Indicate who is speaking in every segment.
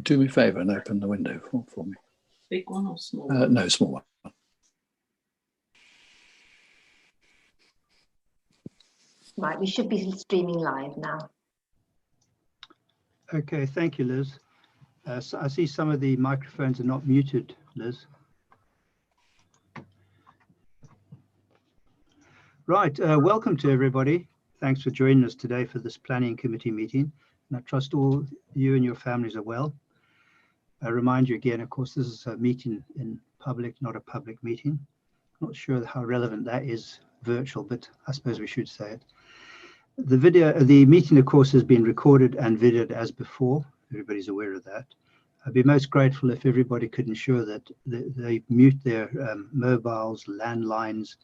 Speaker 1: Do me a favour and open the window for me.
Speaker 2: Big one or small one?
Speaker 1: No, small one.
Speaker 3: Right, we should be streaming live now.
Speaker 4: Okay, thank you, Liz. So I see some of the microphones are not muted, Liz. Right, welcome to everybody. Thanks for joining us today for this planning committee meeting. And I trust all you and your families are well. I remind you again, of course, this is a meeting in public, not a public meeting. Not sure how relevant that is virtual, but I suppose we should say it. The meeting, of course, has been recorded and videoed as before. Everybody's aware of that. I'd be most grateful if everybody could ensure that they mute their mobiles, landlines,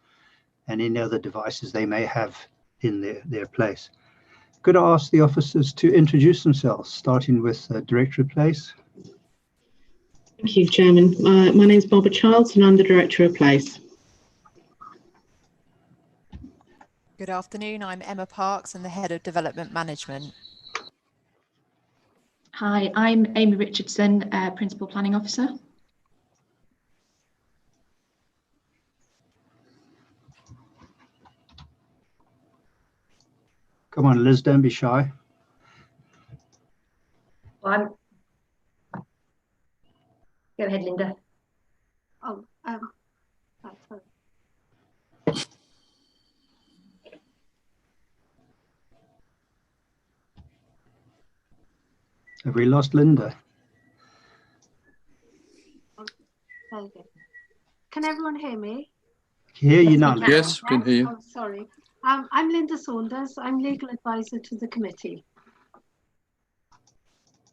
Speaker 4: and any other devices they may have in their place. Could I ask the officers to introduce themselves, starting with Director of Place?
Speaker 2: Thank you, Chairman. My name is Barbara Childs and I'm the Director of Place.
Speaker 5: Good afternoon, I'm Emma Parks and the Head of Development Management.
Speaker 6: Hi, I'm Amy Richardson, Principal Planning Officer.
Speaker 4: Come on, Liz, don't be shy.
Speaker 3: Well, go ahead, Linda.
Speaker 7: Oh, sorry.
Speaker 4: Have we lost Linda?
Speaker 7: There you go. Can everyone hear me?
Speaker 4: Hear you
Speaker 3: Yes,
Speaker 4: now.
Speaker 3: we can.
Speaker 1: Yes, we can hear you.
Speaker 7: Oh, sorry. I'm Linda Saunders. I'm legal advisor to the committee.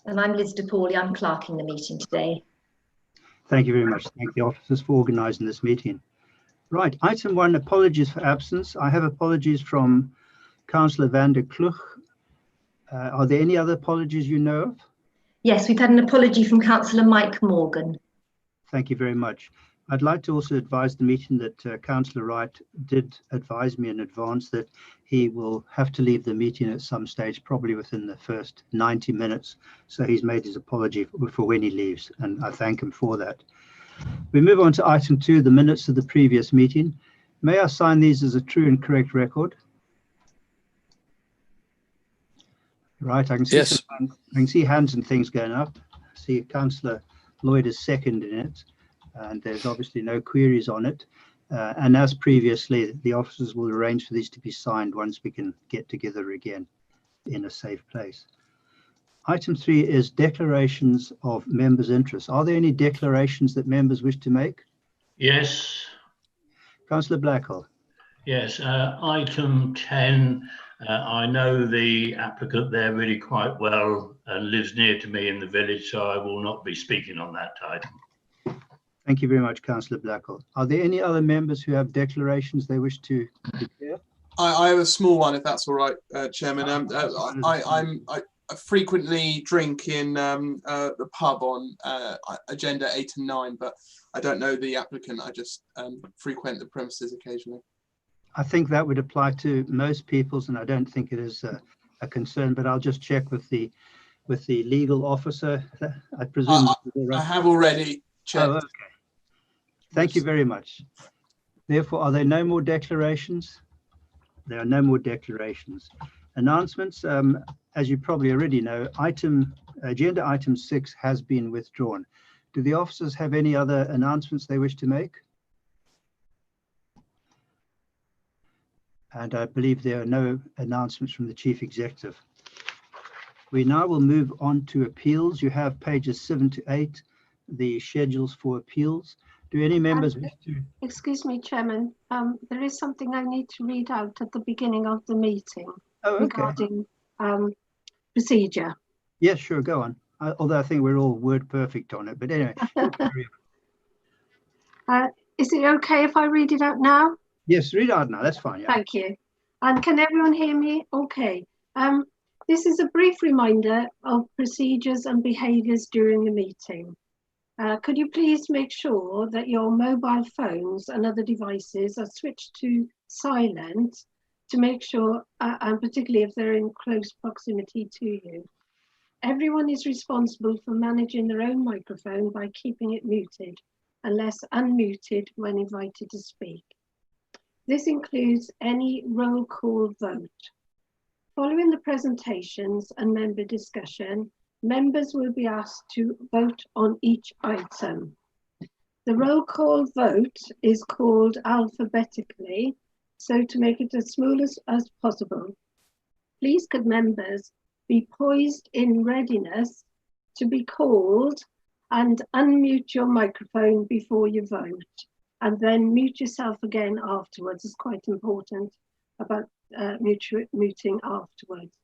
Speaker 3: And I'm Liz DePauli. I'm clerking the meeting today.
Speaker 4: Thank you very much. Thank the officers for organising this meeting. Right, item 1, apologies for absence. I have apologies from Councillor van der Kloeg. Are there any other apologies you know of?
Speaker 3: Yes, we've had an apology from Councillor Mike Morgan.
Speaker 4: Thank you very much. I'd like to also advise the meeting that Councillor Wright did advise me in advance that he will have to leave the meeting at some stage, probably within the first 90 minutes. So he's made his apology for when he leaves, and I thank him for that. We move on to item 2, the minutes of the previous meeting. May I sign these as a true and correct record? Right, I can see,
Speaker 1: Yes.
Speaker 4: I can see hands and things going up. I see Councillor Lloyd is seconding it, and there's obviously no queries on it. And as previously, the officers will arrange for these to be signed once we can get together again in a safe place. Item 3 is declarations of members' interests. Are there any declarations that members wish to make?
Speaker 8: Yes,
Speaker 4: Councillor Blackwell.
Speaker 8: yes. Item 10, I know the applicant there really quite well and lives near to me in the village, so I will not be speaking on that item.
Speaker 4: Thank you very much, Councillor Blackwell. Are there any other members who have declarations they wish to declare?
Speaker 9: I have a small one, if that's all right, Chairman. I frequently drink in the pub on agenda 8 and 9, but I don't know the applicant. I just frequent the premises occasionally.
Speaker 4: I think that would apply to most people's, and I don't think it is a concern, but I'll just check with the legal officer. I presume.
Speaker 9: I have already checked.
Speaker 4: Oh, okay. Thank you very much. Therefore, are there no more declarations? There are no more declarations. Announcements, as you probably already know, agenda item 6 has been withdrawn. Do the officers have any other announcements they wish to make? And I believe there are no announcements from the Chief Executive. We now will move on to appeals. You have pages 7 to 8, the schedules for appeals. Do any members wish to?
Speaker 7: Excuse me, Chairman. There is something I need to read out at the beginning of the meeting regarding procedure.
Speaker 4: Yes, sure, go on. Although I think we're all word perfect on it, but anyway.
Speaker 7: Is it okay if I read it out now?
Speaker 4: Yes, read out now, that's fine. Yeah.
Speaker 7: Thank you. And can everyone hear me? Okay. This is a brief reminder of procedures and behaviours during the meeting. Could you please make sure that your mobile phones and other devices are switched to silent to make sure, and particularly if they're in close proximity to you, Everyone is responsible for managing their own microphone by keeping it muted, unless unmuted when invited to speak. This includes any roll call vote. Following the presentations and member discussion, members will be asked to vote on each item. The roll call vote is called alphabetically, so to make it as smooth as possible, please could members be poised in readiness to be called and unmute your microphone before you vote, and then mute yourself again afterwards. It's quite important about muting afterwards.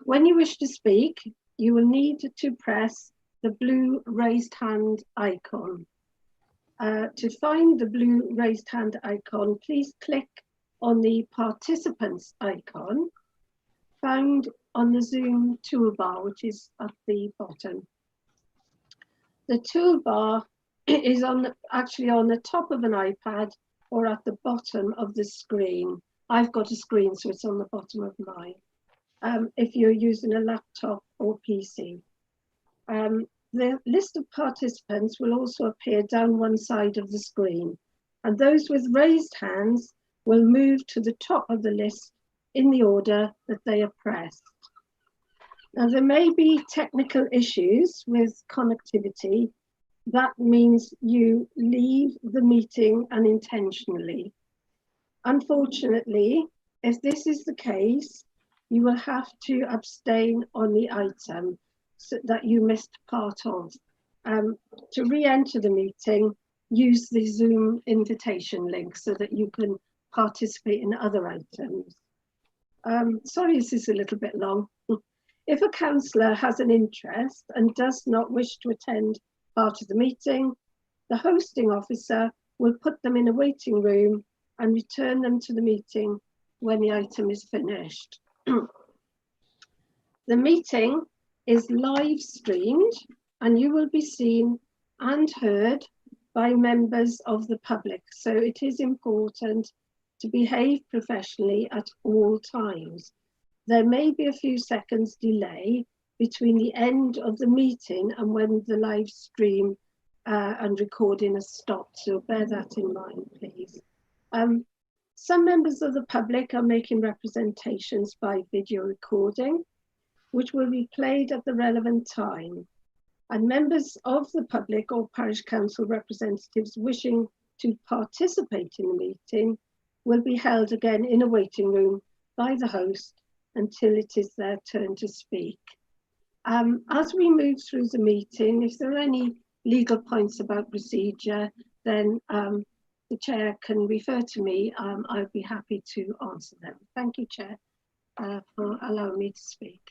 Speaker 7: When you wish to speak, you will need to press the blue raised hand icon. To find the blue raised hand icon, please click on the participants icon found on the Zoom toolbar, which is at the bottom. The toolbar is actually on the top of an iPad or at the bottom of the screen. I've got a screen, so it's on the bottom of mine. If you're using a laptop or PC. The list of participants will also appear down one side of the screen, and those with raised hands will move to the top of the list in the order that they are pressed. Now, there may be technical issues with connectivity. That means you leave the meeting unintentionally. Unfortunately, if this is the case, you will have to abstain on the item that you missed part of. To re-enter the meeting, use the Zoom invitation link so that you can participate in other items. Sorry, this is a little bit long. If a councillor has an interest and does not wish to attend part of the meeting, the hosting officer will put them in a waiting room and return them to the meeting when the item is finished. The meeting is live streamed and you will be seen and heard by members of the public. So it is important to behave professionally at all times. There may be a few seconds delay between the end of the meeting and when the live stream and recording has stopped, so bear that in mind, please. Some members of the public are making representations by video recording, which will be played at the relevant time. And members of the public or parish council representatives wishing to participate in the meeting will be held again in a waiting room by the host until it is their turn to speak. As we move through the meeting, if there are any legal points about procedure, then the chair can refer to me. I'd be happy to answer them. Thank you, Chair, for allowing me to speak.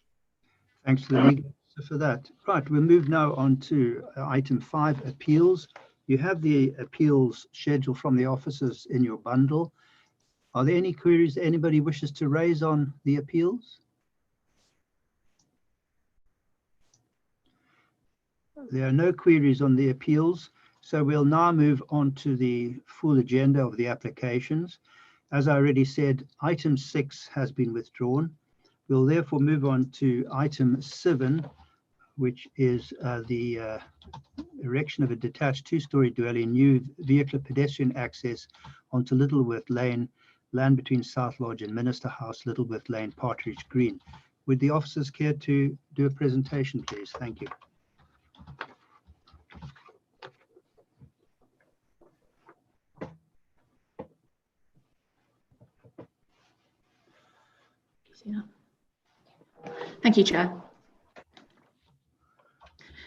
Speaker 4: Thanks to the legal officer for that. Right, we'll move now on to item 5, appeals. You have the appeals schedule from the officers in your bundle. Are there any queries that anybody wishes to raise on the appeals? There are no queries on the appeals, so we'll now move on to the full agenda of the applications. As I already said, item 6 has been withdrawn. We'll therefore move on to item 7, which is the erection of a detached 2-storey dwelling, new vehicle pedestrian access onto Littleworth Lane, land between South Lodge and Minister House, Littleworth Lane, Partridge Green. Would the officers care to do a presentation, please? Thank you.
Speaker 6: Thank you, Chair.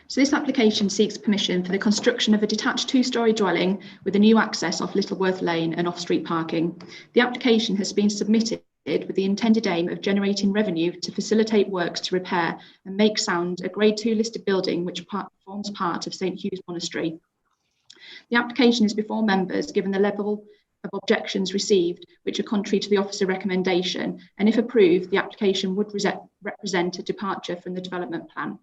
Speaker 6: So this application seeks permission for the construction of a detached 2-storey dwelling with a new access off Littleworth Lane and off-street parking. The application has been submitted with the intended aim of generating revenue to facilitate works to repair and make sound a Grade 2 listed building which forms part of St Hugh's Monastery. The application is before members given the level of objections received, which are contrary to the officer recommendation, and if approved, the application would represent a departure from the development plan.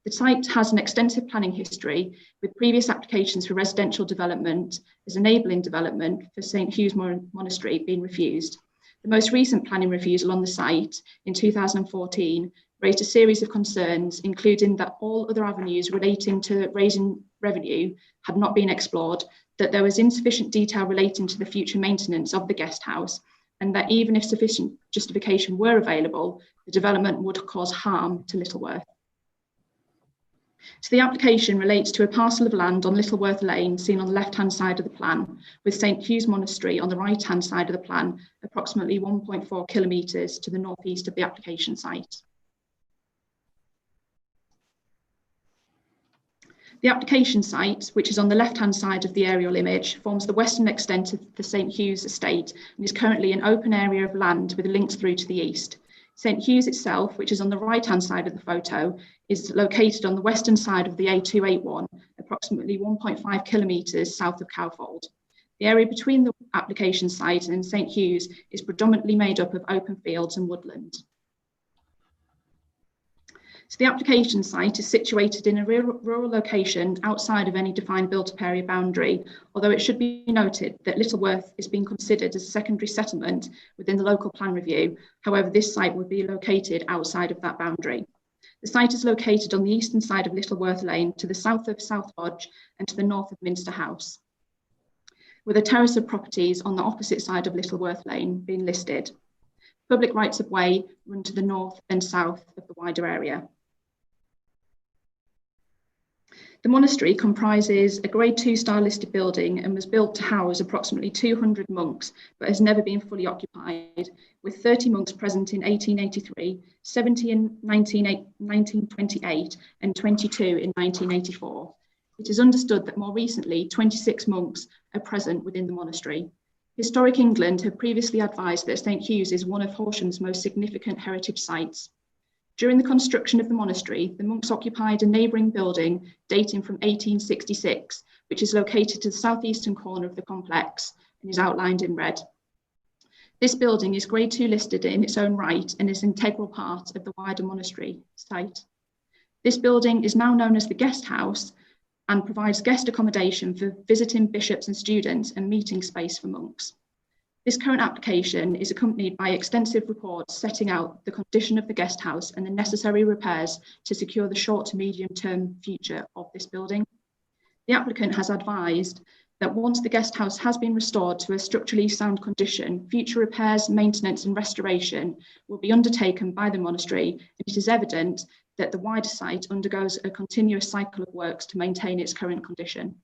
Speaker 6: The site has an extensive planning history, with previous applications for residential development as enabling development for St Hugh's Monastery being refused. The most recent planning refusal on the site in 2014 raised a series of concerns, including that all other avenues relating to raising revenue had not been explored, that there was insufficient detail relating to the future maintenance of the guest house, and that even if sufficient justification were available, the development would cause harm to Littleworth. So the application relates to a parcel of land on Littleworth Lane, seen on the left-hand side of the plan, with St Hugh's Monastery on the right-hand side of the plan, approximately 1.4 kilometres to the northeast of the application site. The application site, which is on the left-hand side of the aerial image, forms the western extent of the St Hugh's estate and is currently an open area of land with links through to the east. St Hugh's itself, which is on the right-hand side of the photo, is located on the western side of the A281, approximately 1.5 kilometres south of Cowfold. The area between the application site and St Hugh's is predominantly made up of open fields and woodland. So the application site is situated in a rural location outside of any defined built-up area boundary, although it should be noted that Littleworth is being considered as a secondary settlement within the local plan review. However, this site would be located outside of that boundary. The site is located on the eastern side of Littleworth Lane, to the south of South Lodge and to the north of Minster House, with a terrace of properties on the opposite side of Littleworth Lane being listed. Public rights of way run to the north and south of the wider area. The monastery comprises a Grade 2 star listed building and was built to house approximately 200 monks, but has never been fully occupied, with 30 monks present in 1883, 70 in 1928, and 22 in 1984. It is understood that more recently, 26 monks are present within the monastery. Historic England have previously advised that St Hugh's is one of Horsham's most significant heritage sites. During the construction of the monastery, the monks occupied a neighbouring building dating from 1866, which is located to the southeastern corner of the complex and is outlined in red. This building is Grade 2 listed in its own right and is an integral part of the wider monastery site. This building is now known as the Guest House and provides guest accommodation for visiting bishops and students and meeting space for monks. This current application is accompanied by extensive reports setting out the condition of the guest house and the necessary repairs to secure the short to medium term future of this building. The applicant has advised that once the guest house has been restored to a structurally sound condition, future repairs, maintenance and restoration will be undertaken by the monastery, and it is evident that the wider site undergoes a continuous cycle of works to maintain its current condition.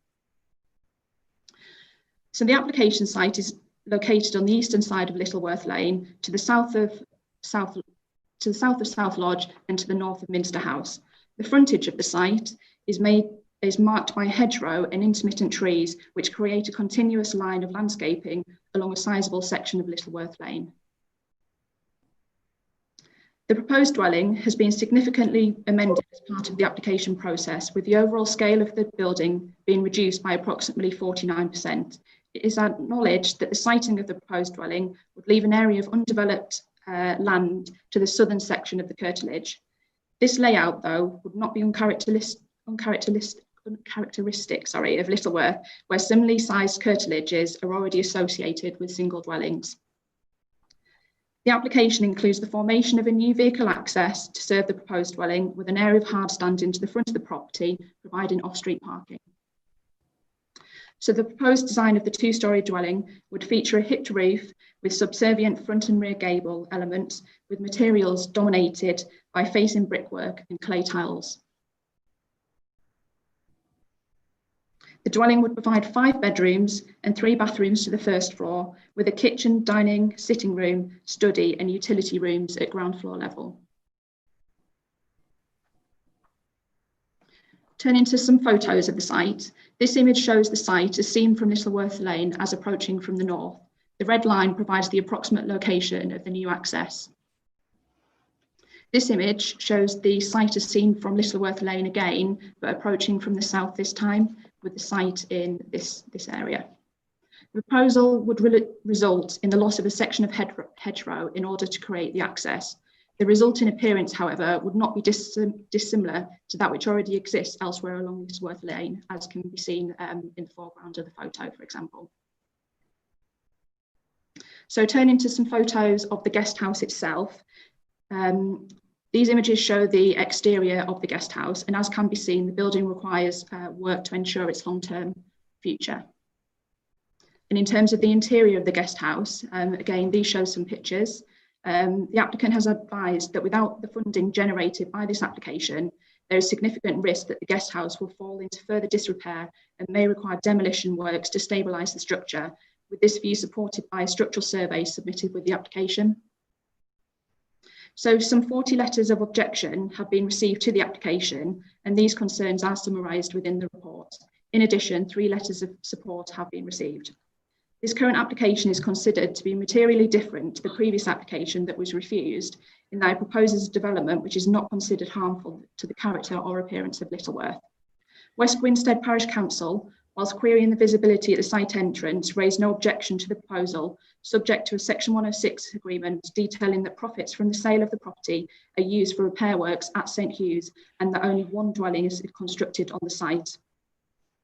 Speaker 6: So the application site is located on the eastern side of Littleworth Lane, to the south of South Lodge and to the north of Minster House. The frontage of the site is marked by a hedgerow and intermittent trees, which create a continuous line of landscaping along a sizable section of Littleworth Lane. The proposed dwelling has been significantly amended as part of the application process, with the overall scale of the building being reduced by approximately 49%. It is acknowledged that the siting of the proposed dwelling would leave an area of undeveloped land to the southern section of the curtilage. This layout, though, would not be uncharacteristic of Littleworth, where similarly sized curtilages are already associated with single dwellings. The application includes the formation of a new vehicle access to serve the proposed dwelling, with an area of hard standing to the front of the property, providing off-street parking. So the proposed design of the two-storey dwelling would feature a hipped roof with subservient front and rear gable elements, with materials dominated by facing brickwork and clay tiles. The dwelling would provide 5 bedrooms and 3 bathrooms to the first floor, with a kitchen, dining, sitting room, study and utility rooms at ground floor level. Turning to some photos of the site, this image shows the site as seen from Littleworth Lane as approaching from the north. The red line provides the approximate location of the new access. This image shows the site as seen from Littleworth Lane again, but approaching from the south this time, with the site in this area. The proposal would result in the loss of a section of hedgerow in order to create the access. The resulting appearance, however, would not be dissimilar to that which already exists elsewhere along Littleworth Lane, as can be seen in the foreground of the photo, for example. So turning to some photos of the guest house itself, These images show the exterior of the guest house, and as can be seen, the building requires work to ensure its long-term future. And in terms of the interior of the guest house, again, these show some pictures. The applicant has advised that without the funding generated by this application, there is significant risk that the guest house will fall into further disrepair and may require demolition works to stabilise the structure, with this view supported by a structural survey submitted with the application. So some 40 letters of objection have been received to the application, and these concerns are summarised within the report. In addition, 3 letters of support have been received. This current application is considered to be materially different to the previous application that was refused, in that it proposes a development which is not considered harmful to the character or appearance of Littleworth. West Gwinstead Parish Council, whilst querying the visibility at the site entrance, raised no objection to the proposal, subject to a Section 106 agreement detailing that profits from the sale of the property are used for repair works at St Hugh's and that only one dwelling is constructed on the site.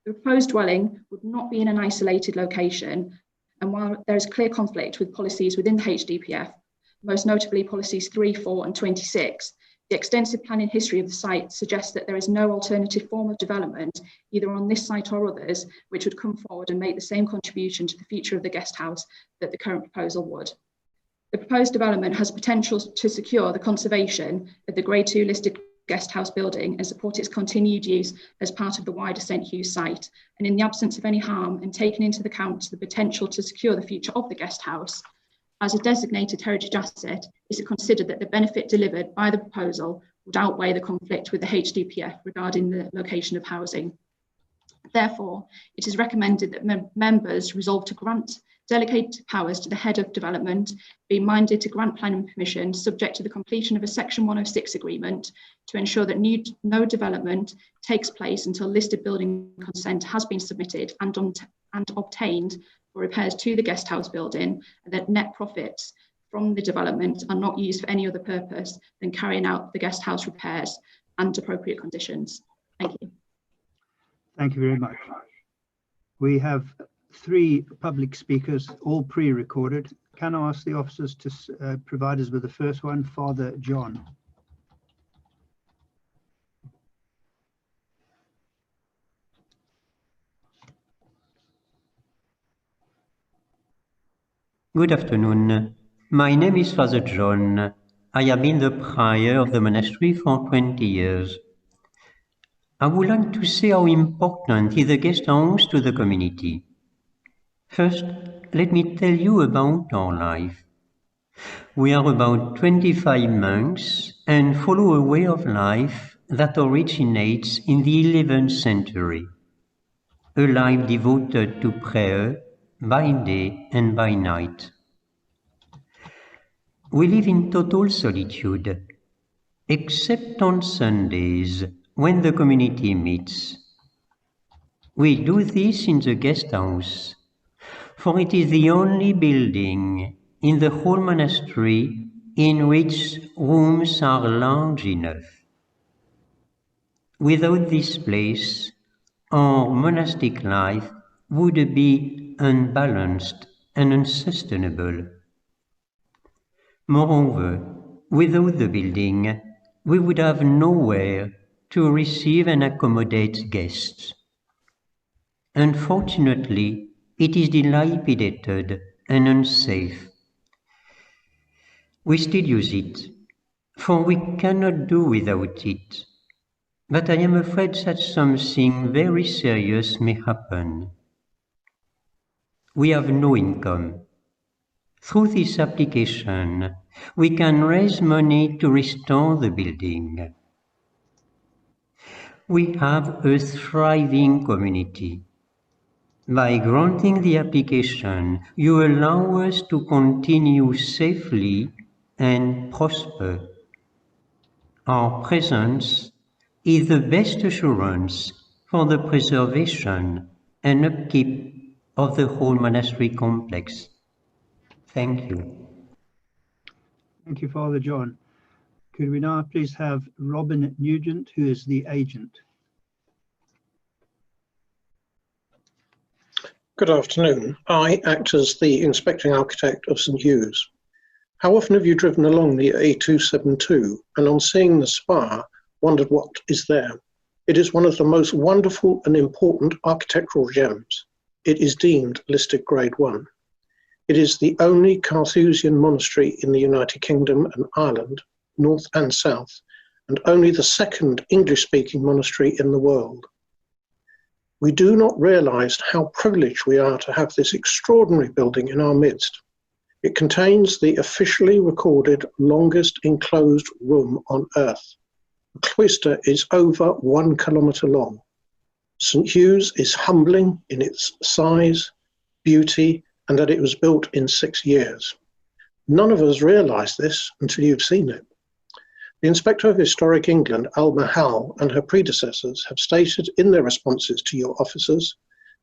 Speaker 6: The proposed dwelling would not be in an isolated location, and while there is clear conflict with policies within the HDPF, most notably policies 3, 4 and 26, the extensive planning history of the site suggests that there is no alternative form of development, either on this site or others, which would come forward and make the same contribution to the future of the guest house that the current proposal would. The proposed development has potential to secure the conservation of the Grade 2 listed guest house building and support its continued use as part of the wider St Hugh's site. And in the absence of any harm and taking into account the potential to secure the future of the guest house, as a designated heritage asset, is it considered that the benefit delivered by the proposal would outweigh the conflict with the HDPF regarding the location of housing. Therefore, it is recommended that members resolve to grant delegated powers to the head of development, be minded to grant planning permission subject to the completion of a Section 106 agreement to ensure that no development takes place until listed building consent has been submitted and obtained for repairs to the guest house building, and that net profits from the development are not used for any other purpose than carrying out the guest house repairs and appropriate conditions. Thank you.
Speaker 4: Thank you very much. We have 3 public speakers, all pre-recorded. Can I ask the officers to provide us with the first one, Father John?
Speaker 10: Good afternoon. My name is Father John. I have been the prior of the monastery for 20 years. I would like to say how important is the guest house to the community. First, let me tell you about our life. We are about 25 monks and follow a way of life that originates in the 11th century, a life devoted to prayer by day and by night. We live in total solitude, except on Sundays when the community meets. We do this in the guest house, for it is the only building in the whole monastery in which rooms are large enough. Without this place, our monastic life would be unbalanced and unsustainable. Moreover, without the building, we would have nowhere to receive and accommodate guests. Unfortunately, it is dilapidated and unsafe. We still use it, for we cannot do without it. But I am afraid that something very serious may happen. We have no income. Through this application, we can raise money to restore the building. We have a thriving community. By granting the application, you allow us to continue safely and prosper. Our presence is the best assurance for the preservation and upkeep of the whole monastery complex. Thank you.
Speaker 4: Thank you, Father John. Could we now please have Robin Nugent, who is the agent?
Speaker 11: Good afternoon. I act as the inspecting architect of St Hugh's. How often have you driven along the A272 and on seeing the spire wondered what is there? It is one of the most wonderful and important architectural gems. It is deemed listed Grade 1. It is the only Carthusian monastery in the United Kingdom and Ireland, north and south, and only the second English-speaking monastery in the world. We do not realise how privileged we are to have this extraordinary building in our midst. It contains the officially recorded longest enclosed room on earth. The cloister is over 1 kilometre long. St Hugh's is humbling in its size, beauty, and that it was built in 6 years. None of us realise this until you've seen it. The Inspector of Historic England, Alma Howell, and her predecessors have stated in their responses to your officers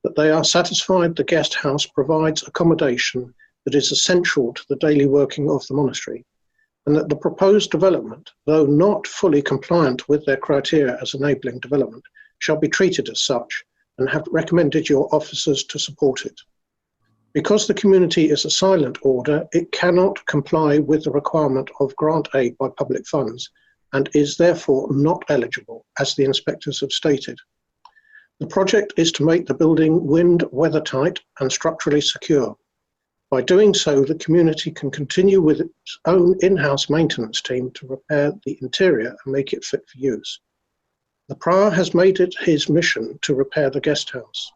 Speaker 11: that they are satisfied the guest house provides accommodation that is essential to the daily working of the monastery, and that the proposed development, though not fully compliant with their criteria as enabling development, shall be treated as such, and have recommended your officers to support it. Because the community is a silent order, it cannot comply with the requirement of grant aid by public funds and is therefore not eligible, as the inspectors have stated. The project is to make the building wind weathertight and structurally secure. By doing so, the community can continue with its own in-house maintenance team to repair the interior and make it fit for use. The Prior has made it his mission to repair the guest house.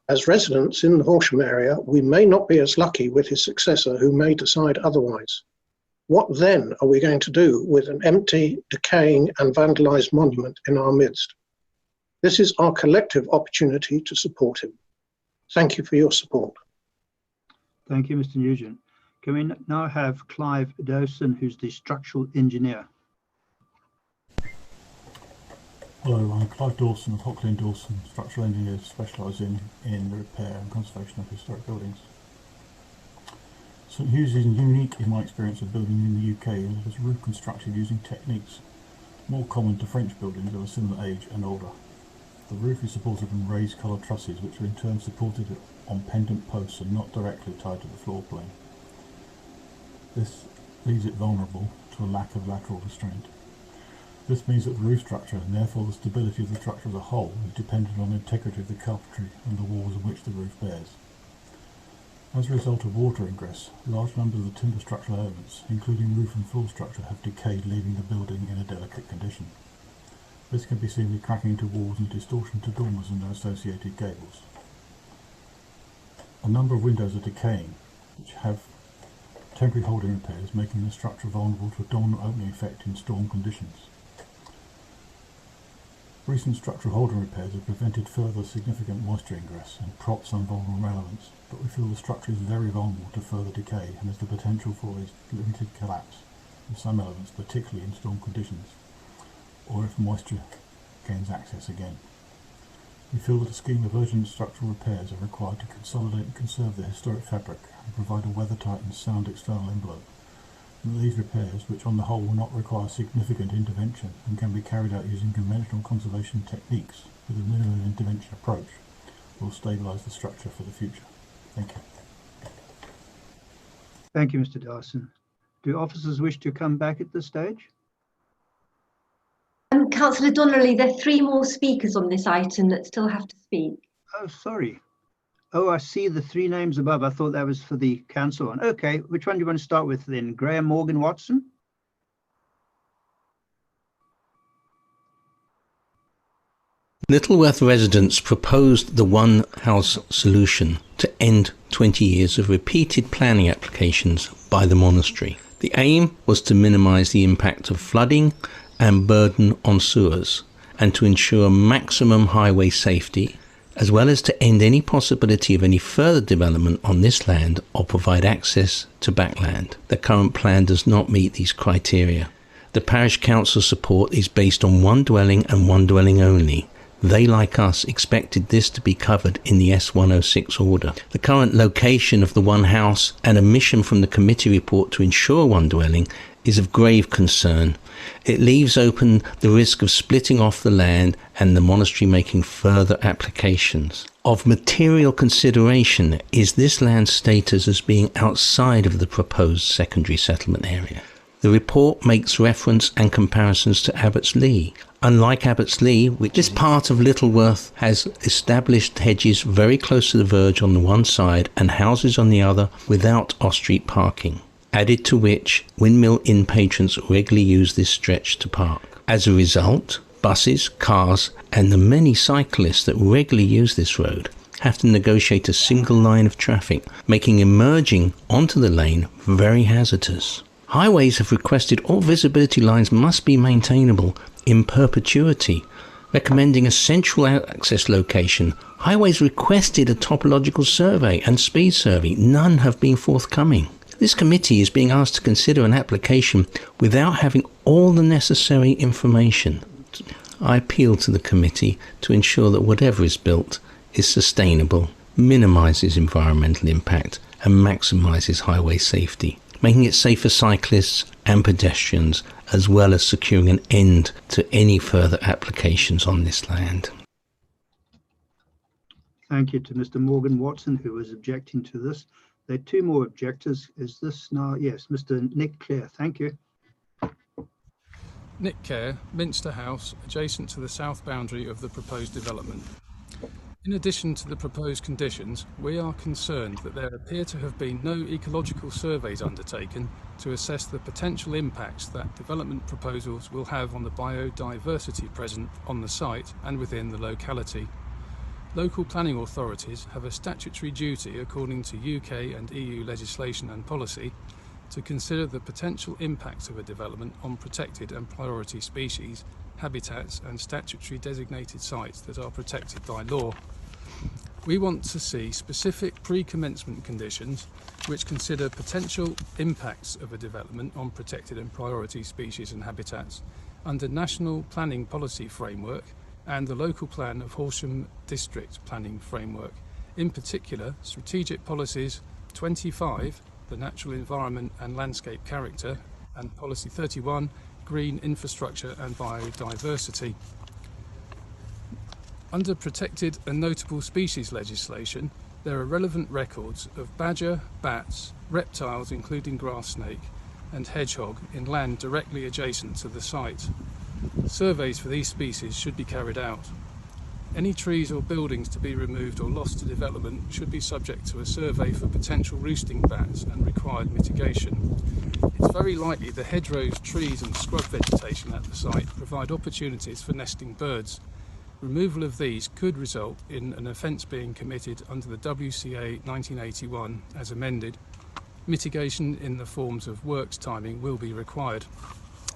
Speaker 11: As residents in the Horsham area, we may not be as lucky with his successor who may decide otherwise. What then are we going to do with an empty, decaying and vandalised monument in our midst? This is our collective opportunity to support him. Thank you for your support.
Speaker 4: Thank you, Mr. Nugent. Can we now have Clive Dawson, who's the structural engineer?
Speaker 12: Hello, I'm Clive Dawson of Hockley & Dawson, structural engineers specialising in the repair and conservation of historic buildings. St Hugh's is unique in my experience of building in the UK, and it was roof constructed using techniques more common to French buildings of a similar age and older. The roof is supported on raised coloured trusses, which are in turn supported on pendant posts and not directly tied to the floor plane. This leaves it vulnerable to a lack of lateral restraint. This means that the roof structure, and therefore the stability of the structure as a whole, is dependent on the integrity of the carpentry and the walls on which the roof bears. As a result of water ingress, large numbers of the timber structural elements, including roof and floor structure, have decayed, leaving the building in a delicate condition. This can be seen with cracking into walls and distortion to dormers and their associated gables. A number of windows are decaying, which have temporary holding repairs, making the structure vulnerable to a dominant opening effect in storm conditions. Recent structural holding repairs have prevented further significant moisture ingress and propped some vulnerable elements, but we feel the structure is very vulnerable to further decay and has the potential for a limited collapse of some elements, particularly in storm conditions, or if moisture gains access again. We feel that a scheme of urgent structural repairs are required to consolidate and conserve the historic fabric and provide a weathertight and sound external envelope. And these repairs, which on the whole will not require significant intervention and can be carried out using conventional conservation techniques with a minimal intervention approach, will stabilise the structure for the future. Thank you.
Speaker 4: Thank you, Mr. Dawson. Do officers wish to come back at this stage?
Speaker 3: Councillor Donnelly, there are 3 more speakers on this item that still have to speak.
Speaker 4: Oh, sorry. Oh, I see the 3 names above. I thought that was for the council one. Okay, which one do you want to start with then? Graham Morgan Watson?
Speaker 13: Littleworth residents proposed the one house solution to end 20 years of repeated planning applications by the monastery. The aim was to minimise the impact of flooding and burden on sewers, and to ensure maximum highway safety, as well as to end any possibility of any further development on this land or provide access to backland. The current plan does not meet these criteria. The parish council support is based on one dwelling and one dwelling only. They, like us, expected this to be covered in the S106 order. The current location of the one house and omission from the committee report to ensure one dwelling is of grave concern. It leaves open the risk of splitting off the land and the monastery making further applications. Of material consideration is this land's status as being outside of the proposed secondary settlement area. The report makes reference and comparisons to Abbots-Lee. Unlike Abbots-Lee, this part of Littleworth has established hedges very close to the verge on the one side and houses on the other without off-street parking, added to which Windmill Inn patrons regularly use this stretch to park. As a result, buses, cars and the many cyclists that regularly use this road have to negotiate a single line of traffic, making emerging onto the lane very hazardous. Highways have requested all visibility lines must be maintainable in perpetuity, recommending a central access location. Highways requested a topological survey and speed survey. None have been forthcoming. This committee is being asked to consider an application without having all the necessary information. I appeal to the committee to ensure that whatever is built is sustainable, minimises environmental impact and maximises highway safety, making it safe for cyclists and pedestrians, as well as securing an end to any further applications on this land.
Speaker 4: Thank you to Mr. Morgan Watson, who was objecting to this. There are two more objectors. Is this now? Yes, Mr. Nick Clare. Thank you.
Speaker 14: Nick Kerr, Minster House, adjacent to the south boundary of the proposed development. In addition to the proposed conditions, we are concerned that there appear to have been no ecological surveys undertaken to assess the potential impacts that development proposals will have on the biodiversity present on the site and within the locality. Local planning authorities have a statutory duty, according to UK and EU legislation and policy, to consider the potential impacts of a development on protected and priority species, habitats and statutory designated sites that are protected by law. We want to see specific pre-commencement conditions which consider potential impacts of a development on protected and priority species and habitats under National Planning Policy Framework and the Local Plan of Horsham District Planning Framework. In particular, Strategic Policies 25, the Natural Environment and Landscape Character, and Policy 31, Green Infrastructure and Biodiversity. Under protected and notable species legislation, there are relevant records of badger, bats, reptiles including grass snake and hedgehog in land directly adjacent to the site. Surveys for these species should be carried out. Any trees or buildings to be removed or lost to development should be subject to a survey for potential roosting bats and required mitigation. It's very likely the hedgerows, trees and scrub vegetation at the site provide opportunities for nesting birds. Removal of these could result in an offence being committed under the WCA 1981 as amended. Mitigation in the forms of works timing will be required.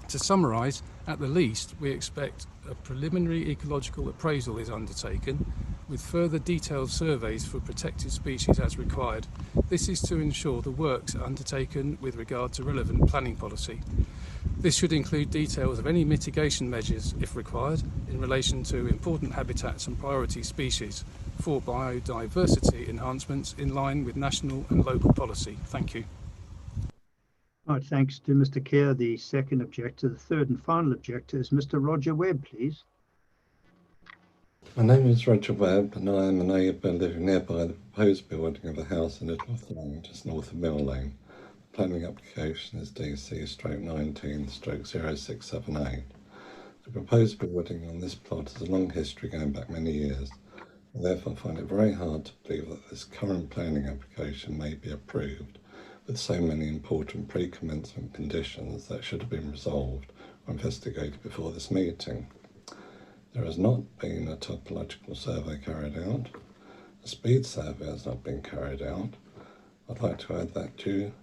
Speaker 14: To summarise, at the least, we expect a preliminary ecological appraisal is undertaken, with further detailed surveys for protected species as required. This is to ensure the works are undertaken with regard to relevant planning policy. This should include details of any mitigation measures, if required, in relation to important habitats and priority species for biodiversity enhancements in line with national and local policy. Thank you.
Speaker 4: Right, thanks to Mr. Kerr, the second objector. The third and final objector is Mr. Roger Webb, please.
Speaker 15: My name is Roger Webb and I am a neighbour living nearby the proposed building of a house in Littleworth Lane, just north of Mill Lane. The planning application is DC/19/0678. The proposed building on this plot has a long history going back many years. I therefore find it very hard to believe that this current planning application may be approved with so many important pre-commencement conditions that should have been resolved or investigated before this meeting. There has not been a topological survey carried out. A speed survey has not been carried out. I'd like to add that due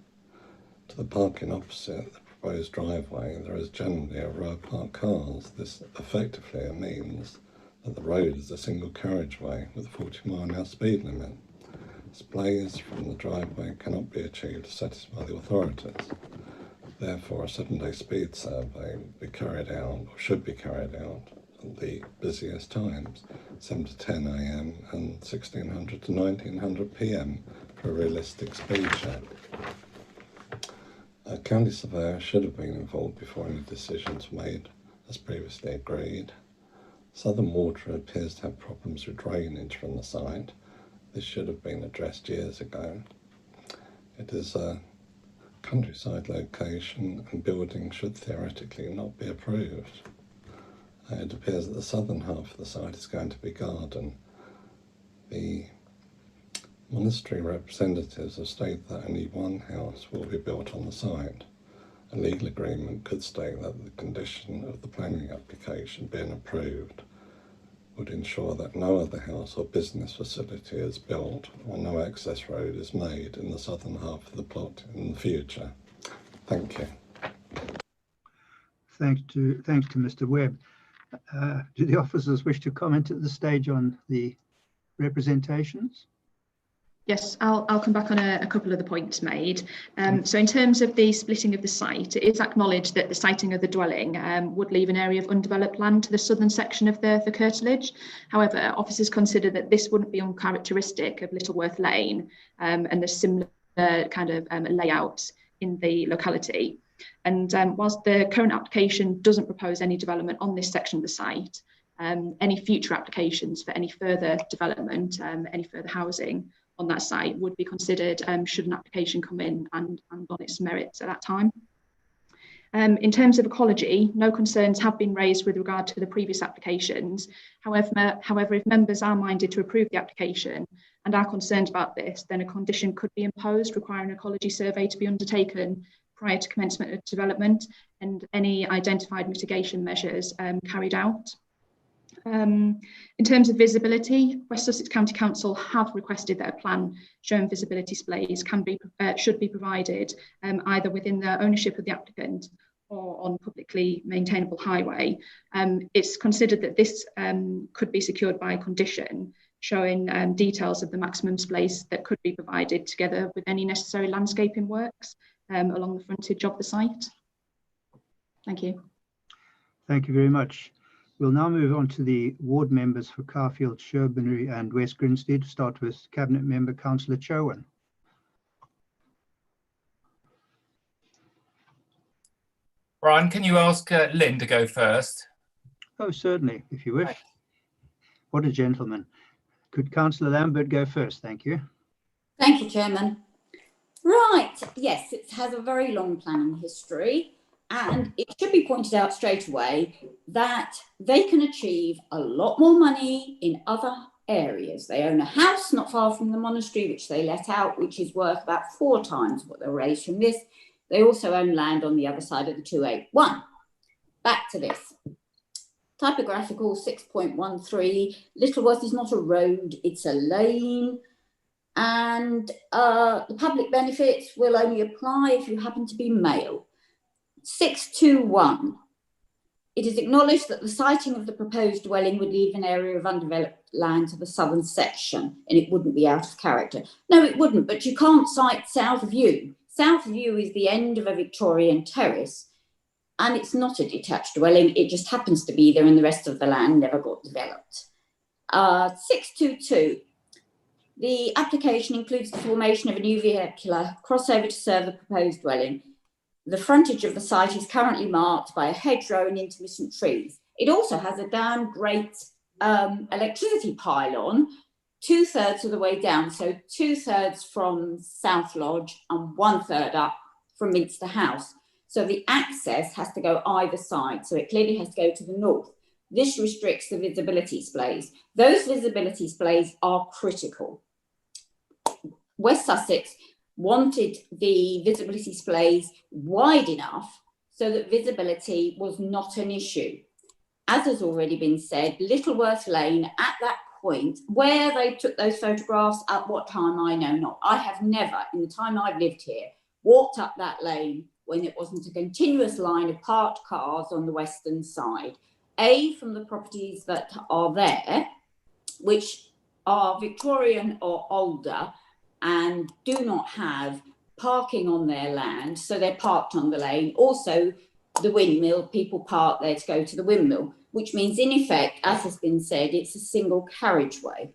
Speaker 15: to the parking opposite the proposed driveway, there is generally a row of parked cars. This effectively means that the road is a single carriageway with a 40-mile-an-hour speed limit. Displays from the driveway cannot be achieved to satisfy the authorities. Therefore, a 7-day speed survey will be carried out, or should be carried out, at the busiest times, 7 to 10 a.m. and 1600 to 1900 p.m. for a realistic speed check. A county surveyor should have been involved before any decisions were made, as previously agreed. Southern Water appears to have problems with drainage from the site. This should have been addressed years ago. It is a countryside location and building should theoretically not be approved. It appears that the southern half of the site is going to be garden. The monastery representatives have stated that only one house will be built on the site. A legal agreement could state that the condition of the planning application being approved would ensure that no other house or business facility is built or no access road is made in the southern half of the plot in the future. Thank you.
Speaker 4: Thanks to Mr. Webb. Do the officers wish to comment at this stage on the representations?
Speaker 6: Yes, I'll come back on a couple of the points made. So in terms of the splitting of the site, it is acknowledged that the siting of the dwelling would leave an area of undeveloped land to the southern section of the curtilage. However, officers consider that this wouldn't be uncharacteristic of Littleworth Lane and the similar kind of layout in the locality. And whilst the current application doesn't propose any development on this section of the site, any future applications for any further development, any further housing on that site would be considered should an application come in and on its merits at that time. In terms of ecology, no concerns have been raised with regard to the previous applications. However, if members are minded to approve the application and are concerned about this, then a condition could be imposed requiring an ecology survey to be undertaken prior to commencement of development and any identified mitigation measures carried out. In terms of visibility, West Sussex County Council have requested that a plan showing visibility displays should be provided either within the ownership of the applicant or on publicly maintainable highway. It's considered that this could be secured by a condition showing details of the maximum displays that could be provided together with any necessary landscaping works along the frontage of the site. Thank you.
Speaker 4: Thank you very much. We'll now move on to the ward members for Carfield, Sherborne and West Grinstead. Start with Cabinet Member Councillor Chowan.
Speaker 16: Brian, can you ask Lynn to go first?
Speaker 4: Oh, certainly, if you wish. What a gentleman. Could Councillor Lambert go first? Thank you.
Speaker 17: Thank you, Chairman. Right, yes, it has a very long planning history. And it should be pointed out straight away that they can achieve a lot more money in other areas. They own a house not far from the monastery, which they let out, which is worth about 4 times what they'll raise from this. They also own land on the other side of the 281. Back to this. Typographical 6.13. Littleworth is not a road, it's a lane. And the public benefits will only apply if you happen to be male. 621. It is acknowledged that the siting of the proposed dwelling would leave an area of undeveloped land to the southern section and it wouldn't be out of character. No, it wouldn't, but you can't site South View. South View is the end of a Victorian terrace and it's not a detached dwelling. It just happens to be there and the rest of the land never got developed. 622. The application includes the formation of a new vehicular crossover to serve the proposed dwelling. The frontage of the site is currently marked by a hedgerow and intermittent trees. It also has a damn great electricity pylon, 2/3 of the way down. So 2/3 from South Lodge and 1/3 up from Minster House. So the access has to go either side. So it clearly has to go to the north. This restricts the visibility displays. Those visibility displays are critical. West Sussex wanted the visibility displays wide enough so that visibility was not an issue. As has already been said, Littleworth Lane at that point, where they took those photographs at what time, I know not. I have never, in the time I've lived here, walked up that lane when it wasn't a continuous line of parked cars on the western side. From the properties that are there, which are Victorian or older, and do not have parking on their land, so they're parked on the lane. Also, the windmill, people park there to go to the windmill, which means in effect, as has been said, it's a single carriageway.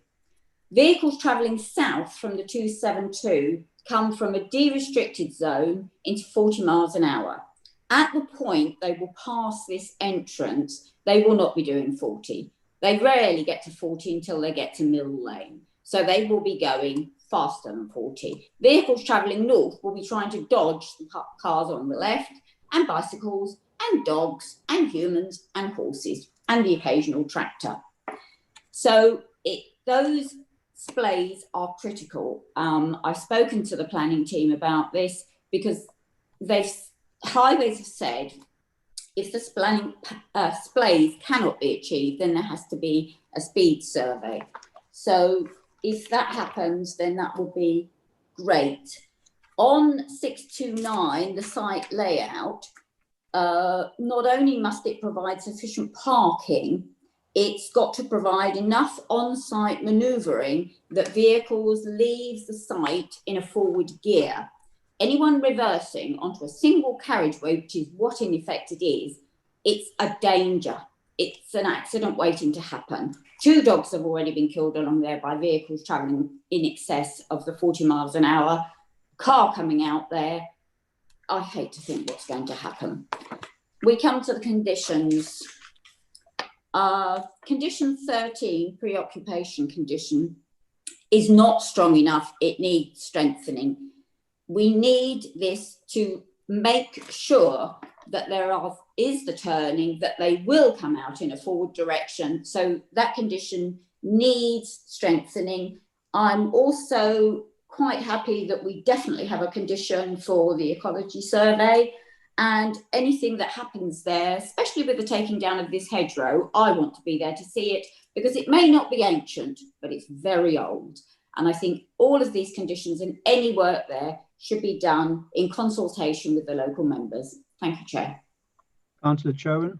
Speaker 17: Vehicles travelling south from the 272 come from a de-restricted zone into 40 miles an hour. At the point they will pass this entrance, they will not be doing 40. They rarely get to 40 until they get to Mill Lane. So they will be going faster than 40. Vehicles travelling north will be trying to dodge the cars on the left, and bicycles and dogs and humans and horses and the occasional tractor. So those splays are critical. I've spoken to the planning team about this because highways have said if the splays cannot be achieved, then there has to be a speed survey. So if that happens, then that will be great. On 629, the site layout, not only must it provide sufficient parking, it's got to provide enough on-site manoeuvring that vehicles leave the site in a forward gear. Anyone reversing onto a single carriageway, which is what in effect it is, it's a danger. It's an accident waiting to happen. 2 dogs have already been killed along there by vehicles travelling in excess of the 40 miles an hour. Car coming out there. I hate to think what's going to happen. We come to the conditions. Condition 13, preoccupation condition, is not strong enough. It needs strengthening. We need this to make sure that there is the turning, that they will come out in a forward direction. So that condition needs strengthening. I'm also quite happy that we definitely have a condition for the ecology survey, and anything that happens there, especially with the taking down of this hedgerow, I want to be there to see it, because it may not be ancient, but it's very old. And I think all of these conditions and any work there should be done in consultation with the local members. Thank you, Chair.
Speaker 4: Councillor Chowan.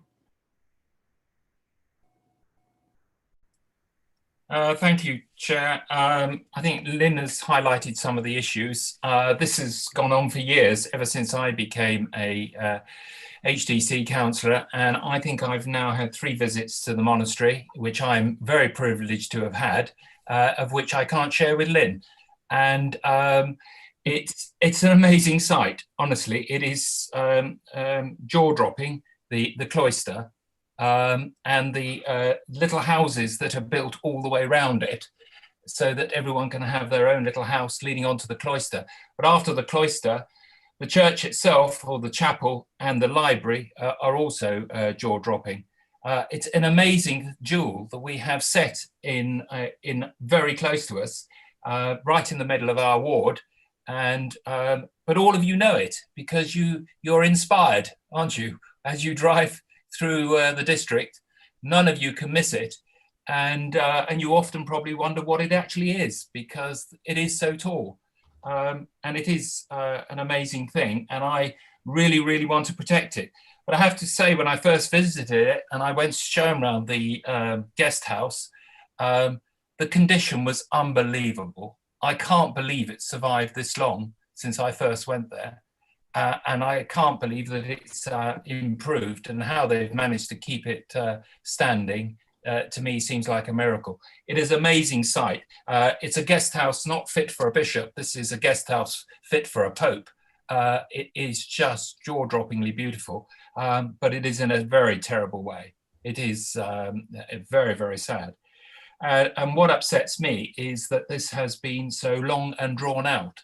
Speaker 16: Thank you, Chair. I think Lynn has highlighted some of the issues. This has gone on for years, ever since I became a HDC councillor, and I think I've now had 3 visits to the monastery, which I'm very privileged to have had, of which I can't share with Lynn. And it's an amazing site, honestly. It is jaw-dropping, the cloister. And the little houses that are built all the way around it, so that everyone can have their own little house leading onto the cloister. But after the cloister, the church itself, or the chapel, and the library are also jaw-dropping. It's an amazing jewel that we have set in very close to us, right in the middle of our ward. And but all of you know it, because you're inspired, aren't you, as you drive through the district. None of you can miss it, and you often probably wonder what it actually is, because it is so tall, and it is an amazing thing, and I really, really want to protect it. But I have to say, when I first visited it and I went to show them around the guest house, the condition was unbelievable. I can't believe it survived this long since I first went there. And I can't believe that it's improved, and how they've managed to keep it standing, to me, seems like a miracle. It is an amazing site. It's a guest house not fit for a bishop. This is a guest house fit for a pope. It is just jaw-droppingly beautiful, but it is in a very terrible way. It is very, very sad. And what upsets me is that this has been so long and drawn out.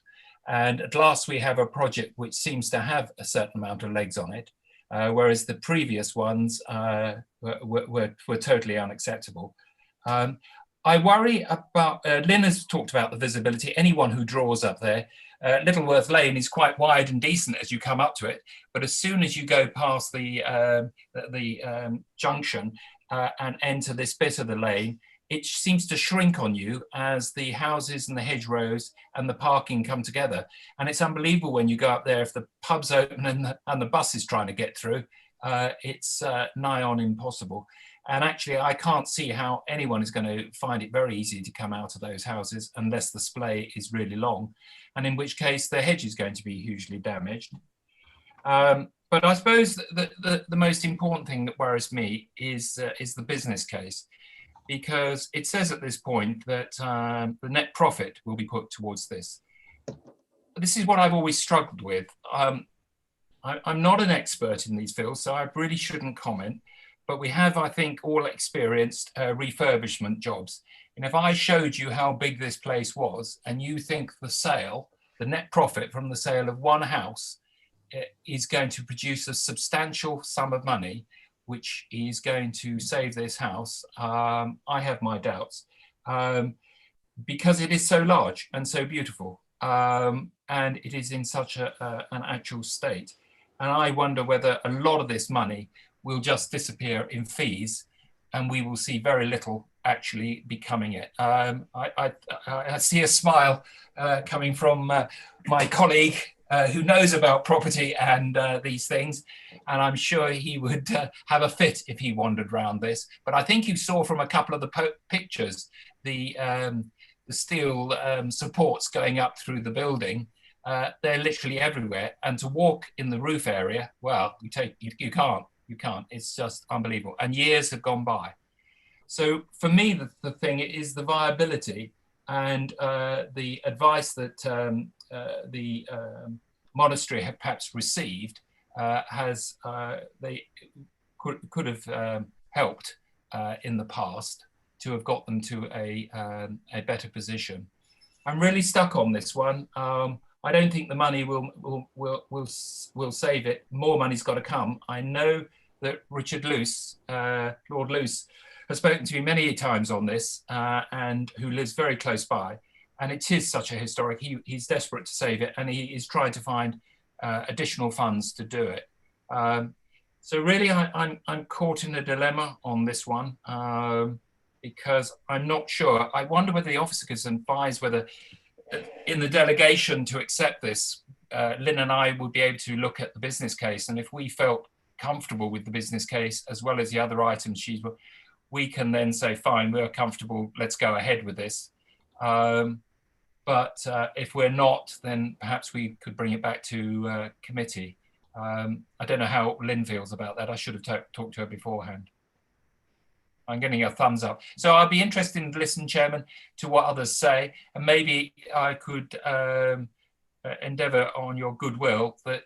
Speaker 16: And at last we have a project which seems to have a certain amount of legs on it, whereas the previous ones were totally unacceptable. I worry about, Lynn has talked about the visibility. Anyone who draws up there, Littleworth Lane is quite wide and decent as you come up to it, but as soon as you go past the junction and enter this bit of the lane, it seems to shrink on you as the houses and the hedgerows and the parking come together. And it's unbelievable when you go up there, if the pub's open and the bus is trying to get through, it's nigh on impossible. And actually, I can't see how anyone is going to find it very easy to come out of those houses unless the splay is really long, and in which case the hedge is going to be hugely damaged. But I suppose the most important thing that worries me is the business case, because it says at this point that the net profit will be put towards this. This is what I've always struggled with. I'm not an expert in these fields, so I really shouldn't comment, but we have, I think, all experienced refurbishment jobs. And if I showed you how big this place was, and you think the net profit from the sale of one house is going to produce a substantial sum of money, which is going to save this house, I have my doubts, because it is so large and so beautiful, and it is in such an actual state. And I wonder whether a lot of this money will just disappear in fees, and we will see very little actually becoming it. I see a smile coming from my colleague who knows about property and these things, and I'm sure he would have a fit if he wandered around this. But I think you saw from a couple of the pictures the steel supports going up through the building. They're literally everywhere, and to walk in the roof area, well, you can't. It's just unbelievable, and years have gone by. So for me, the thing is the viability and the advice that the monastery have perhaps received they could have helped in the past to have got them to a better position. I'm really stuck on this one. I don't think the money will save it. More money's got to come. I know that Richard Luce, Lord Luce, has spoken to me many times on this, and who lives very close by. And it is such a historic, he's desperate to save it, and he is trying to find additional funds to do it. So really, I'm caught in a dilemma on this one, because I'm not sure. I wonder whether the officer can advise whether in the delegation to accept this, Lynn and I would be able to look at the business case, and if we felt comfortable with the business case as well as the other items we can then say, fine, we're comfortable, let's go ahead with this. But if we're not, then perhaps we could bring it back to committee. I don't know how Lynn feels about that. I should have talked to her beforehand. I'm getting a thumbs up. So I'd be interested to listen, Chairman, to what others say, and maybe I could endeavour on your goodwill that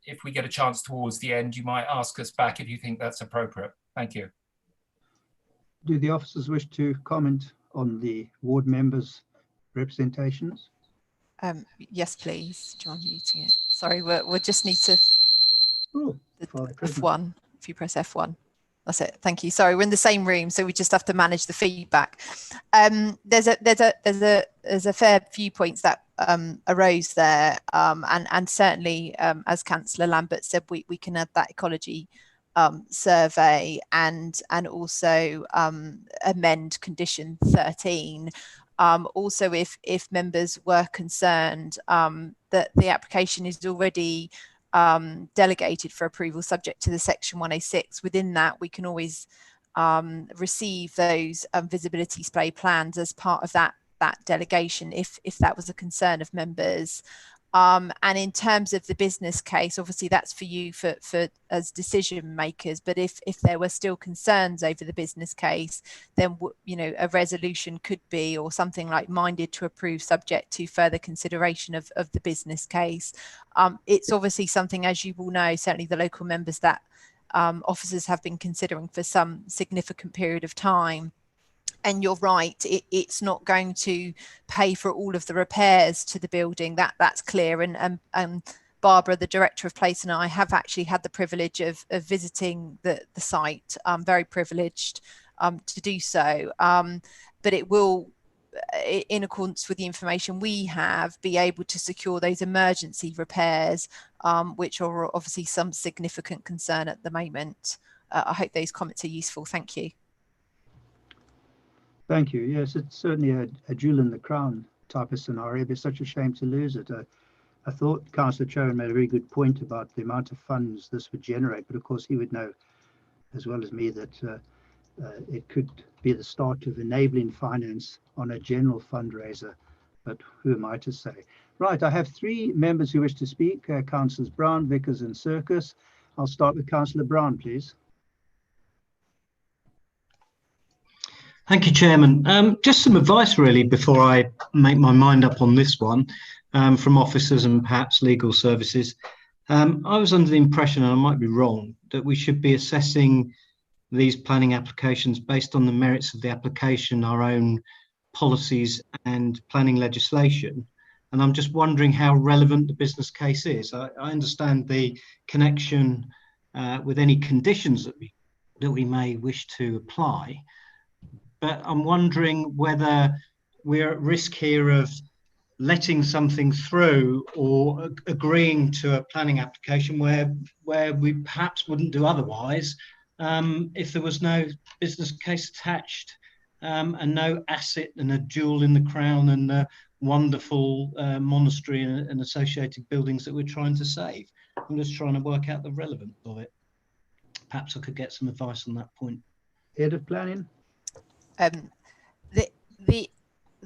Speaker 16: if we get a chance towards the end, you might ask us back if you think that's appropriate. Thank you.
Speaker 4: Do the officers wish to comment on the ward members' representations?
Speaker 5: Yes, please. Do you mind muting it? Sorry, we'll just need to F1. If you press F1. That's it. Thank you. Sorry, we're in the same room, so we just have to manage the feedback. There's a fair few points that arose there, and certainly, as Councillor Lambert said, we can add that ecology survey and also amend condition 13. Also, if members were concerned that the application is already delegated for approval subject to the section 106, within that we can always receive those visibility display plans as part of that delegation if that was a concern of members. And in terms of the business case, obviously that's for you for as decision makers, but if there were still concerns over the business case, then a resolution could be, or something like minded to approve subject to further consideration of the business case. It's obviously something, as you will know, certainly the local members, that officers have been considering for some significant period of time. And you're right, it's not going to pay for all of the repairs to the building. That's clear. And Barbara, the Director of Place, and I have actually had the privilege of visiting the site. I'm very privileged to do so. But it will, in accordance with the information we have, be able to secure those emergency repairs, which are obviously some significant concern at the moment. I hope those comments are useful. Thank you.
Speaker 4: Thank you. Yes, it's certainly a jewel in the crown type of scenario. It'd be such a shame to lose it. I thought Councillor Chowan made a very good point about the amount of funds this would generate, but of course he would know as well as me that it could be the start of enabling finance on a general fundraiser, but who am I to say? Right, I have three members who wish to speak, Councillors Brown, Vickers and Circus. I'll start with Councillor Brown, please.
Speaker 18: Thank you, Chairman. Just some advice, really, before I make my mind up on this one, from officers and perhaps legal services. I was under the impression, and I might be wrong, that we should be assessing these planning applications based on the merits of the application, our own policies and planning legislation. And I'm just wondering how relevant the business case is. I understand the connection with any conditions that we may wish to apply, but I'm wondering whether we're at risk here of letting something through or agreeing to a planning application where we perhaps wouldn't do otherwise if there was no business case attached and no asset and a jewel in the crown and the wonderful monastery and associated buildings that we're trying to save. I'm just trying to work out the relevance of it. Perhaps I could get some advice on that point.
Speaker 4: Head of planning.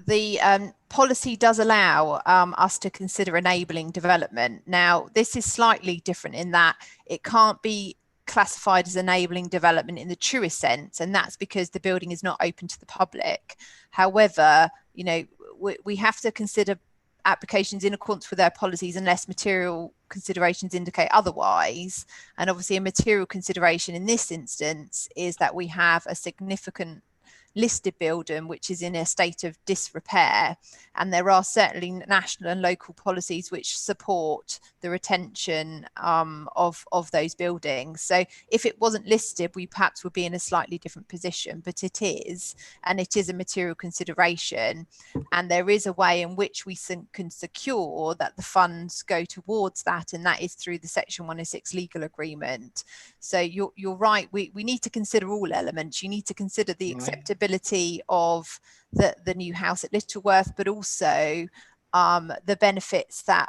Speaker 5: The policy does allow us to consider enabling development. Now, this is slightly different in that it can't be classified as enabling development in the truest sense, and that's because the building is not open to the public. However, you know, we have to consider applications in accordance with their policies unless material considerations indicate otherwise. And obviously a material consideration in this instance is that we have a significant listed building which is in a state of disrepair, and there are certainly national and local policies which support the retention of those buildings. So if it wasn't listed, we perhaps would be in a slightly different position, but it is, and it is a material consideration, and there is a way in which we can secure that the funds go towards that, and that is through the Section 106 legal agreement. So you're right, we need to consider all elements. You need to consider the acceptability of the new house at Littleworth, but also the benefits that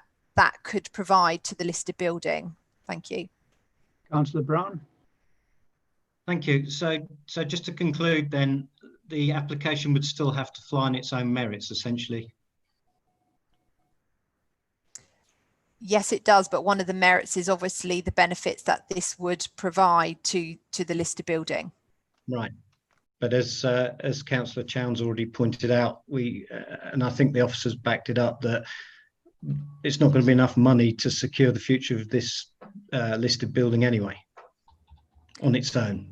Speaker 5: could provide to the listed building. Thank you.
Speaker 4: Councillor Brown.
Speaker 18: Thank you. So just to conclude then, the application would still have to fly on its own merits, essentially.
Speaker 5: Yes, it does, but one of the merits is obviously the benefits that this would provide to the listed building.
Speaker 18: Right. But as Councillor Chowns already pointed out, and I think the officers backed it up, that it's not going to be enough money to secure the future of this listed building anyway, on its own.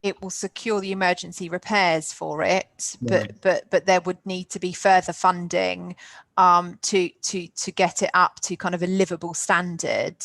Speaker 5: It will secure the emergency repairs for it,
Speaker 18: Right.
Speaker 5: but there would need to be further funding to get it up to kind of a livable standard.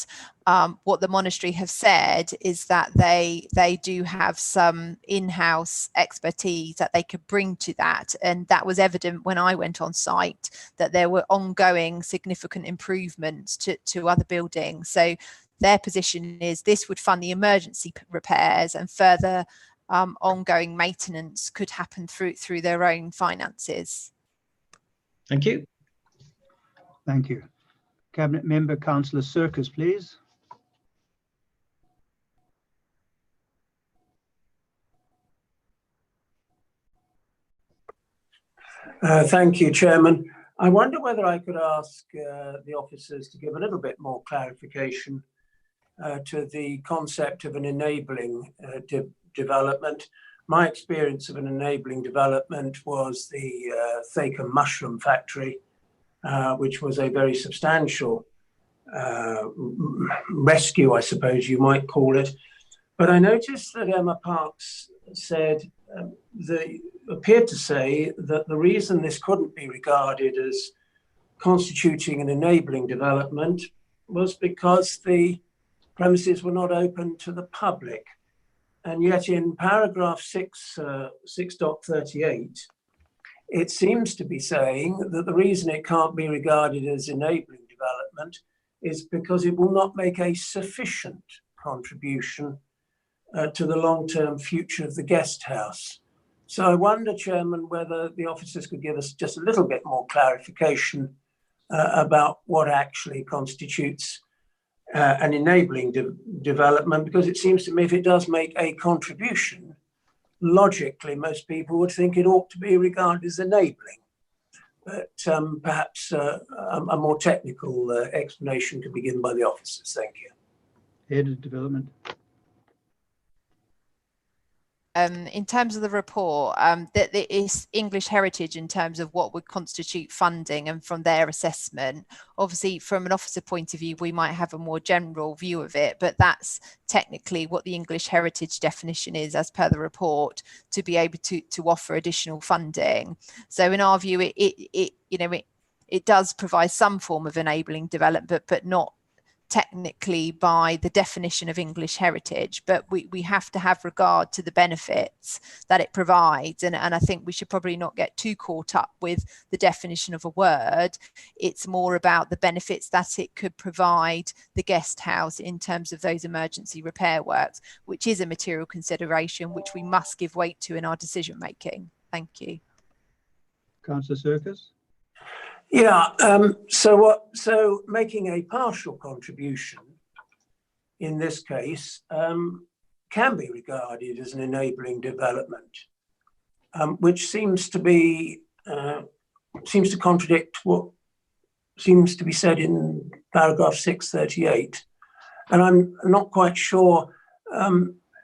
Speaker 5: What the monastery have said is that they do have some in-house expertise that they could bring to that, and that was evident when I went on site, that there were ongoing significant improvements to other buildings. So their position is this would fund the emergency repairs, and further ongoing maintenance could happen through their own finances.
Speaker 18: Thank you.
Speaker 4: Thank you. Cabinet Member Councillor Serkis, please.
Speaker 19: Thank you, Chairman. I wonder whether I could ask the officers to give a little bit more clarification to the concept of an enabling development. My experience of an enabling development was the Thacum Mushroom Factory, which was a very substantial rescue, I suppose you might call it. But I noticed that Emma Parks appeared to say that the reason this couldn't be regarded as constituting an enabling development was because the premises were not open to the public. And yet in paragraph 6.38, it seems to be saying that the reason it can't be regarded as enabling development is because it will not make a sufficient contribution to the long-term future of the guest house. So I wonder, Chairman, whether the officers could give us just a little bit more clarification about what actually constitutes an enabling development, because it seems to me if it does make a contribution, logically most people would think it ought to be regarded as enabling. But perhaps a more technical explanation could be given by the officers. Thank you.
Speaker 4: Head of Development.
Speaker 5: in terms of the report, that it is English heritage in terms of what would constitute funding and from their assessment. Obviously, from an officer point of view, we might have a more general view of it, but that's technically what the English heritage definition is as per the report, to be able to offer additional funding. So in our view, it does provide some form of enabling development, but not technically by the definition of English heritage, but we have to have regard to the benefits that it provides, and I think we should probably not get too caught up with the definition of a word. It's more about the benefits that it could provide the guest house in terms of those emergency repair works, which is a material consideration which we must give weight to in our decision making. Thank you.
Speaker 4: Councillor Serkis?
Speaker 19: Yeah, so making a partial contribution in this case can be regarded as an enabling development, which seems to contradict what seems to be said in paragraph 638. And I'm not quite sure.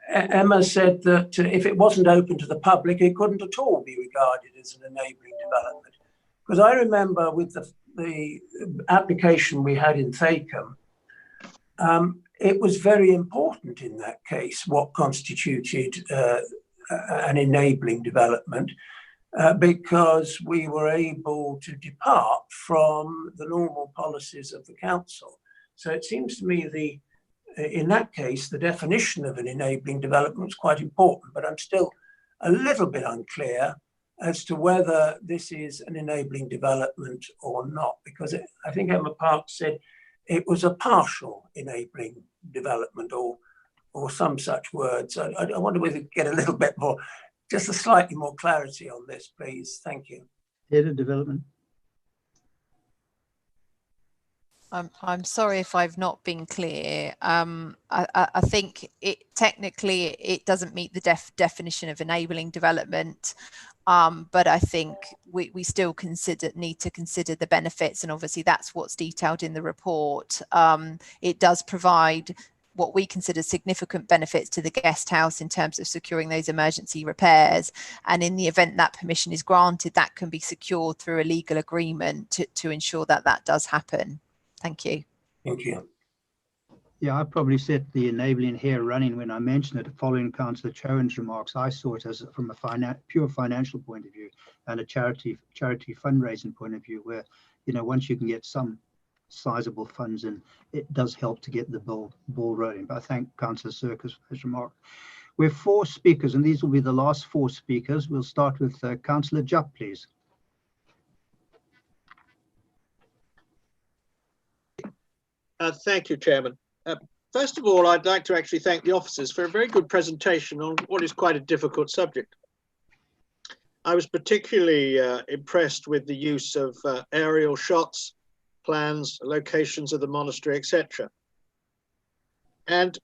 Speaker 19: Emma said that if it wasn't open to the public, it couldn't at all be regarded as an enabling development. Because I remember with the application we had in Thacombe, it was very important in that case what constituted an enabling development, because we were able to depart from the normal policies of the council. So it seems to me in that case, the definition of an enabling development was quite important, but I'm still a little bit unclear as to whether this is an enabling development or not, because I think Emma Parks said it was a partial enabling development or some such words. I wonder whether we could get a little bit more, just a slightly more clarity on this, please. Thank you.
Speaker 4: Head of Development.
Speaker 5: I'm sorry if I've not been clear. I think technically it doesn't meet the definition of enabling development, but I think we still need to consider the benefits, and obviously that's what's detailed in the report. It does provide what we consider significant benefits to the guest house in terms of securing those emergency repairs, and in the event that permission is granted, that can be secured through a legal agreement to ensure that that does happen. Thank you.
Speaker 19: Thank you.
Speaker 4: Yeah, I probably set the enabling hair running when I mentioned it. Following Councillor Chowan's remarks, I saw it as from a pure financial point of view and a charity fundraising point of view, where once you can get some sizable funds in, it does help to get the ball rolling. But I thank Councillor Serkis for his remark. We have 4 speakers, and these will be the last 4 speakers. We'll start with Councillor Jupp, please.
Speaker 11: Thank you, Chairman. First of all, I'd like to actually thank the officers for a very good presentation on what is quite a difficult subject. I was particularly impressed with the use of aerial shots, plans, locations of the monastery, etc. And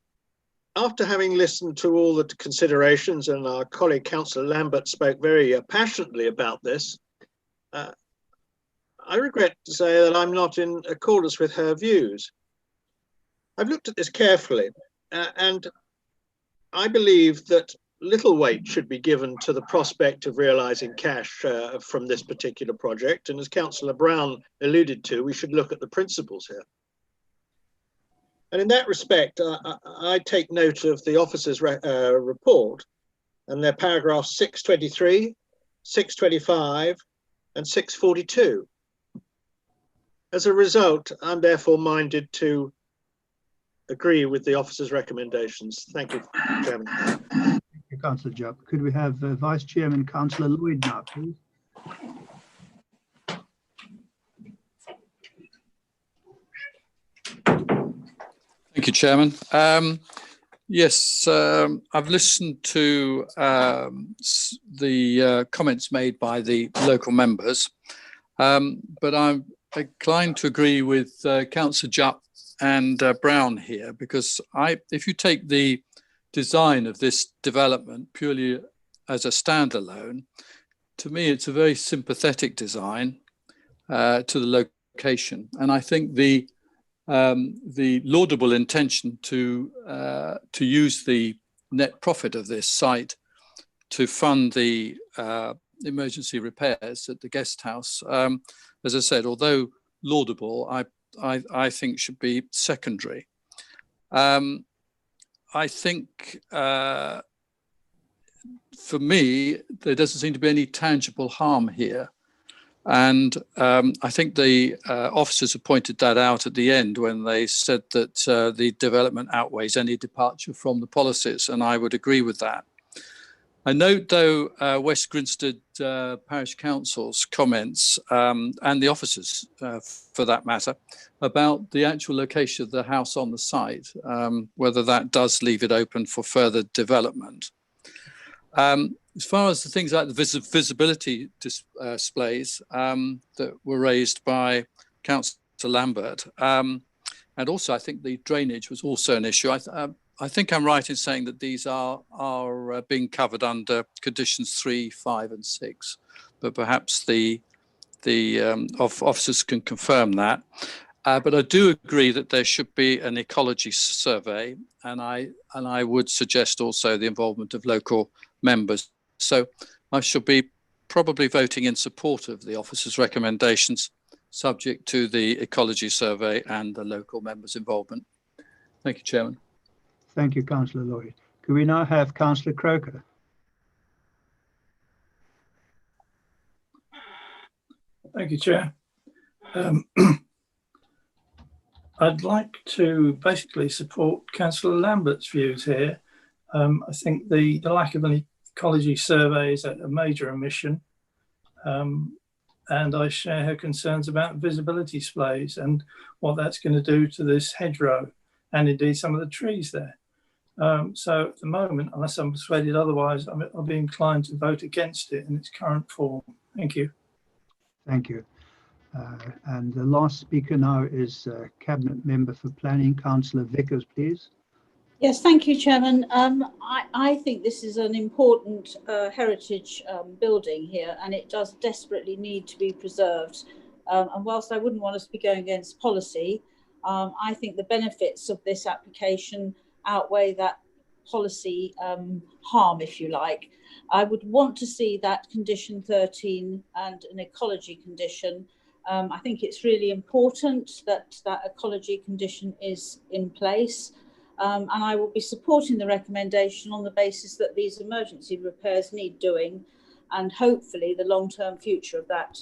Speaker 11: after having listened to all the considerations, and our colleague Councillor Lambert spoke very passionately about this, I regret to say that I'm not in accordance with her views. I've looked at this carefully, and I believe that little weight should be given to the prospect of realising cash from this particular project. And as Councillor Brown alluded to, we should look at the principles here. And in that respect, I take note of the officers' report and their paragraphs 623, 625, and 642. As a result, I'm therefore minded to agree with the officers' recommendations. Thank you, Chairman.
Speaker 4: Thank you, Councillor Jupp. Could we have Vice Chairman Councillor Lloyd now, please?
Speaker 1: Thank you, Chairman. Yes, I've listened to the comments made by the local members, but I'm inclined to agree with Councillor Jupp and Brown here, because if you take the design of this development purely as a standalone, to me it's a very sympathetic design to the location, and I think the laudable intention to use the net profit of this site to fund the emergency repairs at the guest house, as I said, although laudable, I think should be secondary. I think for me, there doesn't seem to be any tangible harm here. And I think the officers have pointed that out at the end when they said that the development outweighs any departure from the policies, and I would agree with that. I note, though, West Grinstead Parish Council's comments, and the officers, for that matter, about the actual location of the house on the site, whether that does leave it open for further development. As far as the things like the visibility displays that were raised by Councillor Lambert, and also I think the drainage was also an issue. I think I'm right in saying that these are being covered under conditions 3, 5, and 6, but perhaps the officers can confirm that. But I do agree that there should be an ecology survey, and I would suggest also the involvement of local members. So I shall be probably voting in support of the officers' recommendations, subject to the ecology survey and the local members' involvement. Thank you, Chairman.
Speaker 4: Thank you, Councillor Lloyd. Could we now have Councillor Croker?
Speaker 20: Thank you, Chair. I'd like to basically support Councillor Lambert's views here. I think the lack of an ecology survey is a major omission, and I share her concerns about visibility displays and what that's going to do to this hedgerow and indeed some of the trees there. So at the moment, unless I'm persuaded otherwise, I'll be inclined to vote against it in its current form. Thank you.
Speaker 4: Thank you. And the last speaker now is Cabinet Member for Planning, Councillor Vickers, please.
Speaker 21: Yes, thank you, Chairman. I think this is an important heritage building here, and it does desperately need to be preserved. And whilst I wouldn't want us to be going against policy, I think the benefits of this application outweigh that policy harm, if you like. I would want to see that condition 13 and an ecology condition. I think it's really important that that ecology condition is in place. And I will be supporting the recommendation on the basis that these emergency repairs need doing, and hopefully the long-term future of that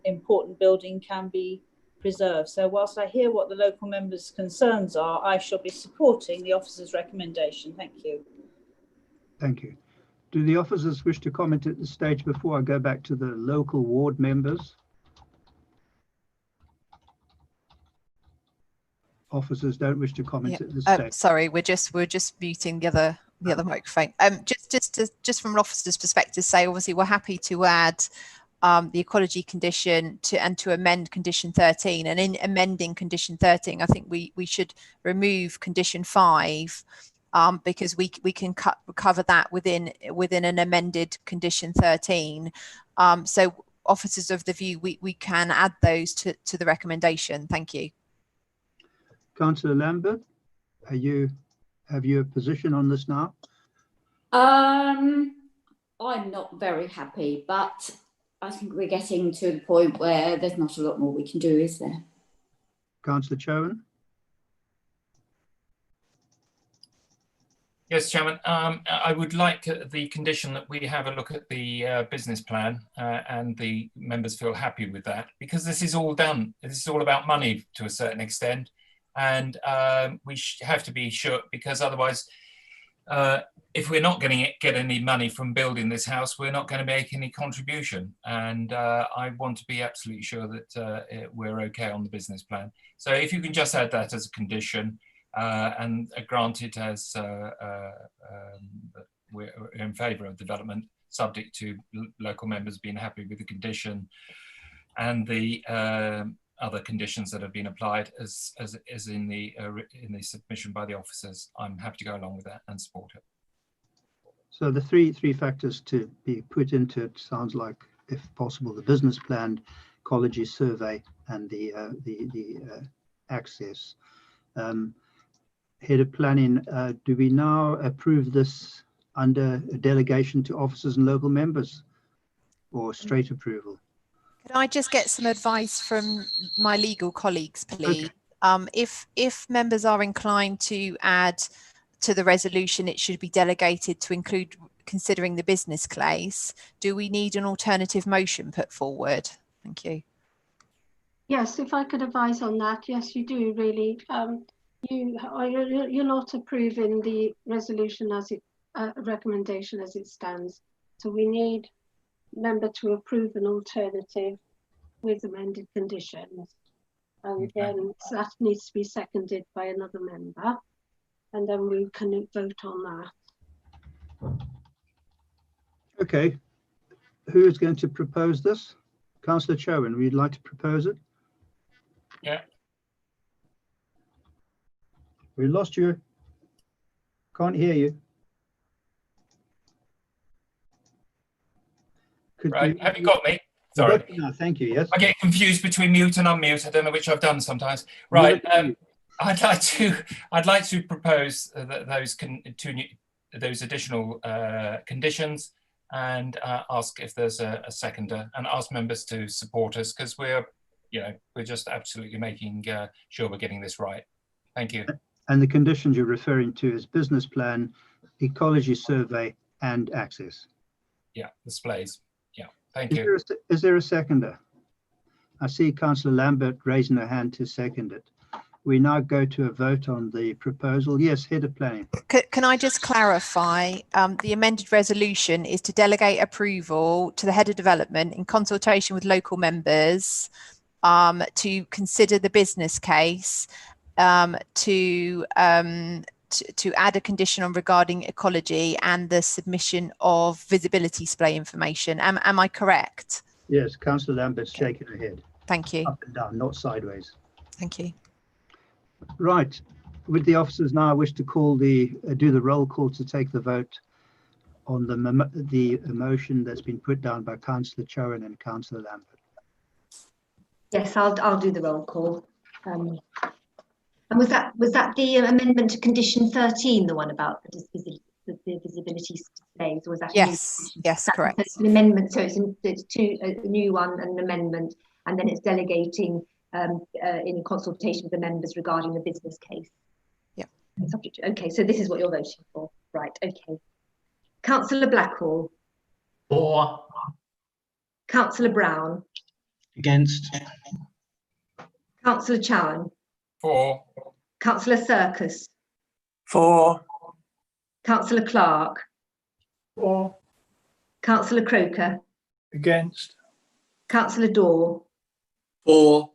Speaker 21: important building can be preserved. So whilst I hear what the local members' concerns are, I shall be supporting the officer's recommendation. Thank you.
Speaker 4: Thank you. Do the officers wish to comment at this stage before I go back to the local ward members? Officers don't wish to comment at this stage.
Speaker 5: Sorry, we're just muting the other microphone. Just from an officer's perspective, say obviously we're happy to add the ecology condition to amend condition 13, and in amending condition 13, I think we should remove condition 5 because we can cover that within an amended condition 13. So officers of the view we can add those to the recommendation. Thank you.
Speaker 4: Councillor Lambert, have you a position on this now?
Speaker 17: I'm not very happy, but I think we're getting to the point where there's not a lot more we can do, is there?
Speaker 4: Councillor Chowan?
Speaker 16: Yes, Chairman. I would like the condition that we have a look at the business plan and the members feel happy with that, because this is all done. This is all about money to a certain extent. And we have to be sure, because otherwise, if we're not going to get any money from building this house, we're not going to make any contribution. And I want to be absolutely sure that we're okay on the business plan. So if you can just add that as a condition and grant it as we're in favour of development, subject to local members being happy with the condition and the other conditions that have been applied as in the submission by the officers. I'm happy to go along with that and support it.
Speaker 4: So the three factors to be put into it sounds like, if possible, the business plan, ecology survey, and the access. Head of Planning, do we now approve this under a delegation to officers and local members or straight approval?
Speaker 5: Could I just get some advice from my legal colleagues, please? If members are inclined to add to the resolution, it should be delegated to include considering the business case. Do we need an alternative motion put forward? Thank you.
Speaker 7: Yes, if I could advise on that, yes, you do really. You're not approving the resolution as it recommendation as it stands. So we need member to approve an alternative with amended conditions. And then that needs to be seconded by another member. And then we can vote on that.
Speaker 4: Okay. Who is going to propose this? Councillor Chowan, would you like to propose it?
Speaker 16: Yeah.
Speaker 4: We lost you. Can't hear you.
Speaker 16: Right, have you got me? Sorry.
Speaker 4: No, thank you. Yes.
Speaker 16: I get confused between mute and unmute. I don't know which I've done sometimes. Right. I'd like to propose those additional conditions, and ask if there's a seconder, and ask members to support us, because we're just absolutely making sure we're getting this right. Thank you.
Speaker 4: And the conditions you're referring to is business plan, ecology survey, and access.
Speaker 16: Yeah, displays. Yeah, thank you.
Speaker 4: Is there a seconder? I see Councillor Lambert raising her hand to second it. We now go to a vote on the proposal. Yes, Head of Planning.
Speaker 5: Can I just clarify? The amended resolution is to delegate approval to the Head of Development in consultation with local members to consider the business case, to add a condition on regarding ecology and the submission of visibility display information. Am I correct?
Speaker 4: Yes, Councillor Lambert's shaking her head.
Speaker 5: Thank you.
Speaker 4: Up and down, not sideways.
Speaker 5: Thank you.
Speaker 4: Right. With the officers now, I wish to call do the roll call to take the vote on the motion that's been put down by Councillor Chowan and Councillor Lambert.
Speaker 3: Yes, I'll do the roll call. And was that the amendment to condition 13, the one about the visibility displays, or was that?
Speaker 5: Yes, correct.
Speaker 3: It's an amendment, so it's a new one and an amendment, and then it's delegating in consultation with the members regarding the business case.
Speaker 5: Yeah.
Speaker 3: Okay, so this is what you're voting for, right? Okay. Councillor Blackhall.
Speaker 8: For.
Speaker 3: Councillor Brown.
Speaker 18: Against.
Speaker 3: Councillor Chowan.
Speaker 16: For.
Speaker 3: Councillor Circus.
Speaker 19: For.
Speaker 3: Councillor Clark.
Speaker 20: For.
Speaker 3: Councillor Croker.
Speaker 20: Against.
Speaker 3: Councillor Dorr.
Speaker 1: For.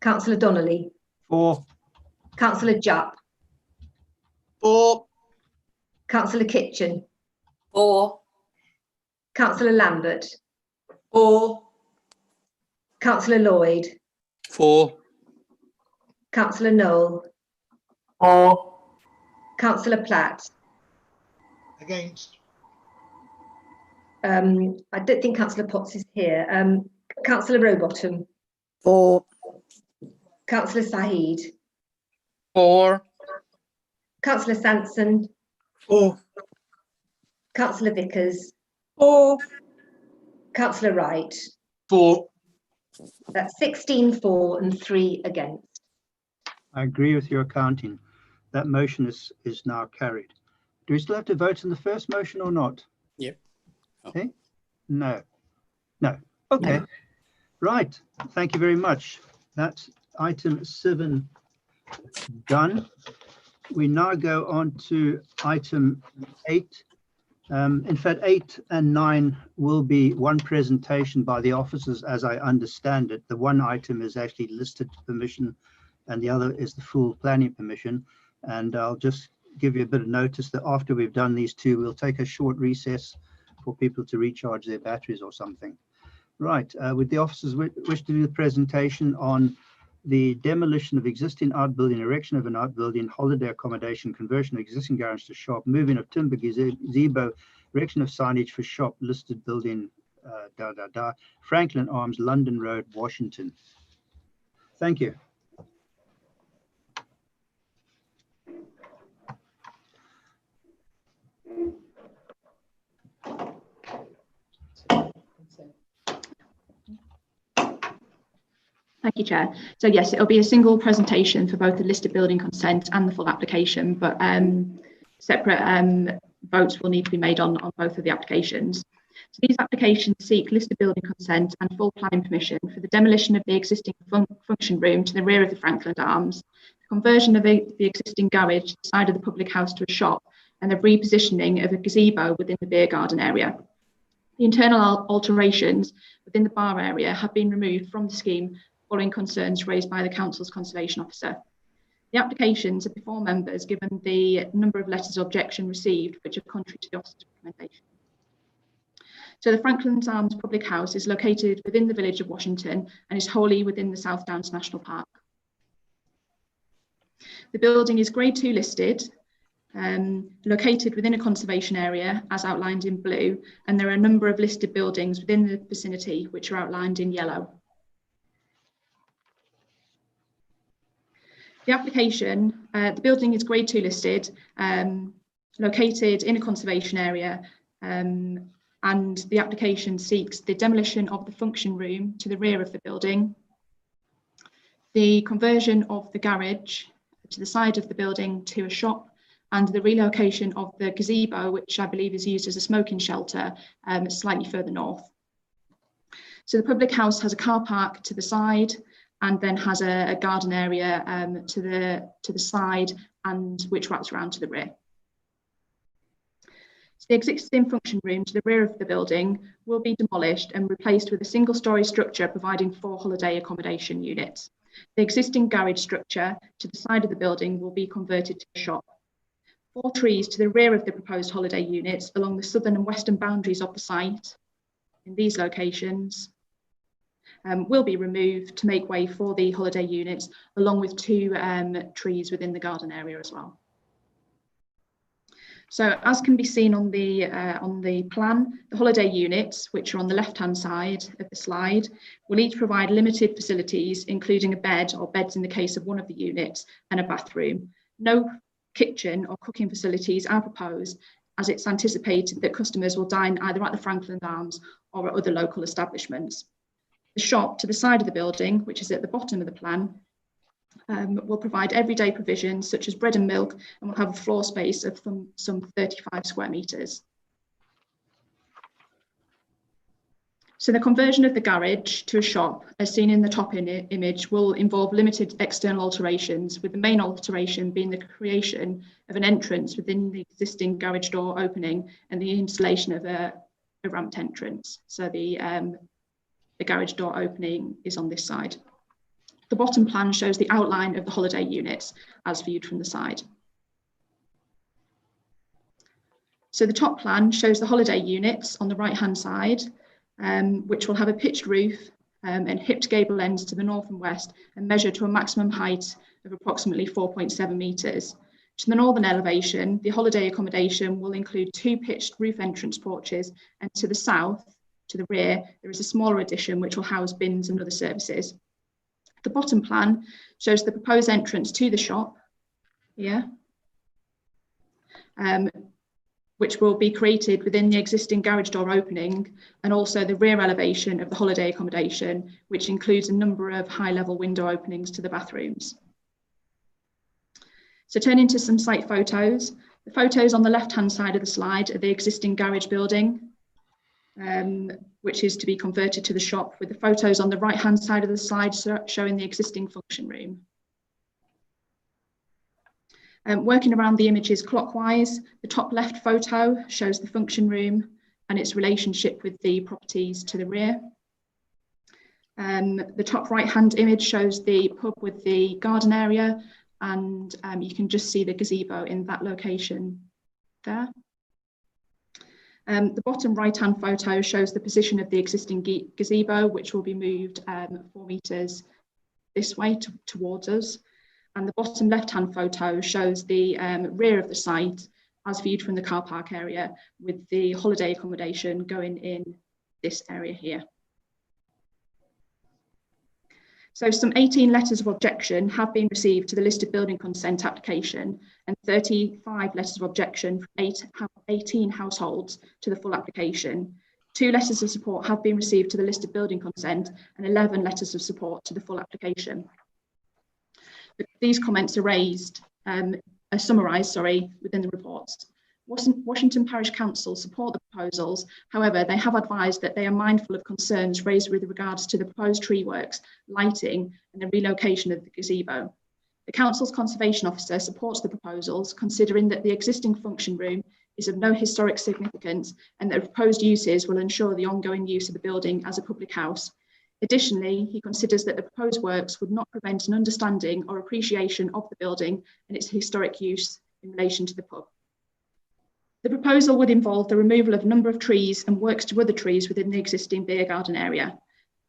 Speaker 3: Councillor Donnelly.
Speaker 4: For.
Speaker 3: Councillor Jupp.
Speaker 2: For.
Speaker 3: Councillor Kitchen.
Speaker 2: For.
Speaker 3: Councillor Lambert.
Speaker 2: For.
Speaker 3: Councillor Lloyd.
Speaker 1: For.
Speaker 3: Councillor Noel.
Speaker 19: For.
Speaker 3: Councillor Platt.
Speaker 2: Against.
Speaker 3: I don't think Councillor Potts is here. Councillor Rowbottom.
Speaker 2: For.
Speaker 3: Councillor Saeed.
Speaker 2: For.
Speaker 3: Councillor Sanson.
Speaker 19: For.
Speaker 3: Councillor Vickers.
Speaker 2: For.
Speaker 3: Councillor Wright.
Speaker 2: For.
Speaker 3: That's 16 for and 3 against.
Speaker 4: I agree with your accounting. That motion is now carried. Do we still have to vote on the first motion or not?
Speaker 2: Yep.
Speaker 4: Okay. No. Okay. No. Right. Thank you very much. That's item 7 done. We now go on to item 8. In fact, 8 and 9 will be one presentation by the officers, as I understand it. The one item is actually listed permission, and the other is the full planning permission. And I'll just give you a bit of notice that after we've done these two, we'll take a short recess for people to recharge their batteries or something. Right, would the officers wish to do the presentation on the demolition of existing outbuilding, erection of an outbuilding, holiday accommodation, conversion of existing garage to shop, moving of timber gazebo, erection of signage for shop, listed building, Franklin Arms, London Road, Washington. Thank you.
Speaker 6: Thank you, Chair. So yes, it'll be a single presentation for both the listed building consent and the full application, but separate votes will need to be made on both of the applications. So these applications seek listed building consent and full planning permission for the demolition of the existing function room to the rear of the Frankland Arms, the conversion of the existing garage side of the public house to a shop, and the repositioning of a gazebo within the beer garden area. The internal alterations within the bar area have been removed from the scheme following concerns raised by the Council's Conservation Officer. The applications are before members given the number of letters of objection received, which are contrary to the officer's recommendation. So the Frankland Arms Public House is located within the village of Washington and is wholly within the South Downs National Park. The building is Grade 2 listed, located within a conservation area as outlined in blue, and there are a number of listed buildings within the vicinity which are outlined in yellow. The application, the building is Grade 2 listed, located in a conservation area, and the application seeks the demolition of the function room to the rear of the building, the conversion of the garage to the side of the building to a shop, and the relocation of the gazebo, which I believe is used as a smoking shelter, slightly further north. So the public house has a car park to the side, and then has a garden area to the side, and which wraps around to the rear. So the existing function room to the rear of the building will be demolished and replaced with a single-storey structure providing 4 holiday accommodation units. The existing garage structure to the side of the building will be converted to a shop. 4 trees to the rear of the proposed holiday units along the southern and western boundaries of the site in these locations will be removed to make way for the holiday units, along with 2 trees within the garden area as well. So as can be seen on the plan, the holiday units, which are on the left-hand side of the slide, will each provide limited facilities, including a bed or beds in the case of one of the units and a bathroom. No kitchen or cooking facilities are proposed, as it's anticipated that customers will dine either at the Frankland Arms or at other local establishments. The shop to the side of the building, which is at the bottom of the plan, will provide everyday provisions such as bread and milk, and will have a floor space of some 35 square metres. So the conversion of the garage to a shop, as seen in the top image, will involve limited external alterations, with the main alteration being the creation of an entrance within the existing garage door opening and the installation of a ramped entrance. So the garage door opening is on this side. The bottom plan shows the outline of the holiday units as viewed from the side. So the top plan shows the holiday units on the right-hand side, which will have a pitched roof and hipped gable ends to the north and west, and measure to a maximum height of approximately 4.7 metres. To the northern elevation, the holiday accommodation will include 2 pitched roof entrance porches, and to the south, to the rear, there is a smaller addition which will house bins and other services. The bottom plan shows the proposed entrance to the shop here, which will be created within the existing garage door opening, and also the rear elevation of the holiday accommodation, which includes a number of high-level window openings to the bathrooms. So turning to some site photos, the photos on the left-hand side of the slide are the existing garage building, which is to be converted to the shop, with the photos on the right-hand side of the slide showing the existing function room. Working around the images clockwise, the top left photo shows the function room and its relationship with the properties to the rear. The top right-hand image shows the pub with the garden area, and you can just see the gazebo in that location there. The bottom right-hand photo shows the position of the existing gazebo, which will be moved 4 metres this way towards us. And the bottom left-hand photo shows the rear of the site as viewed from the car park area, with the holiday accommodation going in this area here. So some 18 letters of objection have been received to the listed building consent application, and 35 letters of objection from 18 households to the full application. 2 letters of support have been received to the listed building consent and 11 letters of support to the full application. But these comments are summarised, within the reports. Washington Parish Council support the proposals. However, they have advised that they are mindful of concerns raised with regards to the proposed tree works, lighting, and the relocation of the gazebo. The Council's Conservation Officer supports the proposals, considering that the existing function room is of no historic significance and that proposed uses will ensure the ongoing use of the building as a public house. Additionally, he considers that the proposed works would not prevent an understanding or appreciation of the building and its historic use in relation to the pub. The proposal would involve the removal of a number of trees and works to other trees within the existing beer garden area.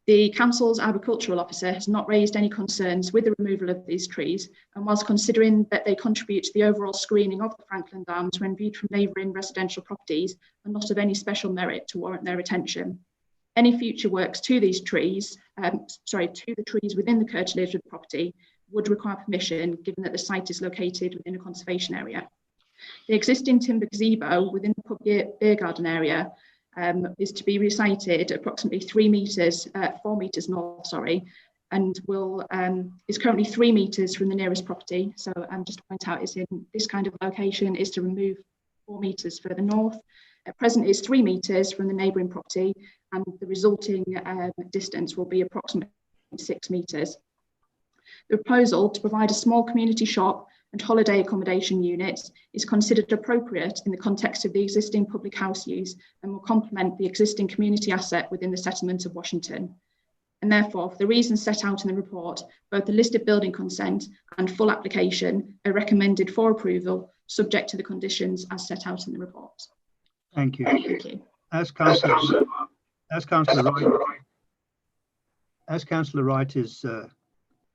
Speaker 6: The Council's Agricultural Officer has not raised any concerns with the removal of these trees, and whilst considering that they contribute to the overall screening of the Franklin Dams when viewed from neighbouring residential properties, are not of any special merit to warrant their attention. Any future works to these trees, to the trees within the curtilage of the property would require permission, given that the site is located within a conservation area. The existing timber gazebo within the pub beer garden area is to be resited approximately 4 metres north, and is currently 3 metres from the nearest property. So just to point out, is in this kind of location is to remove 4 metres further north. At present is 3 metres from the neighbouring property, and the resulting distance will be approximately 6 metres. The proposal to provide a small community shop and holiday accommodation units is considered appropriate in the context of the existing public house use and will complement the existing community asset within the settlement of Washington. And therefore, for the reasons set out in the report, both the listed building consent and full application are recommended for approval, subject to the conditions as set out in the report.
Speaker 4: Thank you.
Speaker 6: Thank you.
Speaker 4: As Councillor Wright is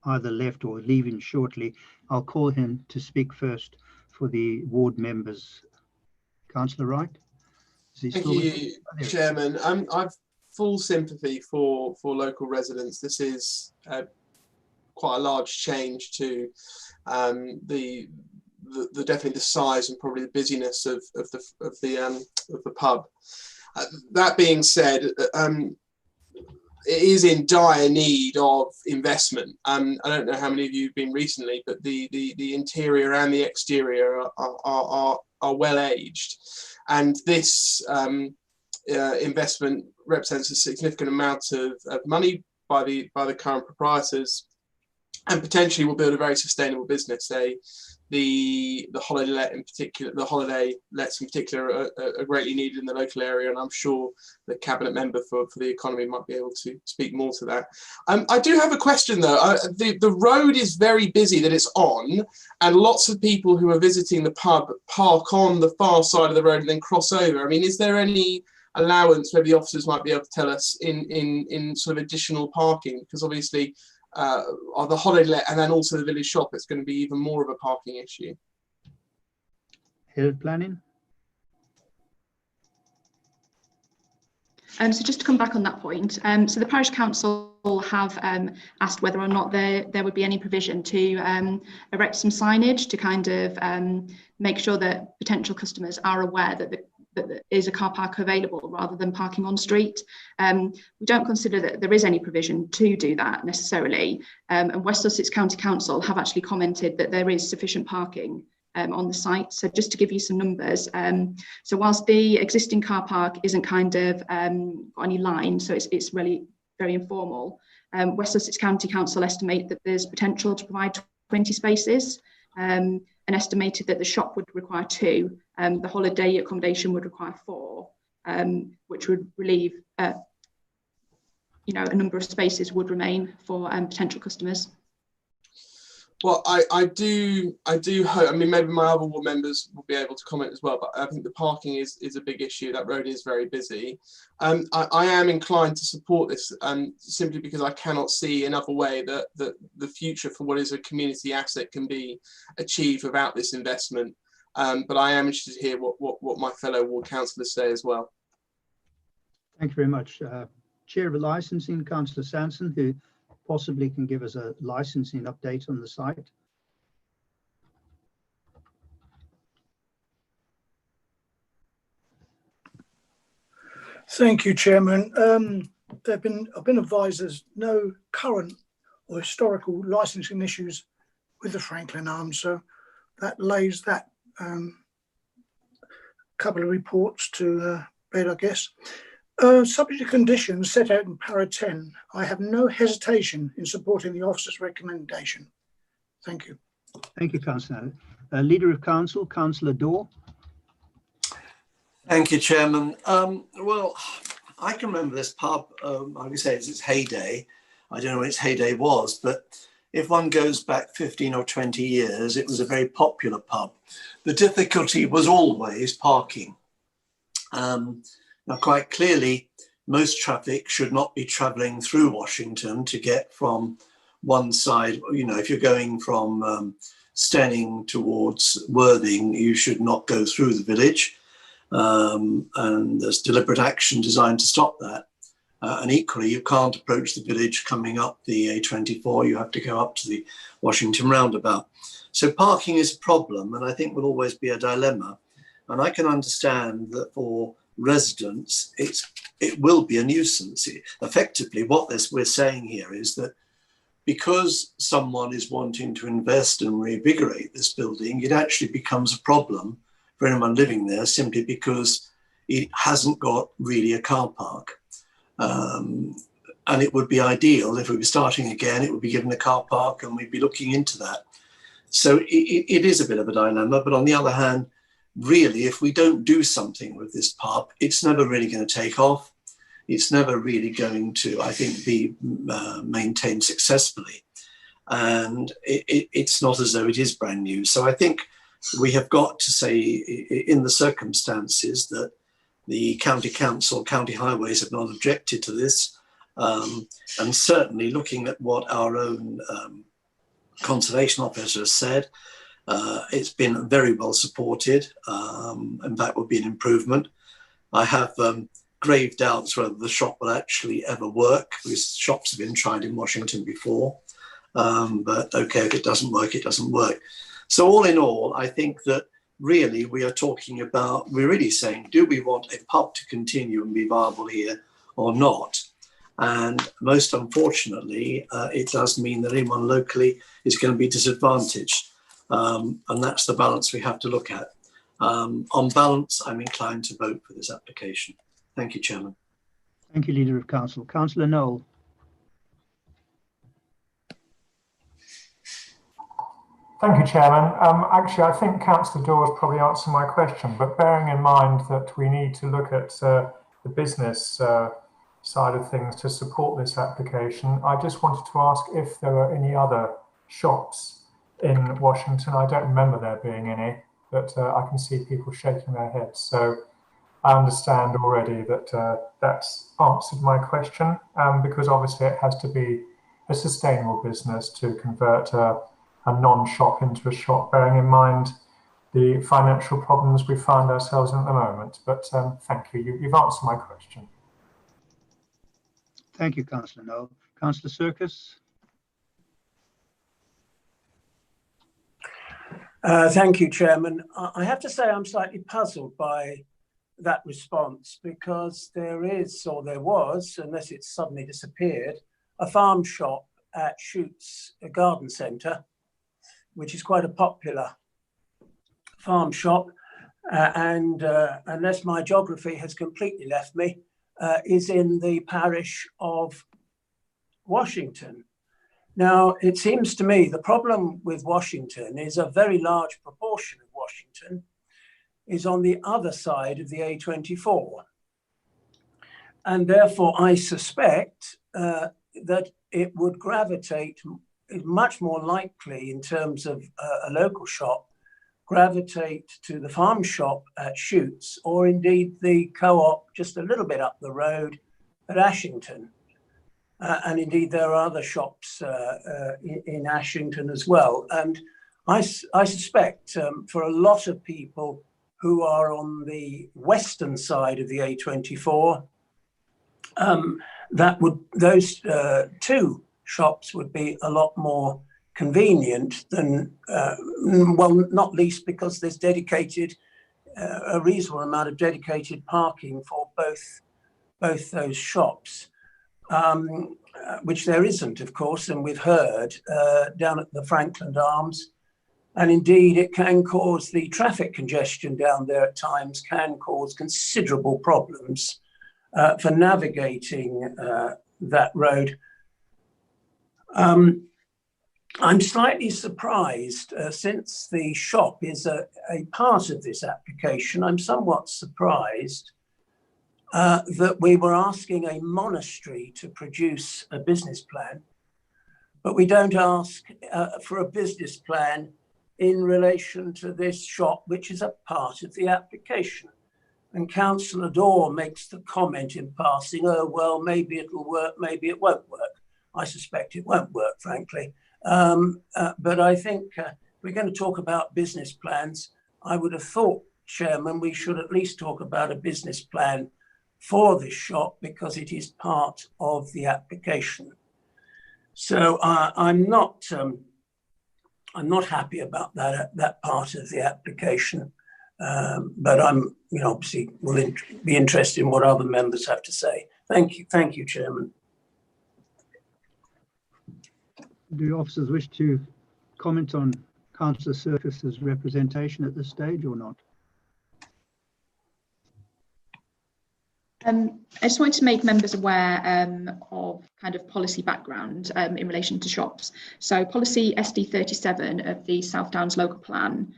Speaker 4: either left or leaving shortly, I'll call him to speak first for the ward members. Councillor Wright?
Speaker 9: Thank you, Chairman. I've full sympathy for local residents. This is quite a large change to the definitely the size and probably the busyness of the pub. That being said, it is in dire need of investment. I don't know how many of you have been recently, but the interior and the exterior are well aged, and this investment represents a significant amount of money by the current proprietors, and potentially will build a very sustainable business. The holiday lets in particular are greatly needed in the local area, and I'm sure the cabinet member for the economy might be able to speak more to that. I do have a question though. The road is very busy that it's on, and lots of people who are visiting the pub park on the far side of the road and then cross over. I mean, is there any allowance where the officers might be able to tell us in sort of additional parking? Because obviously on the holiday let and then also the village shop, it's going to be even more of a parking issue.
Speaker 4: Hill planning?
Speaker 6: So just to come back on that point, so the Parish Council have asked whether or not there would be any provision to erect some signage to kind of make sure that potential customers are aware that there is a car park available rather than parking on street. We don't consider that there is any provision to do that necessarily. And West Sussex County Council have actually commented that there is sufficient parking on the site. So just to give you some numbers, so whilst the existing car park isn't kind of got any line, so it's really very informal, West Sussex County Council estimate that there's potential to provide 20 spaces, and estimated that the shop would require 2, the holiday accommodation would require 4, which would relieve, a number of spaces would remain for potential customers.
Speaker 9: Well, I do hope, I mean, maybe my other ward members will be able to comment as well, but I think the parking is a big issue. That road is very busy. I am inclined to support this simply because I cannot see another way that the future for what is a community asset can be achieved without this investment. But I am interested to hear what my fellow ward councillors say as well.
Speaker 4: Thank you very much. Chair of the Licensing, Councillor Sanson, who possibly can give us a licensing update on the site.
Speaker 10: Thank you, Chairman. I've been advised there's no current or historical licensing issues with the Franklin Arms, so that lays that couple of reports to bed, I guess. Subject to conditions set out in para 10, I have no hesitation in supporting the officer's recommendation. Thank you.
Speaker 4: Thank you, Councillor. Leader of Council, Councillor Daw.
Speaker 22: Thank you, Chairman. Well, I can remember this pub, I would say it's its heyday. I don't know what its heyday was, but if one goes back 15 or 20 years, it was a very popular pub. The difficulty was always parking. Now, quite clearly, most traffic should not be travelling through Washington to get from one side. You know, if you're going from Stenning towards Worthing, you should not go through the village. And there's deliberate action designed to stop that. And equally, you can't approach the village coming up the A24. You have to go up to the Washington roundabout. So parking is a problem, and I think will always be a dilemma. And I can understand that for residents, it will be a nuisance. Effectively, what we're saying here is that because someone is wanting to invest and reinvigorate this building, it actually becomes a problem for anyone living there simply because it hasn't got really a car park. And it would be ideal if we were starting again, it would be given a car park and we'd be looking into that. So it is a bit of a dilemma, but on the other hand, really, if we don't do something with this pub, it's never really going to take off. It's never really going to, I think, be maintained successfully. And it's not as though it is brand new. So I think we have got to say in the circumstances that the county council, county highways have not objected to this. And certainly looking at what our own conservation officer has said, it's been very well supported, and that would be an improvement. I have grave doubts whether the shop will actually ever work, because shops have been tried in Washington before. But okay, if it doesn't work, it doesn't work. So all in all, I think that really we are talking about, we're really saying, do we want a pub to continue and be viable here or not? And most unfortunately, it does mean that anyone locally is going to be disadvantaged. And that's the balance we have to look at. On balance, I'm inclined to vote for this application. Thank you, Chairman.
Speaker 4: Thank you, Leader of Council. Councillor Noel.
Speaker 23: Thank you, Chairman. Actually, I think Councillor Daw has probably answered my question, but bearing in mind that we need to look at the business side of things to support this application, I just wanted to ask if there were any other shops in Washington. I don't remember there being any, but I can see people shaking their heads. So I understand already that that's answered my question, because obviously it has to be a sustainable business to convert a non-shop into a shop, bearing in mind the financial problems we find ourselves in at the moment. But thank you. You've answered my question.
Speaker 4: Thank you, Councillor Noel. Councillor Serkis.
Speaker 19: Thank you, Chairman. I have to say I'm slightly puzzled by that response, because there is, or there was, unless it's suddenly disappeared, a farm shop at Shoots Garden Centre, which is quite a popular farm shop, and unless my geography has completely left me, is in the parish of Washington. Now, it seems to me the problem with Washington is a very large proportion of Washington is on the other side of the A24. And therefore, I suspect that it would gravitate, is much more likely in terms of a local shop, gravitate to the farm shop at Shoots, or indeed the co-op just a little bit up the road at Ashington. And indeed, there are other shops in Ashington as well. And I suspect for a lot of people who are on the western side of the A24, those two shops would be a lot more convenient than, well, not least because there's dedicated, a reasonable amount of dedicated parking for both both those shops, which there isn't, of course, and we've heard down at the Frankland Arms. And indeed, it can cause the traffic congestion down there at times, can cause considerable problems for navigating that road. I'm slightly surprised, since the shop is a part of this application, I'm somewhat surprised that we were asking a monastery to produce a business plan, but we don't ask for a business plan in relation to this shop, which is a part of the application. And Councillor Dorr makes the comment in passing, oh, well, maybe it'll work, maybe it won't work. I suspect it won't work, frankly. But I think we're going to talk about business plans. I would have thought, Chairman, we should at least talk about a business plan for this shop because it is part of the application. So I'm not happy about that part of the application, but I'm, obviously will be interested in what other members have to say. Thank you, Chairman.
Speaker 4: Do officers wish to comment on Councillor Circus's representation at this stage or not?
Speaker 6: I just wanted to make members aware of kind of policy background in relation to shops. So policy SD37 of the South Downs local plan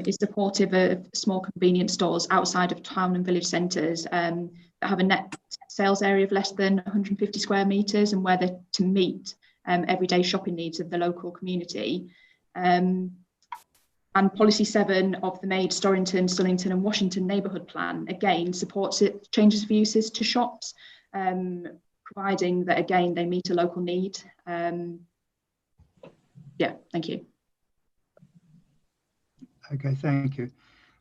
Speaker 6: is supportive of small convenience stores outside of town and village centres that have a net sales area of less than 150 square metres and where they're to meet everyday shopping needs of the local community. And policy 7 of the Maid, Storrington, Sullington and Washington neighbourhood plan, again, supports it, changes of uses to shops, providing that, again, they meet a local need. Yeah, thank you.
Speaker 4: Okay, thank you.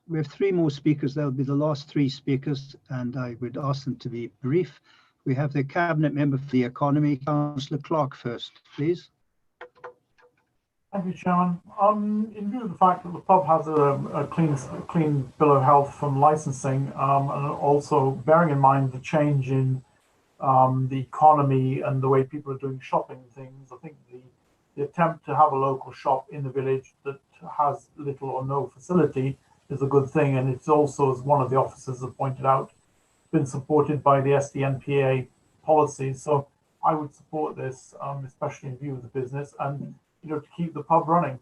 Speaker 4: We have 3 more speakers. They'll be the last 3 speakers, and I would ask them to be brief. We have the Cabinet Member for the Economy, Councillor Clark first, please.
Speaker 23: Thank you, Chairman. In view of the fact that the pub has a clean bill of health from licensing, and also bearing in mind the change in the economy and the way people are doing shopping and things, I think the attempt to have a local shop in the village that has little or no facility is a good thing. And it's also, as one of the officers have pointed out, been supported by the SDNPA policies. So I would support this, especially in view of the business and to keep the pub running.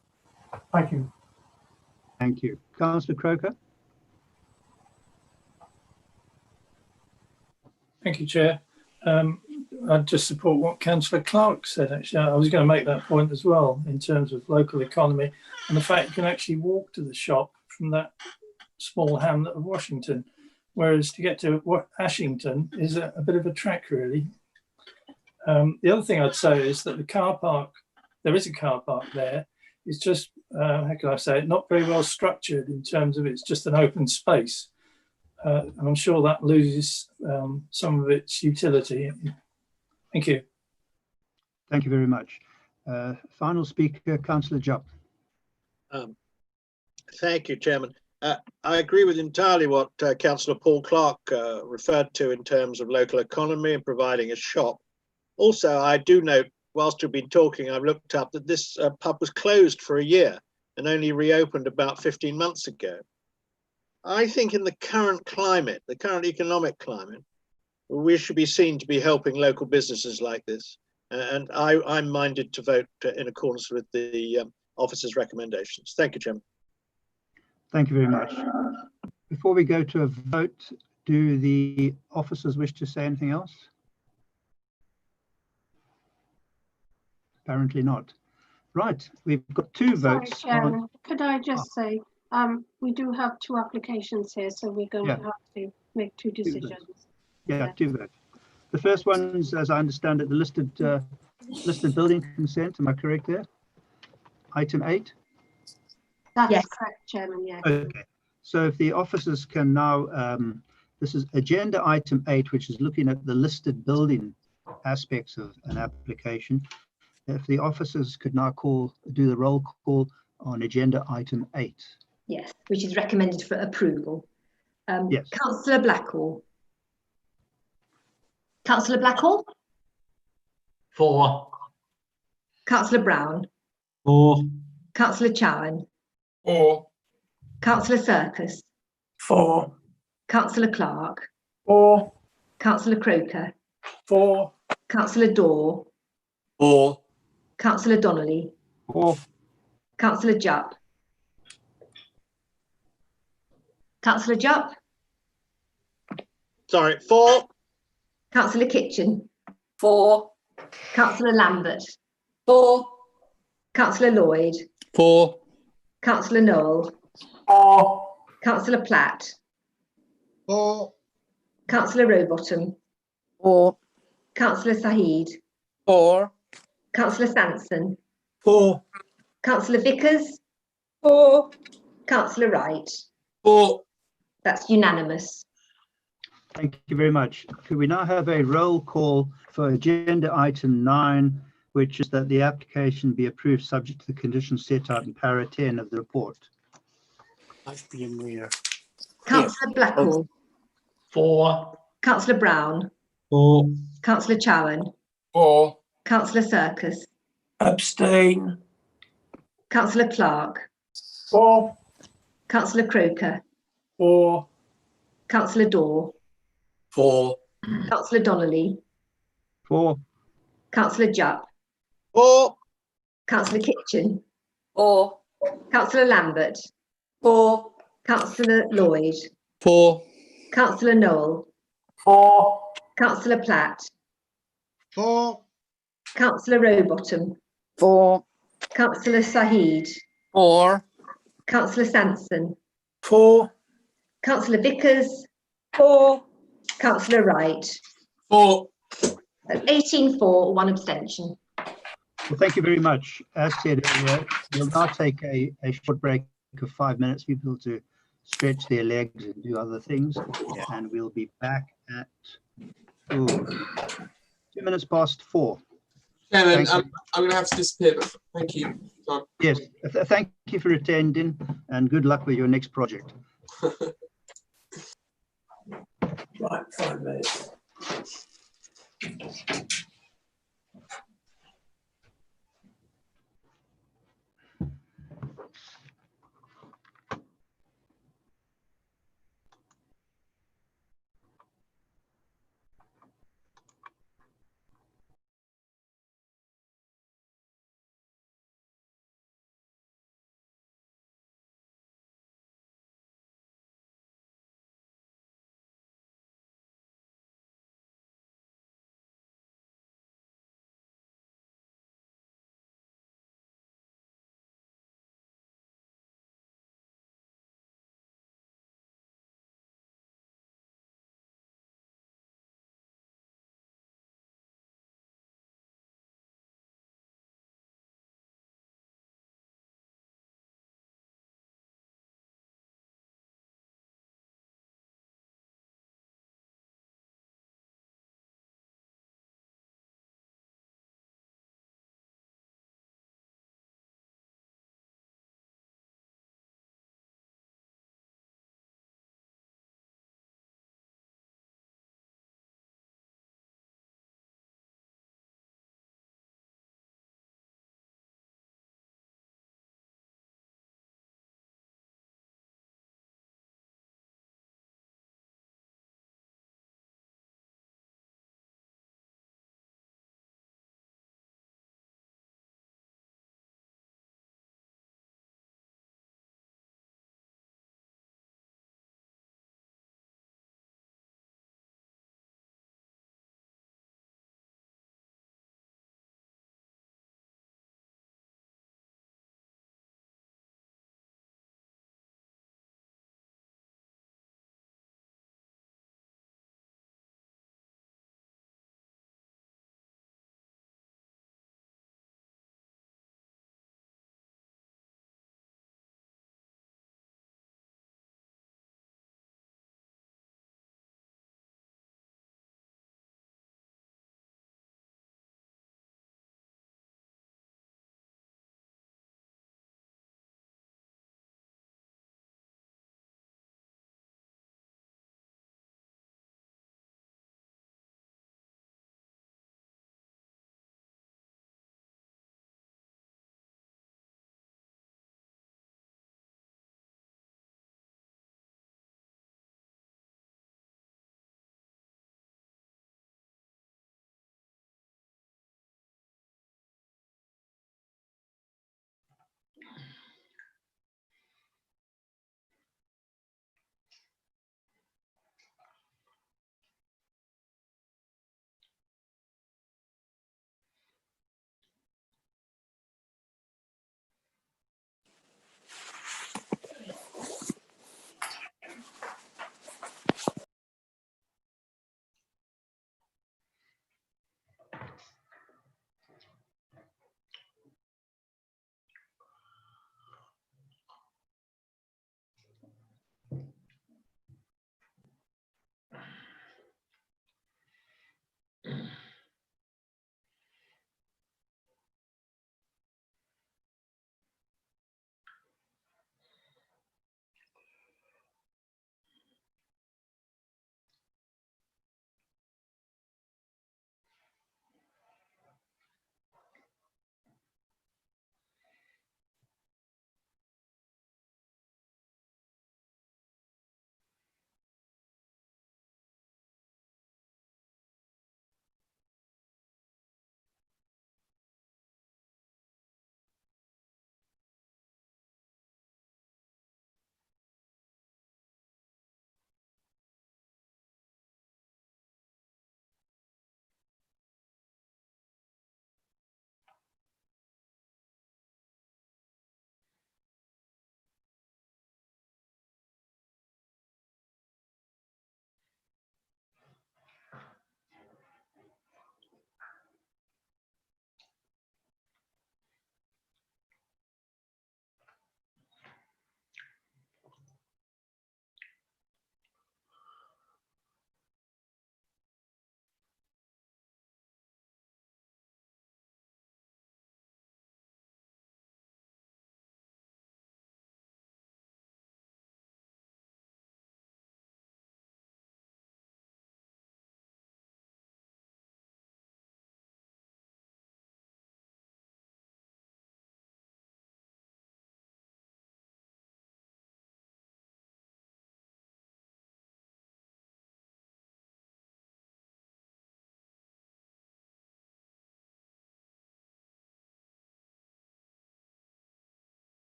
Speaker 23: Thank you.
Speaker 4: Thank you. Councillor Croker.
Speaker 20: Thank you, Chair. I'd just support what Councillor Clark said, actually. I was going to make that point as well in terms of local economy and the fact you can actually walk to the shop from that small hamlet of Washington, whereas to get to Ashington is a bit of a trek, really. The other thing I'd say is that the car park, there is a car park there. It's just, how can I say it, not very well structured in terms of it's just an open space. And I'm sure that loses some of its utility. Thank you.
Speaker 4: Thank you very much. Final speaker, Councillor Jupp.
Speaker 12: Thank you, Chairman. I agree with entirely what Councillor Paul Clark referred to in terms of local economy and providing a shop. Also, I do note, whilst we've been talking, I've looked up that this pub was closed for a year and only reopened about 15 months ago. I think in the current climate, the current economic climate, we should be seen to be helping local businesses like this. And I'm minded to vote in accordance with the officer's recommendations. Thank you, Chairman.
Speaker 4: Thank you very much. Before we go to a vote, do the officers wish to say anything else? Apparently not. Right, we've got 2 votes.
Speaker 7: Sorry, Chairman, could I just say, we do have 2 applications here, so we're going to have to make 2 decisions.
Speaker 4: Yeah, 2 votes. The first one is, as I understand it, the listed building consent. Am I correct there? Item 8?
Speaker 7: That's correct, Chairman, yes.
Speaker 4: Okay, so if the officers can now, this is agenda item 8, which is looking at the listed building aspects of an application. If the officers could now do the roll call on agenda item 8.
Speaker 3: Yes, which is recommended for approval.
Speaker 4: Yes.
Speaker 3: Councillor Blackwell. Councillor Blackhall,
Speaker 8: 4.
Speaker 3: Councillor Brown,
Speaker 18: 4.
Speaker 3: Councillor Chowan,
Speaker 16: 4.
Speaker 3: Councillor Circus,
Speaker 19: 4.
Speaker 3: Councillor Clark,
Speaker 19: 4.
Speaker 3: Councillor Croker,
Speaker 19: 4.
Speaker 3: Councillor Daw,
Speaker 22: 4.
Speaker 3: Councillor Donnelly,
Speaker 4: 4.
Speaker 3: Councillor Jupp, Councillor Jupp,
Speaker 12: Sorry, 4.
Speaker 3: Councillor Kitchen,
Speaker 17: 4.
Speaker 3: Councillor Lambert,
Speaker 17: 4.
Speaker 3: Councillor Lloyd,
Speaker 1: 4.
Speaker 3: Councillor Noel,
Speaker 19: 4.
Speaker 3: Councillor Platt,
Speaker 22: 4.
Speaker 3: Councillor Rowbottom,
Speaker 2: 4.
Speaker 3: Councillor Saheed,
Speaker 2: 4.
Speaker 3: Councillor Sanson,
Speaker 19: 4.
Speaker 3: Councillor Vickers,
Speaker 21: 4.
Speaker 3: Councillor Wright.
Speaker 9: 4.
Speaker 3: That's unanimous.
Speaker 4: Thank you very much. Could we now have a roll call for agenda item 9, which is that the application be approved subject to the conditions set out in para 10 of the report?
Speaker 22: I've been there.
Speaker 3: Councillor Blackwell,
Speaker 8: 4.
Speaker 3: Councillor Brown,
Speaker 18: 4.
Speaker 3: Councillor Chowan,
Speaker 16: 4.
Speaker 3: Councillor Circus,
Speaker 19: Abstain.
Speaker 3: Councillor Clark,
Speaker 19: 4.
Speaker 3: Councillor Croker,
Speaker 19: 4.
Speaker 3: Councillor Daw,
Speaker 22: 4.
Speaker 3: Councillor Donnelly,
Speaker 4: 4.
Speaker 3: Councillor Jupp,
Speaker 12: 4.
Speaker 3: Councillor Kitchen,
Speaker 17: 4.
Speaker 3: Councillor Lambert,
Speaker 17: 4.
Speaker 3: Councillor Lloyd,
Speaker 1: 4.
Speaker 3: Councillor Noel,
Speaker 19: 4.
Speaker 3: Councillor Platt,
Speaker 22: 4.
Speaker 3: Councillor Rowbottom,
Speaker 2: 4.
Speaker 3: Councillor Saheed,
Speaker 2: 4.
Speaker 3: Councillor Sanson,
Speaker 19: 4.
Speaker 3: Councillor Vickers,
Speaker 21: 4.
Speaker 3: Councillor Wright.
Speaker 9: 4.
Speaker 3: That's 18-4, 1 abstention.
Speaker 4: Well, thank you very much. As said earlier, we'll now take a short break of 5 minutes, people to stretch their legs and do other things. And we'll be back at 2 minutes past 4.
Speaker 9: Chairman, I'm going to have to disappear, but thank you.
Speaker 4: Yes, thank you for attending and good luck with your next project.
Speaker 19: Right, 5 minutes.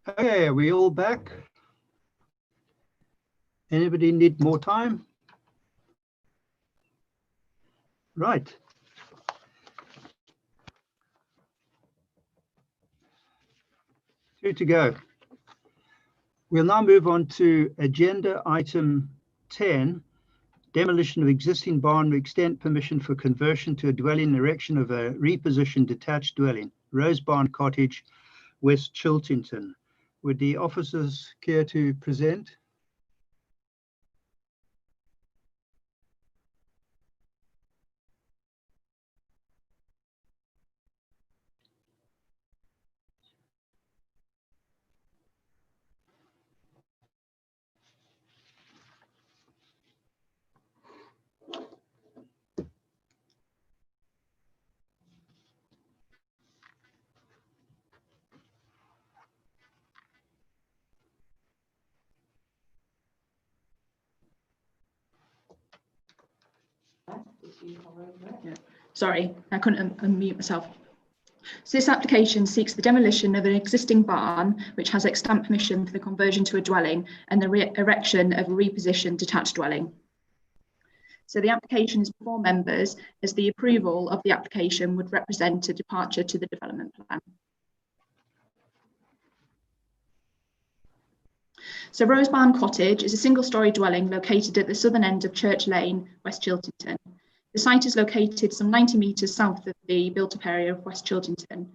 Speaker 4: Okay, are we all back? Anybody need more time? Right. Two to go. We'll now move on to agenda item 10, demolition of existing barn to extend permission for conversion to a dwelling, erection of a repositioned detached dwelling, Rose Barn Cottage, West Chiltington. Would the officers care to present?
Speaker 6: Sorry, I couldn't unmute myself. So this application seeks the demolition of an existing barn which has extant permission for the conversion to a dwelling and the erection of a repositioned detached dwelling. So the application is before members as the approval of the application would represent a departure to the development plan. So Rose Barn Cottage is a single-storey dwelling located at the southern end of Church Lane, West Chiltington. The site is located some 90 metres south of the built-up area of West Chiltington.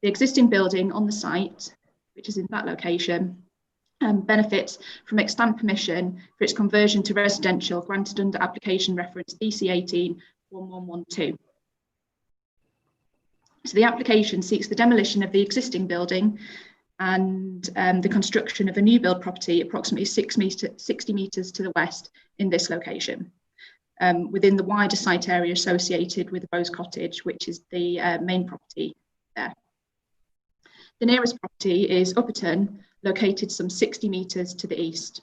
Speaker 6: The existing building on the site, which is in that location, benefits from extant permission for its conversion to residential granted under application reference EC 18-1112. So the application seeks the demolition of the existing building and the construction of a new build property approximately 60 metres to the west in this location. Within the wider site area associated with Rose Cottage, which is the main property there. The nearest property is Upperton, located some 60 metres to the east.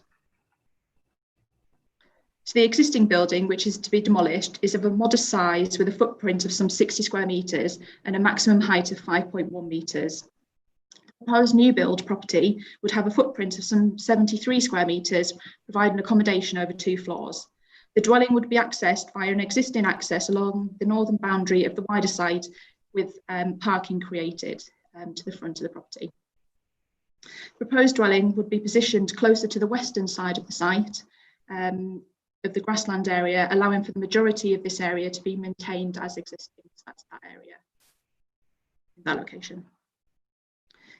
Speaker 6: So the existing building, which is to be demolished, is of a modest size with a footprint of some 60 square metres and a maximum height of 5.1 metres. The proposed new build property would have a footprint of some 73 square metres, providing accommodation over 2 floors. The dwelling would be accessed via an existing access along the northern boundary of the wider site with parking created to the front of the property. The proposed dwelling would be positioned closer to the western side of the site of the grassland area, allowing for the majority of this area to be maintained as existing. So that's that area, that location.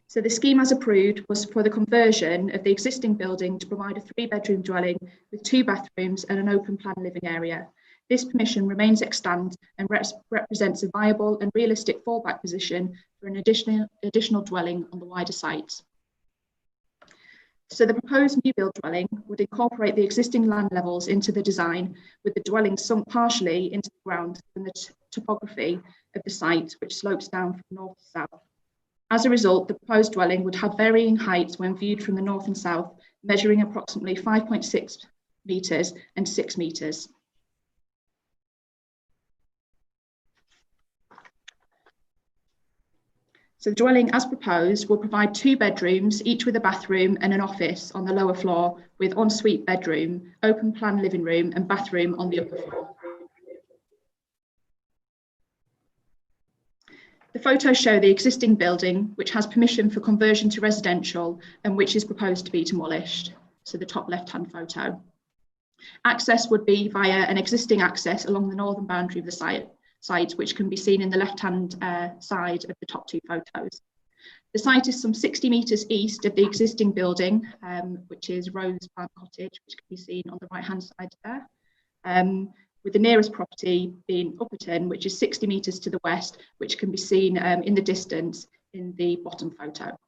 Speaker 6: So the scheme as approved was for the conversion of the existing building to provide a 3-bedroom dwelling with 2 bathrooms and an open plan living area. This permission remains extant and represents a viable and realistic fallback position for an additional dwelling on the wider site. So the proposed new build dwelling would incorporate the existing land levels into the design, with the dwelling sunk partially into the ground from the topography of the site, which slopes down from north to south. As a result, the proposed dwelling would have varying heights when viewed from the north and south, measuring approximately 5.6 metres and 6 metres. So the dwelling as proposed will provide 2 bedrooms, each with a bathroom and an office on the lower floor, with ensuite bedroom, open plan living room and bathroom on the upper floor. The photos show the existing building, which has permission for conversion to residential and which is proposed to be demolished. So the top left-hand photo. Access would be via an existing access along the northern boundary of the site, which can be seen in the left-hand side of the top 2 photos. The site is some 60 metres east of the existing building, which is Rose Barn Cottage, which can be seen on the right-hand side there. With the nearest property being Upperton, which is 60 metres to the west, which can be seen in the distance in the bottom photo.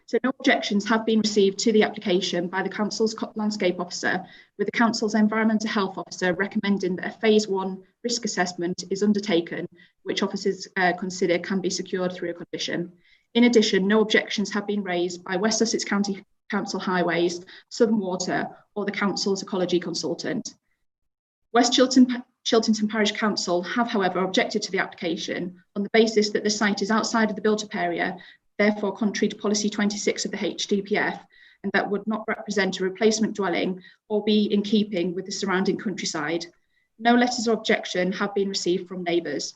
Speaker 6: So no objections have been received to the application by the Council's Landscape Officer, with the Council's Environmental Health Officer recommending that a Phase 1 risk assessment is undertaken, which officers consider can be secured through a condition. In addition, no objections have been raised by West Sussex County Council Highways, Southern Water, or the Council's ecology consultant. West Chiltington Parish Council have, however, objected to the application on the basis that the site is outside of the built-up area therefore contrary to policy 26 of the HDPF, and that would not represent a replacement dwelling or be in keeping with the surrounding countryside. No letters of objection have been received from neighbours.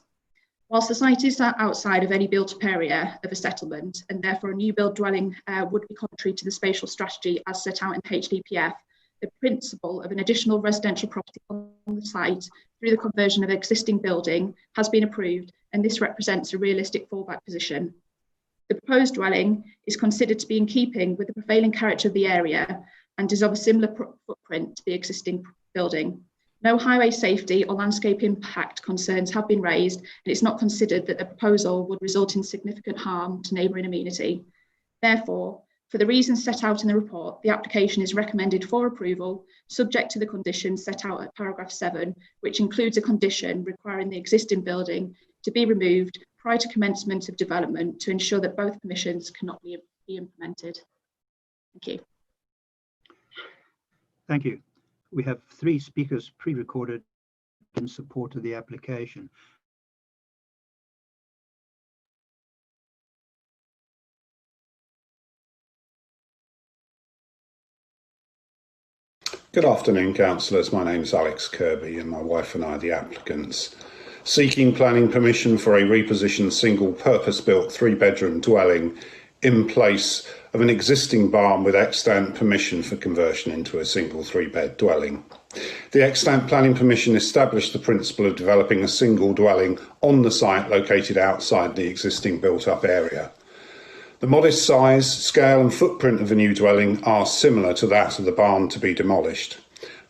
Speaker 6: Whilst the site is outside of any built-up area of a settlement, and therefore a new build dwelling would be contrary to the spatial strategy as set out in the HDPF, the principle of an additional residential property on the site through the conversion of an existing building has been approved, and this represents a realistic fallback position. The proposed dwelling is considered to be in keeping with the prevailing character of the area and is of a similar footprint to the existing building. No highway safety or landscape impact concerns have been raised, and it's not considered that the proposal would result in significant harm to neighbouring amenity. Therefore, for the reasons set out in the report, the application is recommended for approval, subject to the conditions set out at paragraph 7, which includes a condition requiring the existing building to be removed prior to commencement of development to ensure that both permissions cannot be implemented. Thank you.
Speaker 4: Thank you. We have 3 speakers pre-recorded in support of the application.
Speaker 13: Good afternoon, councillors. My name is Alex Kirby and my wife and I are the applicants, seeking planning permission for a repositioned single purpose-built 3-bedroom dwelling in place of an existing barn with extant permission for conversion into a single 3-bed dwelling. The extant planning permission established the principle of developing a single dwelling on the site located outside the existing built-up area. The modest size, scale and footprint of the new dwelling are similar to that of the barn to be demolished.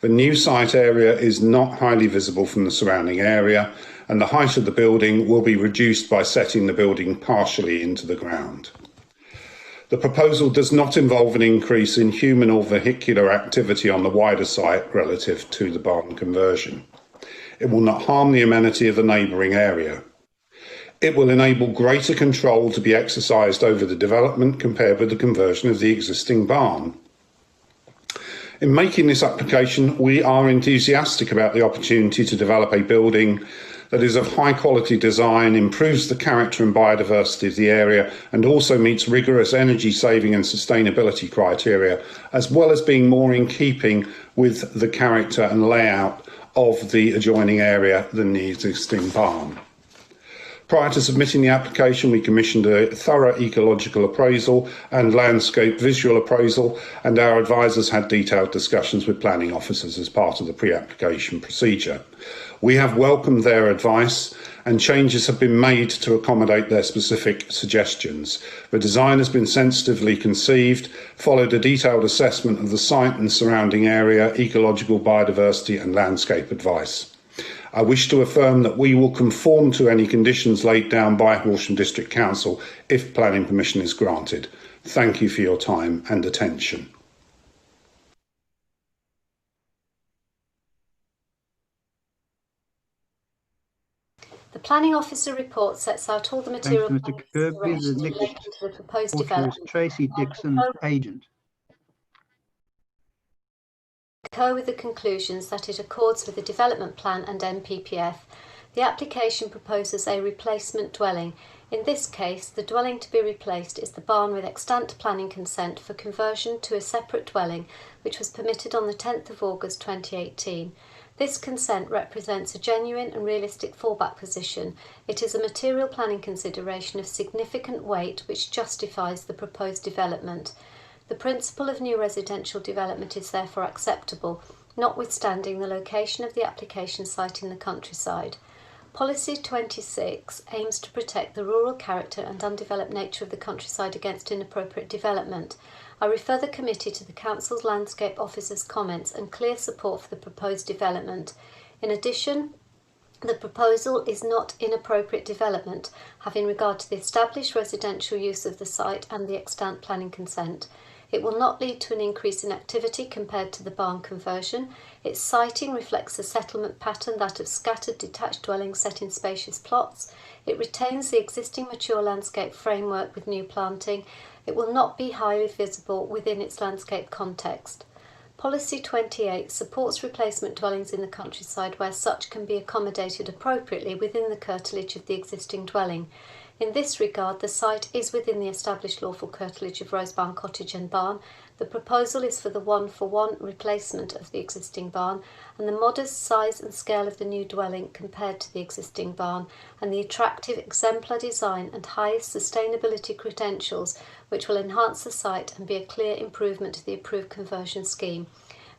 Speaker 13: The new site area is not highly visible from the surrounding area, and the height of the building will be reduced by setting the building partially into the ground. The proposal does not involve an increase in human or vehicular activity on the wider site relative to the barn conversion. It will not harm the amenity of the neighbouring area. It will enable greater control to be exercised over the development compared with the conversion of the existing barn. In making this application, we are enthusiastic about the opportunity to develop a building that is of high quality design, improves the character and biodiversity of the area, and also meets rigorous energy saving and sustainability criteria, as well as being more in keeping with the character and layout of the adjoining area than the existing barn. Prior to submitting the application, we commissioned a thorough ecological appraisal and landscape visual appraisal, and our advisors had detailed discussions with planning officers as part of the pre-application procedure. We have welcomed their advice, and changes have been made to accommodate their specific suggestions. The design has been sensitively conceived, followed a detailed assessment of the site and surrounding area, ecological biodiversity and landscape advice. I wish to affirm that we will conform to any conditions laid down by Horsham District Council if planning permission is granted. Thank you for your time and attention.
Speaker 14: The planning officer report sets out all the material
Speaker 4: Thanks, Mr. Kirby. The next
Speaker 14: relating to the proposed
Speaker 4: author is
Speaker 14: development.
Speaker 4: Tracy Dixon, agent.
Speaker 14: Concur with the conclusions that it accords with the development plan and NPPF. The application proposes a replacement dwelling. In this case, the dwelling to be replaced is the barn with extant planning consent for conversion to a separate dwelling, which was permitted on the 10th of August 2018. This consent represents a genuine and realistic fallback position. It is a material planning consideration of significant weight which justifies the proposed development. The principle of new residential development is therefore acceptable, notwithstanding the location of the application site in the countryside. Policy 26 aims to protect the rural character and undeveloped nature of the countryside against inappropriate development. I refer the committee to the Council's Landscape Officer's comments and clear support for the proposed development. In addition, the proposal is not inappropriate development, having regard to the established residential use of the site and the extant planning consent. It will not lead to an increase in activity compared to the barn conversion. Its siting reflects a settlement pattern, that of scattered detached dwellings set in spacious plots. It retains the existing mature landscape framework with new planting. It will not be highly visible within its landscape context. Policy 28 supports replacement dwellings in the countryside where such can be accommodated appropriately within the curtilage of the existing dwelling. In this regard, the site is within the established lawful curtilage of Rosebarn Cottage and Barn. The proposal is for the one-for-one replacement of the existing barn, and the modest size and scale of the new dwelling compared to the existing barn, and the attractive exemplar design and highest sustainability credentials which will enhance the site and be a clear improvement to the approved conversion scheme.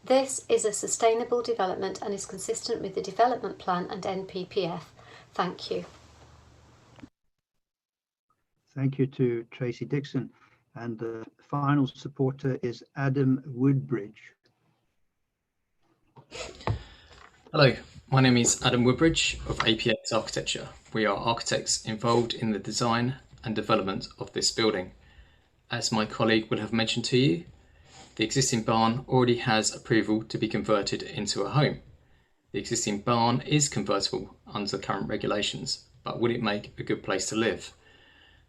Speaker 14: This is a sustainable development and is consistent with the development plan and NPPF. Thank you.
Speaker 4: Thank you to Tracy Dixon. And the final supporter is Adam Woodbridge.
Speaker 5: Hello, my name is Adam Woodbridge of APX Architecture. We are architects involved in the design and development of this building. As my colleague will have mentioned to you, the existing barn already has approval to be converted into a home. The existing barn is convertible under the current regulations, but will it make a good place to live?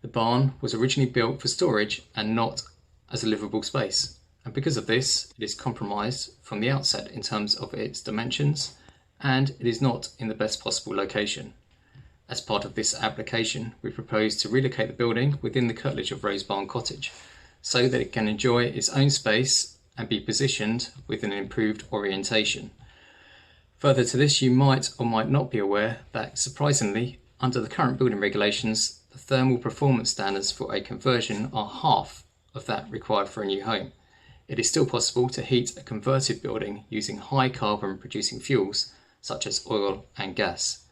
Speaker 5: The barn was originally built for storage and not as a livable space, and because of this, it is compromised from the outset in terms of its dimensions, and it is not in the best possible location. As part of this application, we propose to relocate the building within the curtilage of Rosebarn Cottage, so that it can enjoy its own space and be positioned with an improved orientation. Further to this, you might or might not be aware that, surprisingly, under the current building regulations, the thermal performance standards for a conversion are half of that required for a new home. It is still possible to heat a converted building using high carbon producing fuels such as oil and gas.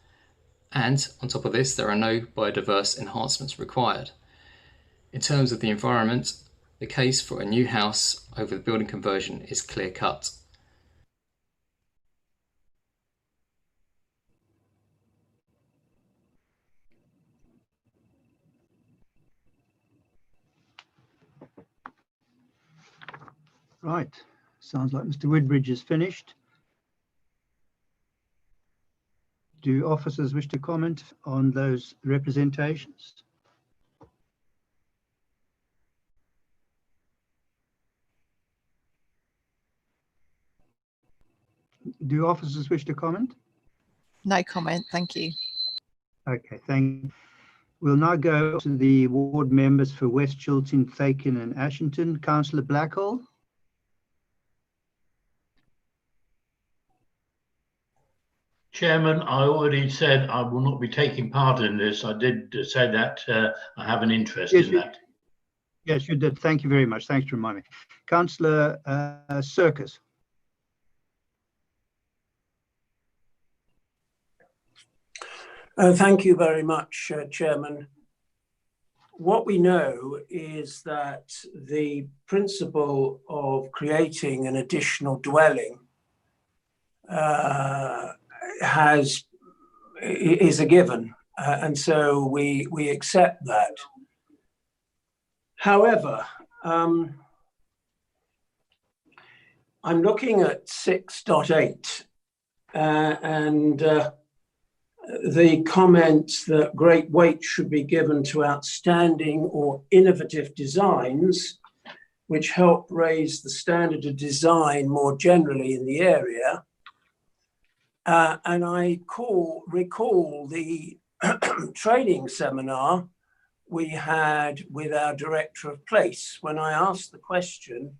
Speaker 5: And on top of this, there are no biodiverse enhancements required. In terms of the environment, the case for a new house over the building conversion is clear cut.
Speaker 4: Right, sounds like Mr. Woodbridge is finished. Do officers wish to comment on those representations? Do officers wish to comment?
Speaker 11: No comment, thank you.
Speaker 4: Okay, thank you. We'll now go to the ward members for West Chiltern, Thakin and Ashington. Councillor Blackhall.
Speaker 8: Chairman, I already said I will not be taking part in this. I did say that I have an interest in that.
Speaker 4: Yes, you did. Thank you very much. Thanks for reminding me. Councillor Serkis.
Speaker 19: Thank you very much, Chairman. What we know is that the principle of creating an additional dwelling is a given, and so we accept that. However, I'm looking at 6.8 and the comments that great weight should be given to outstanding or innovative designs which help raise the standard of design more generally in the area. And I recall the training seminar we had with our director of place when I asked the question,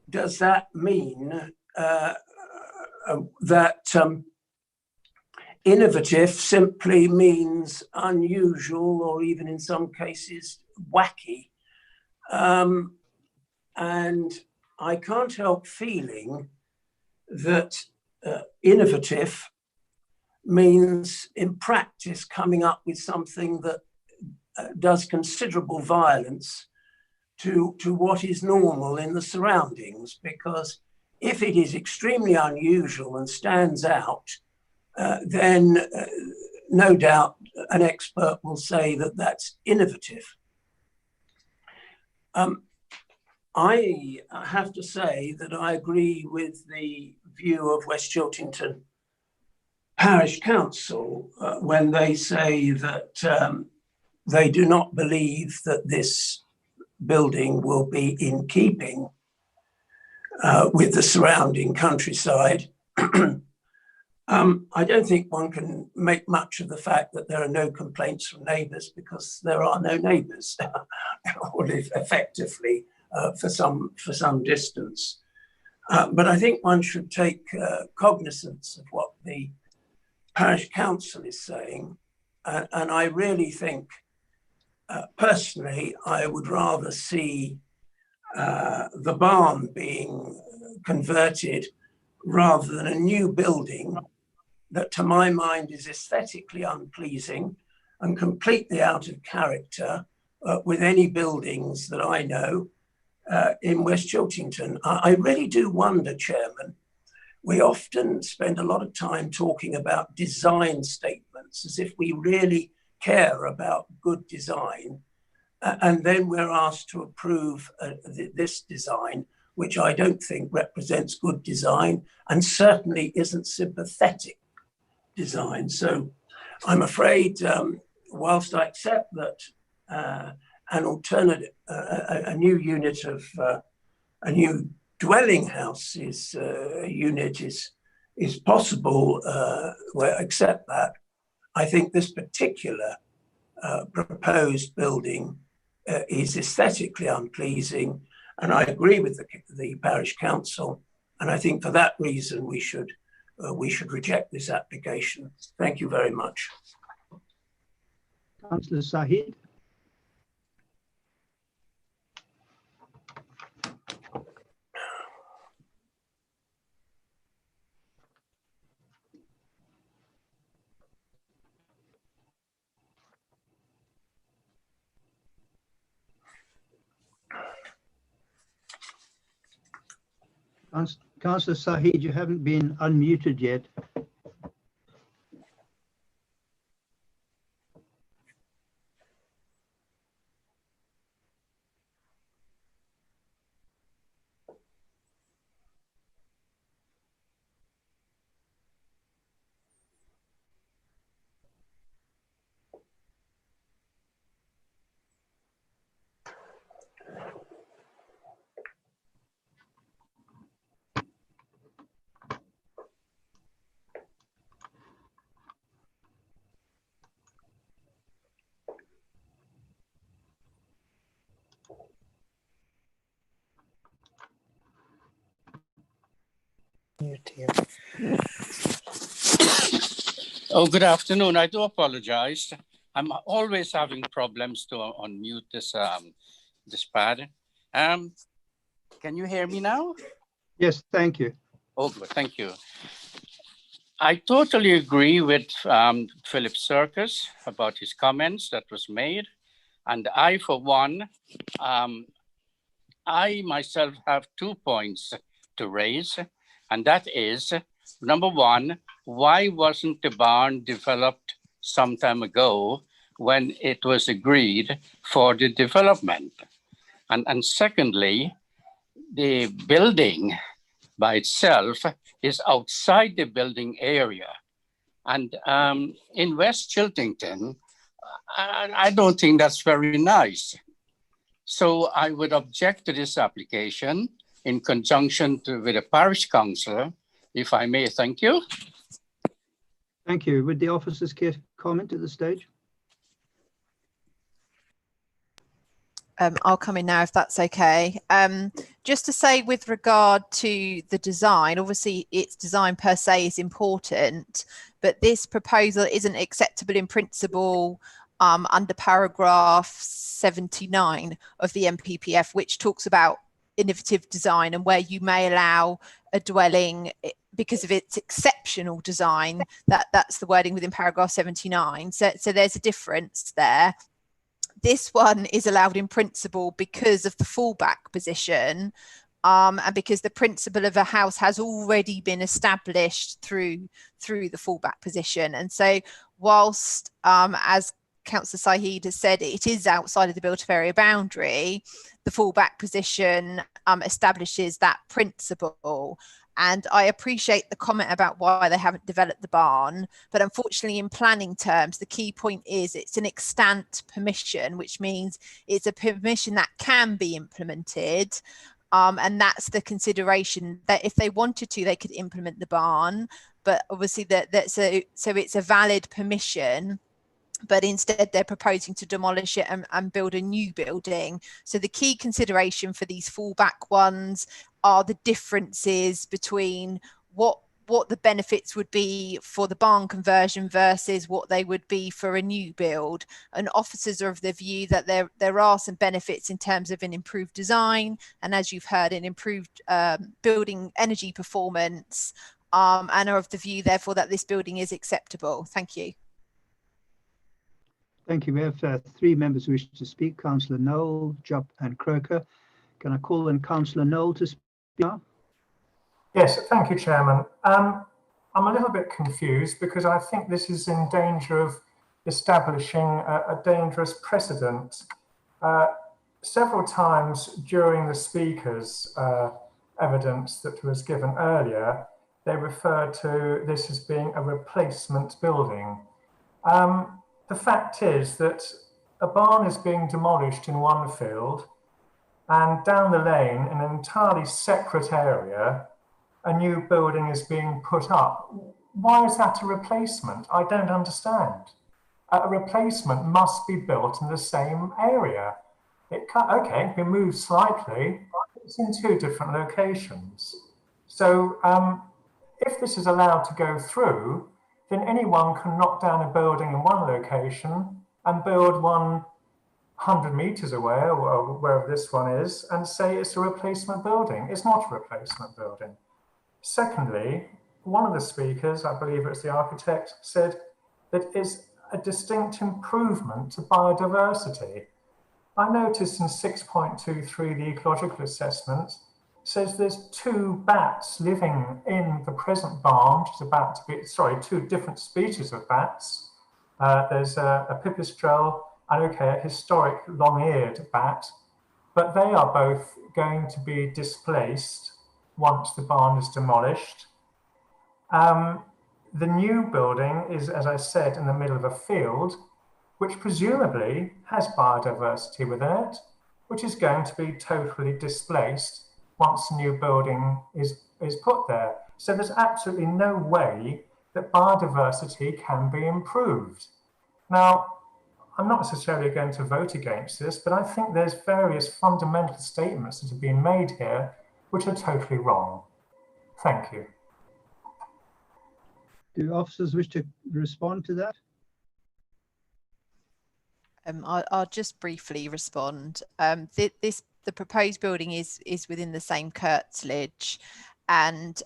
Speaker 19: does that mean that innovative simply means unusual or even in some cases wacky? And I can't help feeling that innovative means in practice coming up with something that does considerable violence to what is normal in the surroundings, because if it is extremely unusual and stands out, then no doubt an expert will say that that's innovative. I have to say that I agree with the view of West Chiltington Parish Council when they say that they do not believe that this building will be in keeping with the surrounding countryside. I don't think one can make much of the fact that there are no complaints from neighbours, because there are no neighbours, or effectively for some distance. But I think one should take cognizance of what the parish council is saying, and I really think, personally, I would rather see the barn being converted rather than a new building that, to my mind, is aesthetically unpleasing and completely out of character with any buildings that I know in West Chiltington. I really do wonder, Chairman, we often spend a lot of time talking about design statements as if we really care about good design. And then we're asked to approve this design, which I don't think represents good design and certainly isn't sympathetic design. So I'm afraid, whilst I accept that an alternative, a new unit of a new dwelling house unit is possible, where I accept that, I think this particular proposed building is aesthetically unpleasing, and I agree with the parish council, and I think for that reason we should reject this application. Thank you very much.
Speaker 4: Councillor Sahid. Councillor Sahid, you haven't been unmuted yet.
Speaker 10: Oh, good afternoon. I do apologize. I'm always having problems to unmute this this pad. Can you hear me now?
Speaker 4: Yes, thank you.
Speaker 10: Oh, good. Thank you. I totally agree with Philip Circus about his comments that was made. And I, for one, I myself have 2 points to raise. And that is, number one, why wasn't the barn developed some time ago when it was agreed for the development? And secondly, the building by itself is outside the building area. And in West Chiltington, I don't think that's very nice. So I would object to this application in conjunction with the parish council, if I may. Thank you.
Speaker 4: Thank you. Would the officers care to comment at this stage?
Speaker 11: I'll come in now if that's okay. Just to say, with regard to the design, obviously its design per se is important, but this proposal isn't acceptable in principle under paragraph 79 of the NPPF, which talks about innovative design and where you may allow a dwelling because of its exceptional design. That's the wording within paragraph 79. So there's a difference there. This one is allowed in principle because of the fallback position, and because the principle of a house has already been established through the fallback position. And so whilst, as Councillor Sahid has said, it is outside of the built-up area boundary, the fallback position establishes that principle. And I appreciate the comment about why they haven't developed the barn, but unfortunately in planning terms, the key point is it's an extant permission, which means it's a permission that can be implemented. And that's the consideration, that if they wanted to, they could implement the barn. but obviously so it's a valid permission, but instead they're proposing to demolish it and build a new building. So the key consideration for these fallback ones are the differences between what the benefits would be for the barn conversion versus what they would be for a new build. And officers are of the view that there are some benefits in terms of an improved design, and as you've heard, an improved building energy performance, and are of the view therefore that this building is acceptable. Thank you.
Speaker 4: Thank you. We have 3 members who wish to speak: Councillor Knoll, Jupp and Croker. Can I call on Councillor Knoll to speak now?
Speaker 15: Yes, thank you, Chairman. I'm a little bit confused because I think this is in danger of establishing a dangerous precedent. Several times during the speaker's evidence that was given earlier, they referred to this as being a replacement building. The fact is that a barn is being demolished in one field, and down the lane in an entirely separate area, a new building is being put up. Why is that a replacement? I don't understand. A replacement must be built in the same area. It can, okay, it moves slightly, but it's in 2 different locations. So if this is allowed to go through, then anyone can knock down a building in one location and build one 100 meters away, or wherever this one is, and say it's a replacement building. It's not a replacement building. Secondly, one of the speakers, I believe it was the architect, said that it's a distinct improvement to biodiversity. I noticed in 6.23, the ecological assessment says there's 2 bats living in the present barn, which is about to be, sorry, 2 different species of bats. There's a pipistrelle and, okay, a historic long-eared bat, but they are both going to be displaced once the barn is demolished. The new building is, as I said, in the middle of a field, which presumably has biodiversity within it, which is going to be totally displaced once the new building is put there. So there's absolutely no way that biodiversity can be improved. Now, I'm not necessarily going to vote against this, but I think there's various fundamental statements that have been made here which are totally wrong. Thank you.
Speaker 4: Do officers wish to respond to that?
Speaker 11: I'll just briefly respond. The proposed building is within the same curtilage, and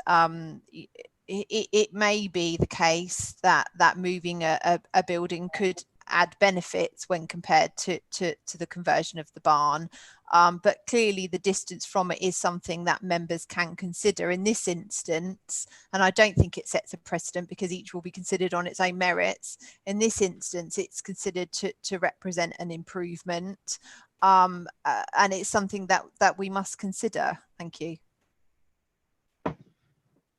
Speaker 11: it may be the case that moving a building could add benefits when compared to the conversion of the barn, but clearly the distance from it is something that members can consider in this instance, and I don't think it sets a precedent because each will be considered on its own merits. In this instance, it's considered to represent an improvement, and it's something that we must consider. Thank you.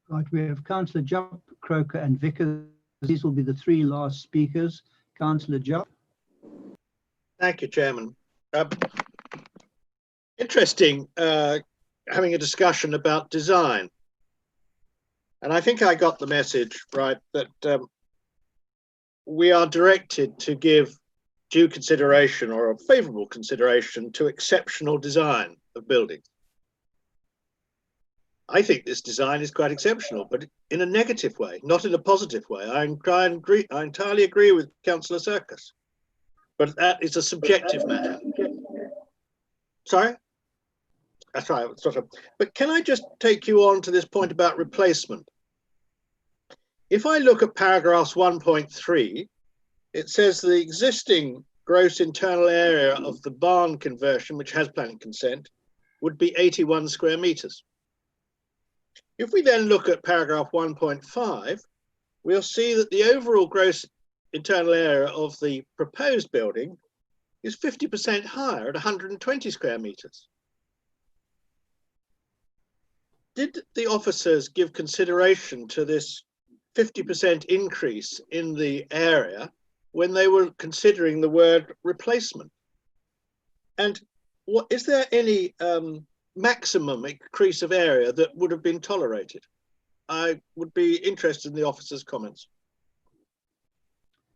Speaker 4: Right, we have Councillor Jupp, Croker and Vickers. These will be the 3 last speakers. Councillor Jupp.
Speaker 12: Thank you, Chairman. Interesting having a discussion about design. And I think I got the message right that we are directed to give due consideration or a favourable consideration to exceptional design of buildings. I think this design is quite exceptional, but in a negative way, not in a positive way. I entirely agree with Councillor Serkis, but that is a subjective matter. Sorry? That's right. But can I just take you on to this point about replacement? If I look at paragraphs 1.3, it says the existing gross internal area of the barn conversion, which has planning consent, would be 81 square metres. If we then look at paragraph 1.5, we'll see that the overall gross internal area of the proposed building is 50% higher at 120 square metres. Did the officers give consideration to this 50% increase in the area when they were considering the word replacement? And is there any maximum increase of area that would have been tolerated? I would be interested in the officer's comments.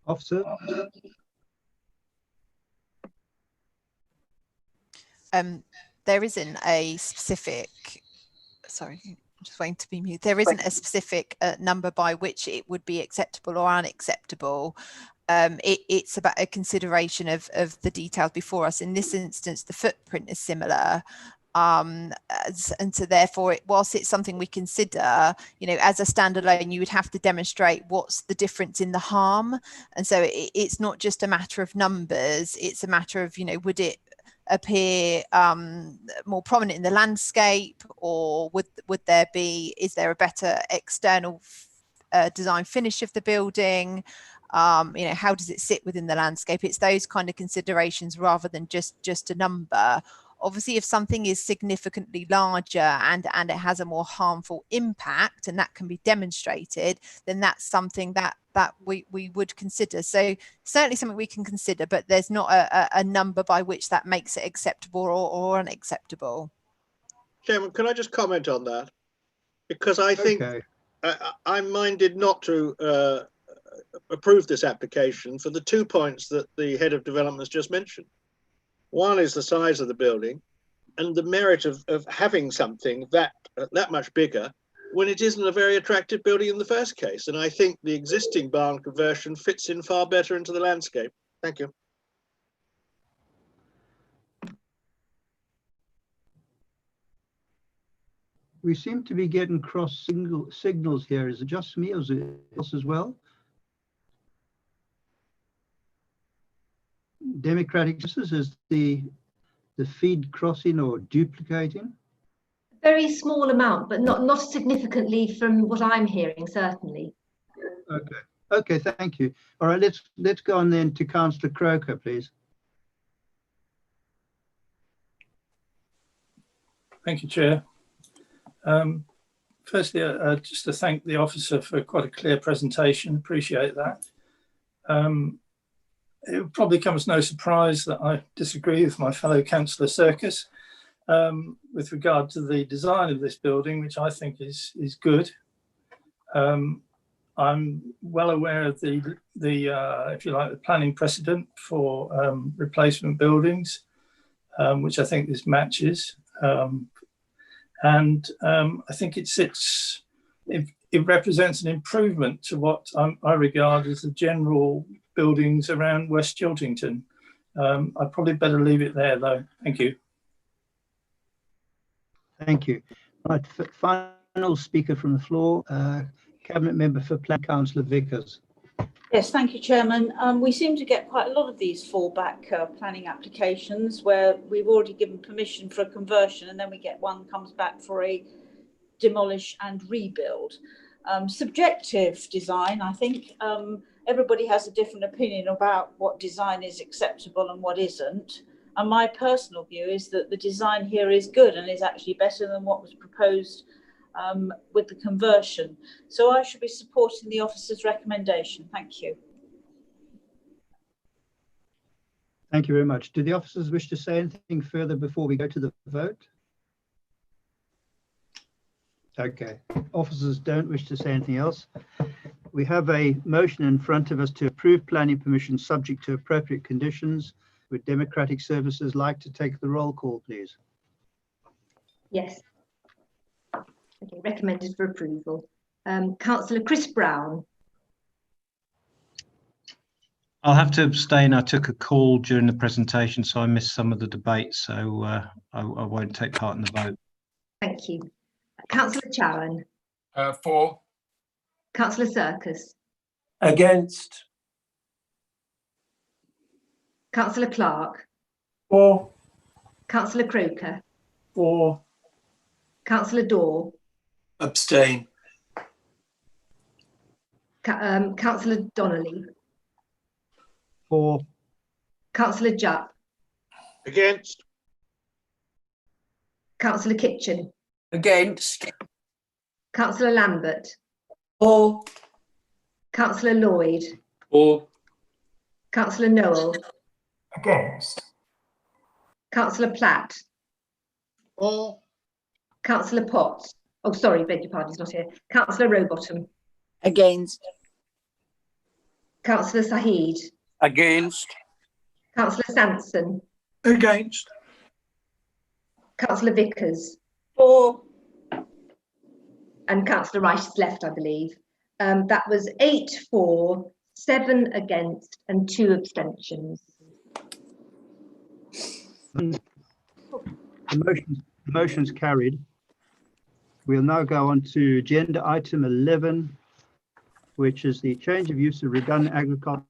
Speaker 4: Officer?
Speaker 11: There isn't a specific, sorry, I'm just waiting to be mute. There isn't a specific number by which it would be acceptable or unacceptable. It's about a consideration of the details before us. In this instance, the footprint is similar. And so therefore, whilst it's something we consider, you know, as a standalone, you would have to demonstrate what's the difference in the harm. And so it's not just a matter of numbers, it's a matter of, you know, would it appear more prominent in the landscape, or would there be, is there a better external design finish of the building? You know, how does it sit within the landscape? It's those kind of considerations rather than just a number. Obviously, if something is significantly larger and it has a more harmful impact, and that can be demonstrated, then that's something that we would consider. So certainly something we can consider, but there's not a number by which that makes it acceptable or unacceptable.
Speaker 12: Chairman, can I just comment on that? Because I think I'm minded not to approve this application for the 2 points that the head of development has just mentioned. One is the size of the building and the merit of having something that much bigger when it isn't a very attractive building in the first case. And I think the existing barn conversion fits in far better into the landscape. Thank you.
Speaker 4: We seem to be getting cross signals here. Is it just me or is it else as well? Democratic Justice, is the feed crossing or duplicating?
Speaker 3: Very small amount, but not significantly from what I'm hearing, certainly.
Speaker 4: Okay, thank you. All right, let's go on then to Councillor Croker, please.
Speaker 7: Thank you, Chair. Firstly, just to thank the officer for quite a clear presentation. Appreciate that. It will probably come as no surprise that I disagree with my fellow Councillor Serkis with regard to the design of this building, which I think is good. I'm well aware of the if you like, the planning precedent for replacement buildings, which I think this matches. And I think it represents an improvement to what I regard as the general buildings around West Chiltington. I'd probably better leave it there, though. Thank you.
Speaker 4: Thank you. Right, final speaker from the floor, Cabinet Member for Plan, Councillor Vickers.
Speaker 21: Yes, thank you, Chairman. We seem to get quite a lot of these fallback planning applications where we've already given permission for a conversion and then we get one comes back for a demolish and rebuild. Subjective design, I think everybody has a different opinion about what design is acceptable and what isn't. And my personal view is that the design here is good and is actually better than what was proposed with the conversion. So I should be supporting the officer's recommendation. Thank you.
Speaker 4: Thank you very much. Do the officers wish to say anything further before we go to the vote? Okay, officers don't wish to say anything else. We have a motion in front of us to approve planning permission subject to appropriate conditions. Would Democratic Services like to take the roll call, please?
Speaker 3: Yes. Okay, recommended for approval. Councillor Chris Brown.
Speaker 18: I'll have to abstain. I took a call during the presentation, so I missed some of the debate, so I won't take part in the vote.
Speaker 3: Thank you. Councillor Charon.
Speaker 16: For.
Speaker 3: Councillor Serkis.
Speaker 19: Against.
Speaker 3: Councillor Clark.
Speaker 19: For.
Speaker 3: Councillor Croker.
Speaker 19: For.
Speaker 3: Councillor Daw.
Speaker 22: Abstain.
Speaker 3: Councillor Donnelly.
Speaker 4: For.
Speaker 3: Councillor Jupp.
Speaker 12: Against.
Speaker 3: Councillor Kitchen.
Speaker 2: Against.
Speaker 3: Councillor Lambert.
Speaker 2: For.
Speaker 3: Councillor Lloyd.
Speaker 16: For.
Speaker 3: Councillor Noel.
Speaker 15: Against.
Speaker 3: Councillor Platt.
Speaker 12: For.
Speaker 3: Councillor Potts. Oh, sorry, beg your pardon, he's not here. Councillor Rowbottom.
Speaker 2: Against.
Speaker 3: Councillor Saheed.
Speaker 10: Against.
Speaker 3: Councillor Sampson.
Speaker 2: Against.
Speaker 3: Councillor Vickers.
Speaker 21: For.
Speaker 3: And Councillor Wright is left, I believe. That was 8 for, 7 against, and 2 abstentions.
Speaker 4: The motion's carried. We'll now go on to agenda item 11, which is the change of use of redundant agricultural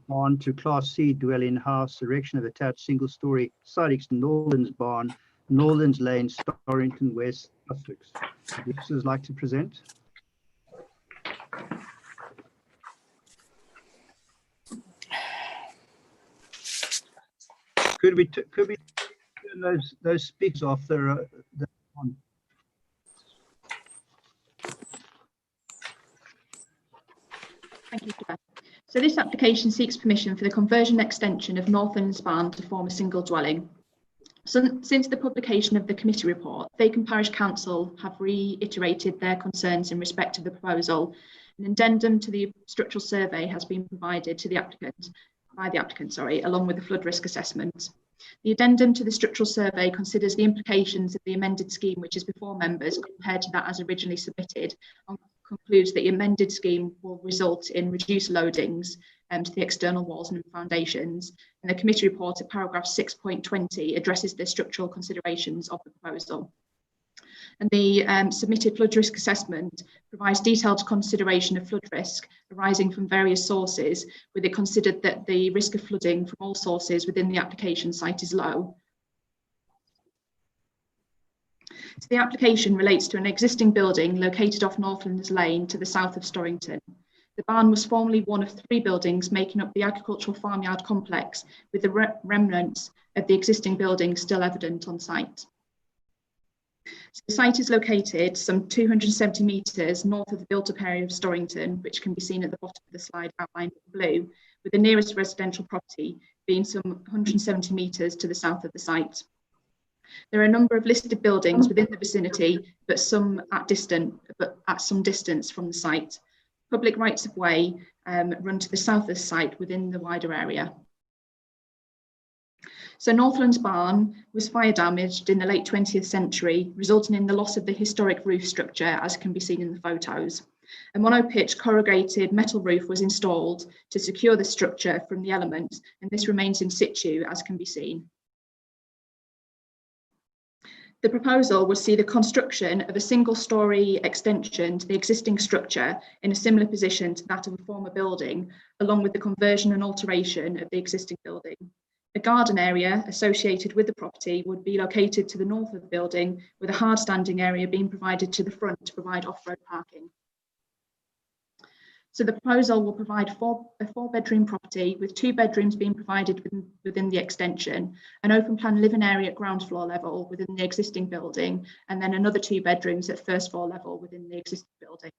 Speaker 4: barn to Class C dwelling house, erection of attached single-story side extension Northlands Barn, Northlands Lane, Storrington West, Sussex. Would officers like to present? Could we turn those speakers off? They're on.
Speaker 6: Thank you, Chair. So this application seeks permission for the conversion extension of Northlands Barn to form a single dwelling. So, since the publication of the committee report, Fakenham Parish Council have reiterated their concerns in respect of the proposal. An addendum to the structural survey has been provided to the applicant, along with the flood risk assessment. The addendum to the structural survey considers the implications of the amended scheme which is before members compared to that as originally submitted, and concludes that the amended scheme will result in reduced loadings to the external walls and foundations. And the committee report at paragraph 6.20 addresses the structural considerations of the proposal. And the submitted flood risk assessment provides detailed consideration of flood risk arising from various sources, with it considered that the risk of flooding from all sources within the application site is low. So the application relates to an existing building located off Northlands Lane to the south of Storrington. The barn was formerly one of 3 buildings making up the agricultural farmyard complex, with the remnants of the existing building still evident on site. So the site is located some 270 metres north of the built-up area of Storrington, which can be seen at the bottom of the slide outlined in blue, with the nearest residential property being some 170 metres to the south of the site. There are a number of listed buildings within the vicinity, but at some distance from the site. Public rights of way run to the south of the site within the wider area. So Northlands Barn was fire damaged in the late 20th century, resulting in the loss of the historic roof structure, as can be seen in the photos. A monopitch corrugated metal roof was installed to secure the structure from the elements, and this remains in situ, as can be seen. The proposal will see the construction of a single-storey extension to the existing structure in a similar position to that of a former building, along with the conversion and alteration of the existing building. A garden area associated with the property would be located to the north of the building, with a hard standing area being provided to the front to provide off-road parking. So the proposal will provide a 4-bedroom property with 2 bedrooms being provided within the extension, an open plan living area at ground floor level within the existing building, and then another 2 bedrooms at first floor level within the existing building.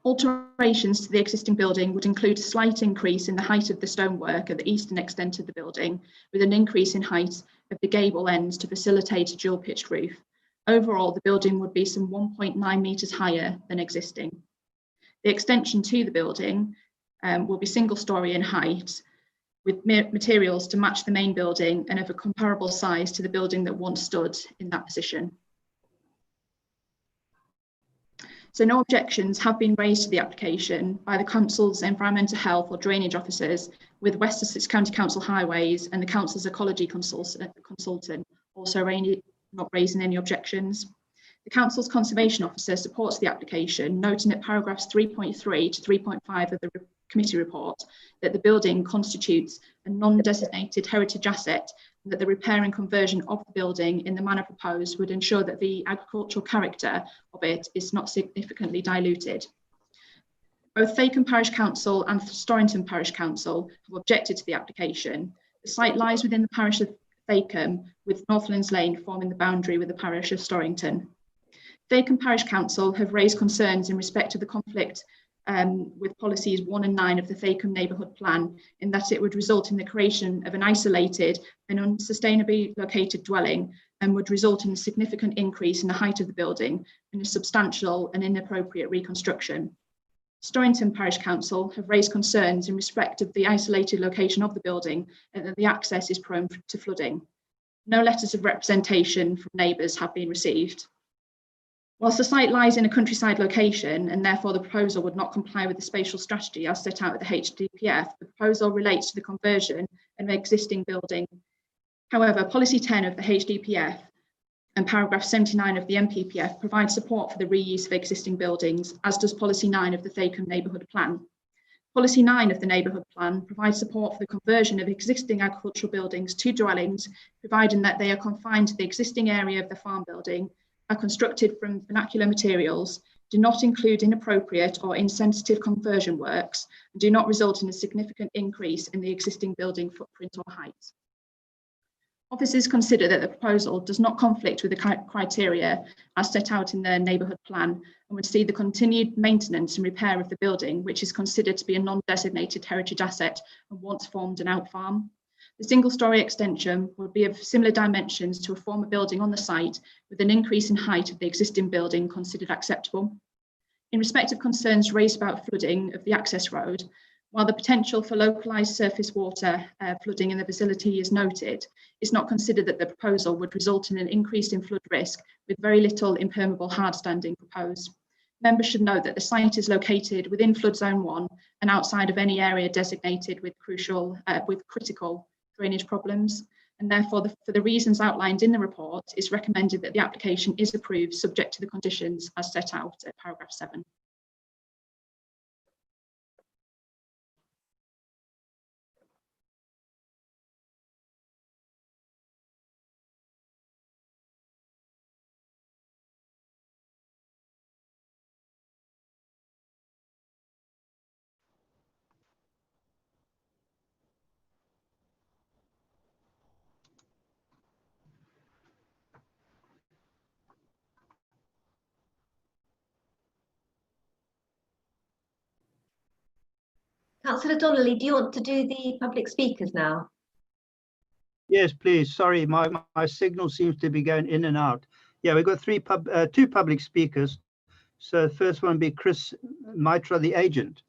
Speaker 6: Alterations to the existing building would include a slight increase in the height of the stonework at the eastern extent of the building, with an increase in height of the gable ends to facilitate a dual pitched roof. Overall, the building would be some 1.9 metres higher than existing. The extension to the building will be single-storey in height, with materials to match the main building and of a comparable size to the building that once stood in that position. So no objections have been raised to the application by the Council's Environmental Health or Drainage Officers, with West Sussex County Council Highways and the Council's Ecology Consultant also not raising any objections. The Council's Conservation Officer supports the application, noting at paragraphs 3.3 to 3.5 of the committee report that the building constitutes a non-designated heritage asset, and that the repair and conversion of the building in the manner proposed would ensure that the agricultural character of it is not significantly diluted. Both Fakenham Parish Council and Storrington Parish Council have objected to the application. The site lies within the parish of Fakenham, with Northlands Lane forming the boundary with the parish of Storrington. Fakenham Parish Council have raised concerns in respect to the conflict with policies 1 and 9 of the Fakenham Neighbourhood Plan, in that it would result in the creation of an isolated and unsustainably located dwelling and would result in a significant increase in the height of the building and a substantial and inappropriate reconstruction. Storrington Parish Council have raised concerns in respect of the isolated location of the building and that the access is prone to flooding. No letters of representation from neighbours have been received. Whilst the site lies in a countryside location and therefore the proposal would not comply with the spatial strategy as set out at the HDPF, the proposal relates to the conversion of an existing building. However, Policy 10 of the HDPF and paragraph 79 of the NPPF provide support for the reuse of existing buildings, as does Policy 9 of the Thacombe Neighbourhood Plan. Policy 9 of the Neighbourhood Plan provides support for the conversion of existing agricultural buildings to dwellings, providing that they are confined to the existing area of the farm building, are constructed from vernacular materials, do not include inappropriate or insensitive conversion works, and do not result in a significant increase in the existing building footprint or height. Officers consider that the proposal does not conflict with the criteria as set out in the neighbourhood plan and would see the continued maintenance and repair of the building, which is considered to be a non-designated heritage asset and once formed an out farm. The single-storey extension would be of similar dimensions to a former building on the site, with an increase in height of the existing building considered acceptable. In respect of concerns raised about flooding of the access road, while the potential for localised surface water flooding in the facility is noted, it's not considered that the proposal would result in an increase in flood risk, with very little impermeable hard standing proposed. Members should note that the site is located within flood zone 1 and outside of any area designated with critical drainage problems, and therefore for the reasons outlined in the report, it's recommended that the application is approved subject to the conditions as set out at paragraph 7.
Speaker 3: Councillor Donnelly, do you want to do the public speakers now?
Speaker 4: Yes, please. Sorry, my signal seems to be going in and out. Yeah, we've got two public speakers. So the first one will be Chris Mitra, the agent.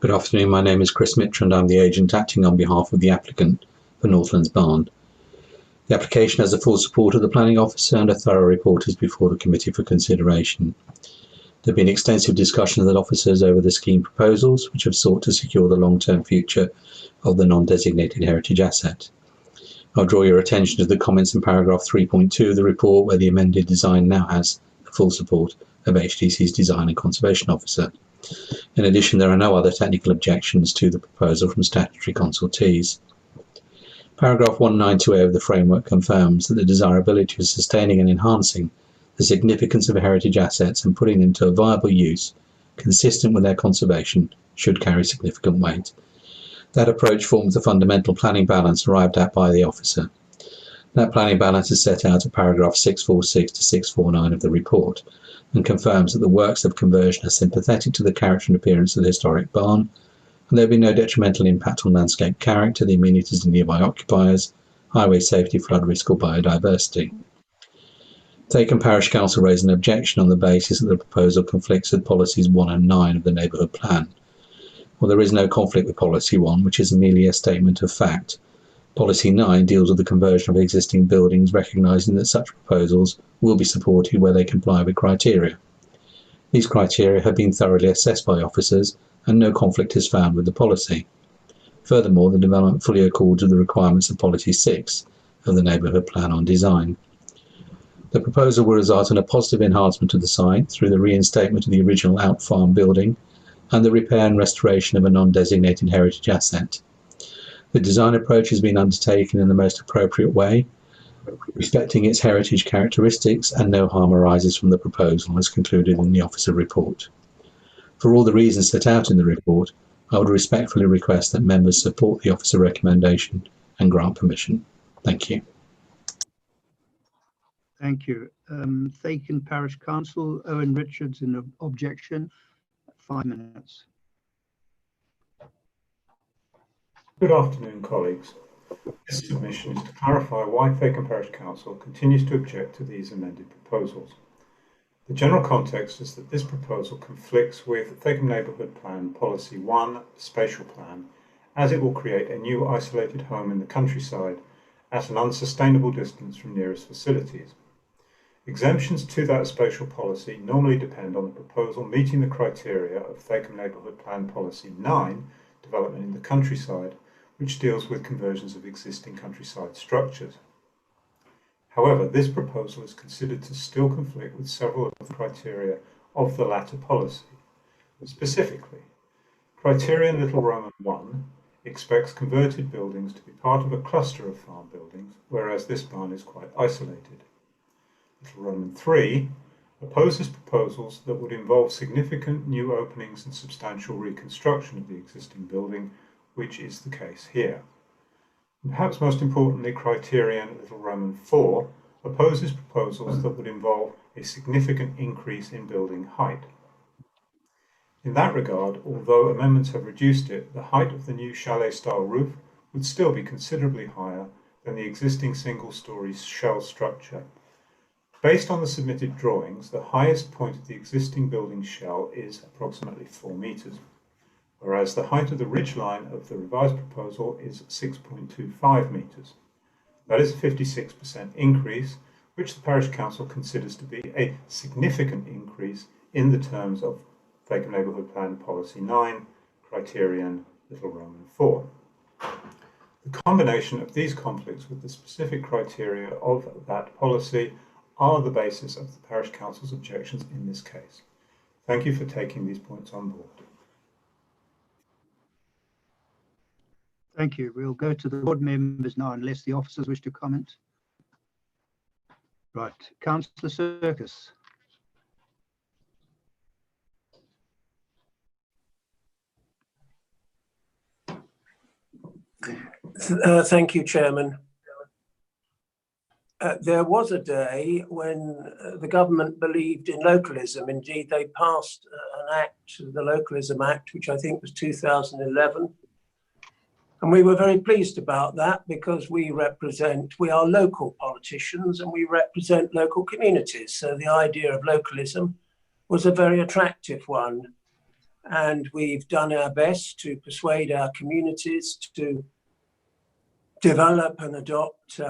Speaker 17: Good afternoon, my name is Chris Mitra and I'm the agent acting on behalf of the applicant for Northlands Barn. The application has the full support of the planning officer and a thorough report is before the committee for consideration. There have been extensive discussions with officers over the scheme proposals, which have sought to secure the long-term future of the non-designated heritage asset. I'll draw your attention to the comments in paragraph 3.2 of the report, where the amended design now has the full support of HDC's Design and Conservation Officer. In addition, there are no other technical objections to the proposal from statutory consultees. Paragraph 192A of the framework confirms that the desirability of sustaining and enhancing the significance of heritage assets and putting them to a viable use consistent with their conservation should carry significant weight. That approach forms the fundamental planning balance arrived at by the officer. That planning balance is set out at paragraph 646 to 649 of the report and confirms that the works of conversion are sympathetic to the character and appearance of the historic barn, and there will be no detrimental impact on landscape character, the amenities of nearby occupiers, highway safety, flood risk or biodiversity. Thacombe Parish Council raised an objection on the basis that the proposal conflicts with policies 1 and 9 of the neighbourhood plan. Well, there is no conflict with policy 1, which is merely a statement of fact. Policy 9 deals with the conversion of existing buildings, recognising that such proposals will be supported where they comply with criteria. These criteria have been thoroughly assessed by officers and no conflict is found with the policy. Furthermore, the development fully accords with the requirements of Policy 6 of the Neighbourhood Plan on Design. The proposal will result in a positive enhancement of the site through the reinstatement of the original out farm building and the repair and restoration of a non-designated heritage asset. The design approach has been undertaken in the most appropriate way, respecting its heritage characteristics, and no harm arises from the proposal as concluded in the officer report. For all the reasons set out in the report, I would respectfully request that members support the officer recommendation and grant permission. Thank you.
Speaker 4: Thank you. Thacombe Parish Council, Owen Richards in objection. 5 minutes.
Speaker 1: Good afternoon, colleagues. This submission is to clarify why Fakenham Parish Council continues to object to these amended proposals. The general context is that this proposal conflicts with Fakenham Neighbourhood Plan Policy 1, Spatial Plan, as it will create a new isolated home in the countryside at an unsustainable distance from nearest facilities. Exemptions to that spatial policy normally depend on the proposal meeting the criteria of Fakenham Neighbourhood Plan Policy 9, Development in the Countryside, which deals with conversions of existing countryside structures. However, this proposal is considered to still conflict with several of the criteria of the latter policy. Specifically, Criterion Little Roman 1 expects converted buildings to be part of a cluster of farm buildings, whereas this barn is quite isolated. Little Roman 3 opposes proposals that would involve significant new openings and substantial reconstruction of the existing building, which is the case here. And perhaps most importantly, Criterion Little Roman 4 opposes proposals that would involve a significant increase in building height. In that regard, although amendments have reduced it, the height of the new chalet-style roof would still be considerably higher than the existing single-storey shell structure. Based on the submitted drawings, the highest point of the existing building shell is approximately 4 metres, whereas the height of the ridgeline of the revised proposal is 6.25 metres. That is a 56% increase, which the Parish Council considers to be a significant increase in the terms of Fakenham Neighbourhood Plan Policy 9, Criterion Little Roman 4. The combination of these conflicts with the specific criteria of that policy are the basis of the Parish Council's objections in this case. Thank you for taking these points on board.
Speaker 4: Thank you. We'll go to the board members now unless the officers wish to comment. Right, Councillor Circus.
Speaker 19: Thank you, Chairman. There was a day when the government believed in localism. Indeed, they passed an act, the Localism Act, which I think was 2011. And we were very pleased about that because we are local politicians and we represent local communities. So the idea of localism was a very attractive one. And we've done our best to persuade our communities to develop and adopt,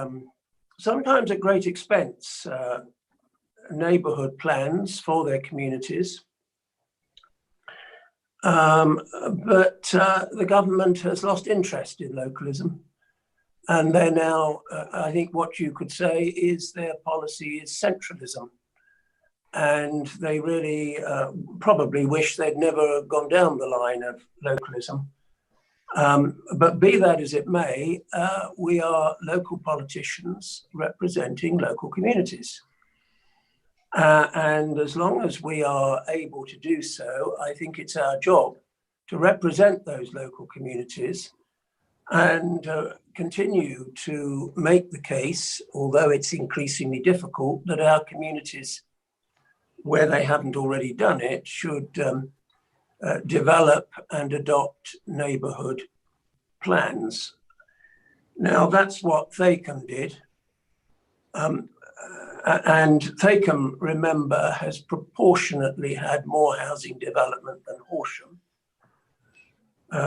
Speaker 19: sometimes at great expense, neighbourhood plans for their communities. But the government has lost interest in localism. And they're now, I think what you could say is their policy is centralism. And they really probably wish they'd never gone down the line of localism. But be that as it may, we are local politicians representing local communities. And as long as we are able to do so, I think it's our job to represent those local communities and continue to make the case, although it's increasingly difficult, that our communities, where they haven't already done it, should develop and adopt neighbourhood plans. Now, that's what Fakenham did. And Fakenham, remember, has proportionately had more housing development than Horsham.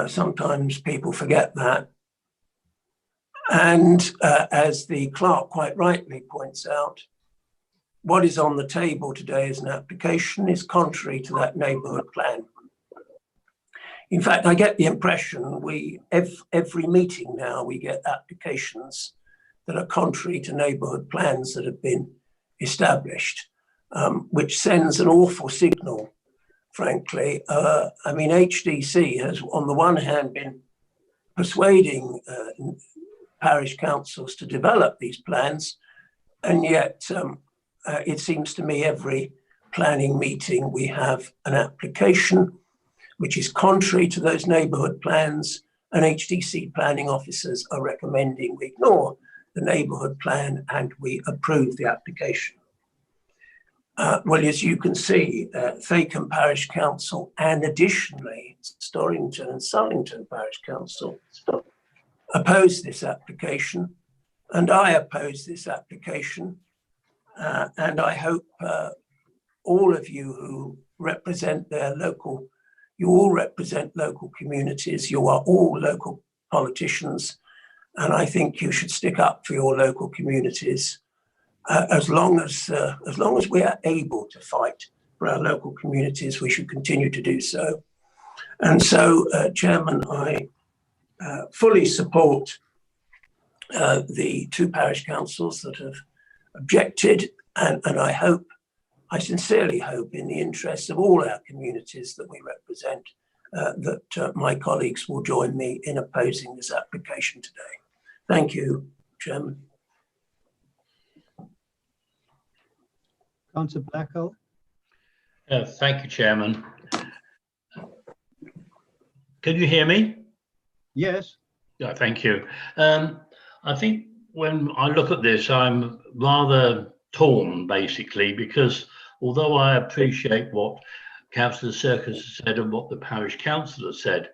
Speaker 19: Sometimes people forget that. And as the clerk quite rightly points out, what is on the table today as an application is contrary to that neighbourhood plan. In fact, I get the impression every meeting now we get applications that are contrary to neighbourhood plans that have been established, which sends an awful signal, frankly. I mean, HDC has, on the one hand, been persuading parish councils to develop these plans, and yet it seems to me every planning meeting we have an application which is contrary to those neighbourhood plans, and HDC planning officers are recommending we ignore the neighbourhood plan and we approve the application. Well, as you can see, Fakenham Parish Council and additionally Storrington and Sullington Parish Council oppose this application, and I oppose this application. And I hope all of you who represent you all represent local communities, you are all local politicians, and I think you should stick up for your local communities as long as we are able to fight for our local communities. We should continue to do so. And so, Chairman, I fully support the two parish councils that have objected, and I sincerely hope, in the interests of all our communities that we represent, that my colleagues will join me in opposing this application today. Thank you, Chairman.
Speaker 4: Councillor Blackwell.
Speaker 8: Thank you, Chairman. Can you hear me?
Speaker 4: Yes.
Speaker 8: Yeah, thank you. I think when I look at this, I'm rather torn, basically, because although I appreciate what Councillor Serkis has said and what the parish council has said,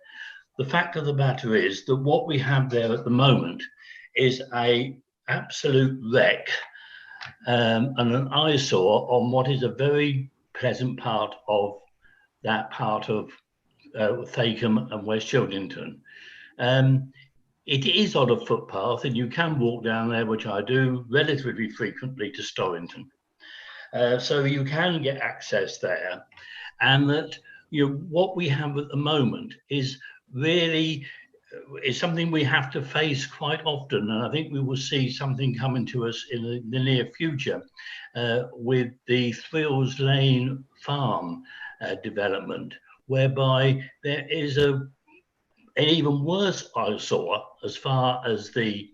Speaker 8: the fact of the matter is that what we have there at the moment is an absolute wreck and an eyesore on what is a very pleasant part of that part of Thacombe and West Chiltington. It is on a footpath and you can walk down there, which I do relatively frequently, to Storrington. So you can get access there. And that, you know, what we have at the moment is really something we have to face quite often. And I think we will see something coming to us in the near future with the Thrills Lane Farm development, whereby there is an even worse eyesore as far as the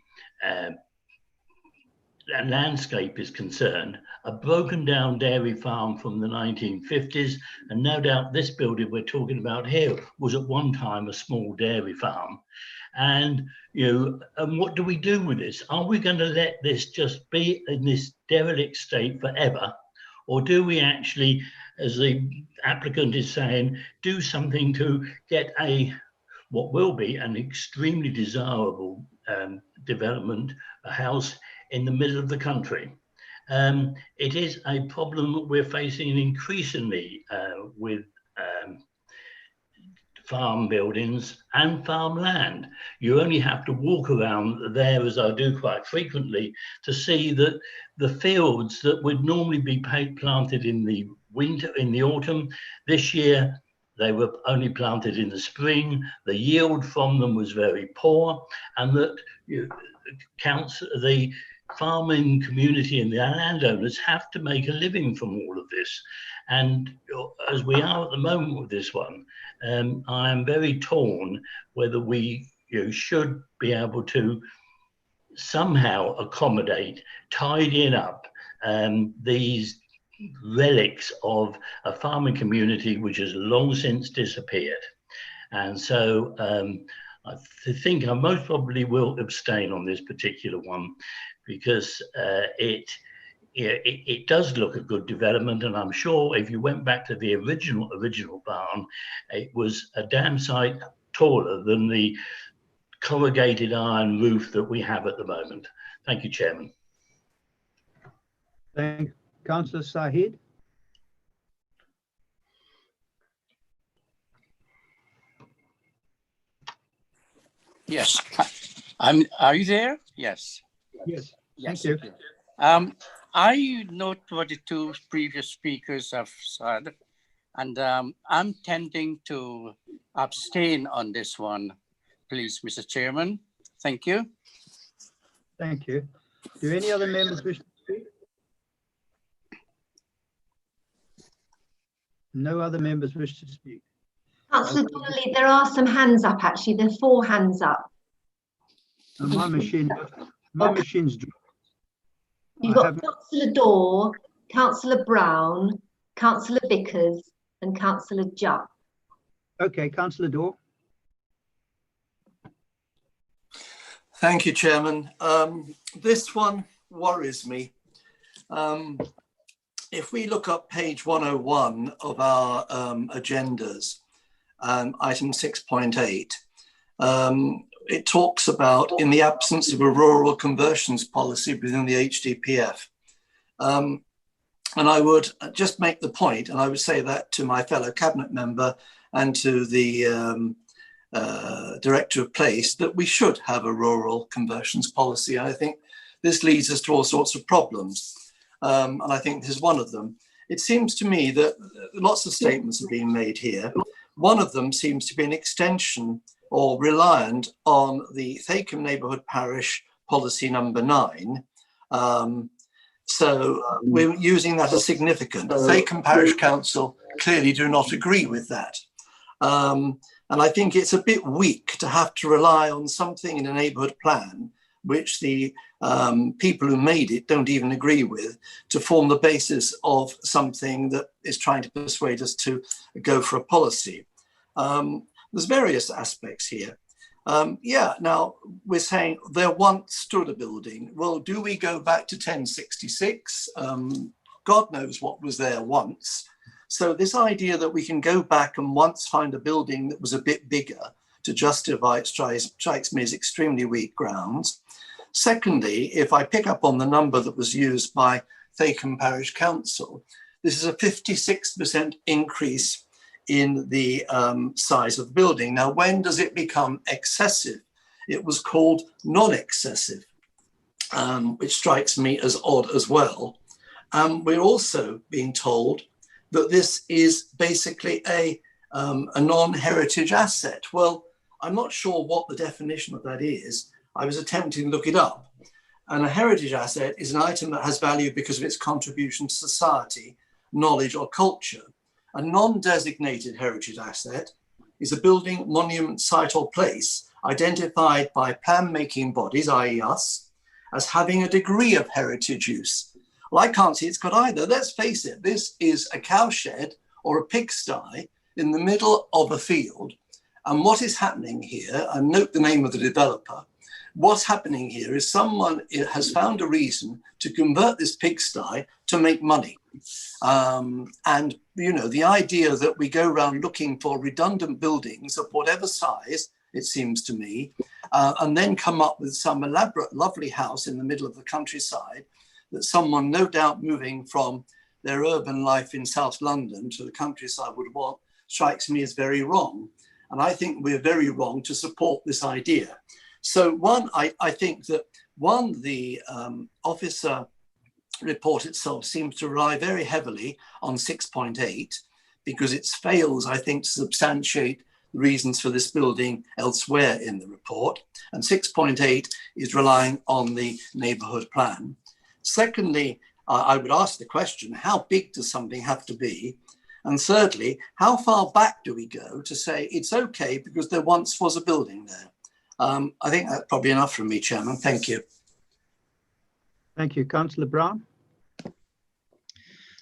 Speaker 8: landscape is concerned, a broken down dairy farm from the 1950s, and no doubt this building we're talking about here was at one time a small dairy farm. And you know, and what do we do with this? Are we going to let this just be in this derelict state forever, or do we actually, as the applicant is saying, do something to get what will be an extremely desirable development, a house in the middle of the country? It is a problem that we're facing increasingly with farm buildings and farmland. You only have to walk around there, as I do quite frequently, to see that the fields that would normally be planted in the winter, in the autumn, this year they were only planted in the spring. The yield from them was very poor, and that the farming community and the landowners have to make a living from all of this. And as we are at the moment with this one, I am very torn whether we should be able to somehow accommodate, tidying up these relics of a farming community which has long since disappeared. And so I think I most probably will abstain on this particular one, because it does look a good development, and I'm sure if you went back to the original barn, it was a damn sight taller than the corrugated iron roof that we have at the moment. Thank you, Chairman.
Speaker 4: Thank you. Councillor Sahid.
Speaker 10: Yes. Are you there? Yes.
Speaker 4: Yes.
Speaker 10: Yes.
Speaker 4: Thank you.
Speaker 10: I note what the two previous speakers have said, and I'm tending to abstain on this one, please, Mr. Chairman. Thank you.
Speaker 4: Thank you. Do any other members wish to speak? No other members wish to speak.
Speaker 3: Councillor Donnelly, there are some hands up actually. There are 4 hands up.
Speaker 4: And my machine's
Speaker 3: You've got Councillor Dorr, Councillor Brown, Councillor Vickers, and Councillor Jupp.
Speaker 4: Okay, Councillor Dorr.
Speaker 22: Thank you, Chairman. This one worries me. If we look up page 101 of our agendas, item 6.8, it talks about in the absence of a rural conversions policy within the HDPF. And I would just make the point, and I would say that to my fellow cabinet member and to the director of place, that we should have a rural conversions policy. And I think this leads us to all sorts of problems. And I think this is one of them. It seems to me that lots of statements are being made here. One of them seems to be an extension or reliant on the Thacombe Neighbourhood Parish Policy number 9. So we're using that as significant. Thacombe Parish Council clearly do not agree with that. And I think it's a bit weak to have to rely on something in a neighbourhood plan which the people who made it don't even agree with to form the basis of something that is trying to persuade us to go for a policy. There's various aspects here. Now we're saying there once stood a building. Well, do we go back to 1066? God knows what was there once. So this idea that we can go back and once find a building that was a bit bigger to justify it strikes me as extremely weak grounds. Secondly, if I pick up on the number that was used by Thacombe Parish Council, this is a 56% increase in the size of the building. Now, when does it become excessive? It was called non-excessive, which strikes me as odd as well. We're also being told that this is basically a non-heritage asset. Well, I'm not sure what the definition of that is. I was attempting to look it up. And a heritage asset is an item that has value because of its contribution to society, knowledge, or culture. A non-designated heritage asset is a building, monument, site, or place identified by plan-making bodies, i.e. us, as having a degree of heritage use. Well, I can't see it's got either. Let's face it, this is a cowshed or a pigsty in the middle of a field. And what is happening here, and note the name of the developer, what's happening here is someone has found a reason to convert this pigsty to make money. And, you know, the idea that we go around looking for redundant buildings of whatever size, it seems to me, and then come up with some elaborate, lovely house in the middle of the countryside that someone, no doubt moving from their urban life in South London to the countryside would want, strikes me as very wrong. And I think we're very wrong to support this idea. So one, I think that one, the officer report itself seems to rely very heavily on 6.8 because it fails, I think, to substantiate the reasons for this building elsewhere in the report. And 6.8 is relying on the neighbourhood plan. Secondly, I would ask the question, how big does something have to be? And thirdly, how far back do we go to say it's okay because there once was a building there? I think that's probably enough from me, Chairman. Thank you.
Speaker 4: Thank you. Councillor Brown.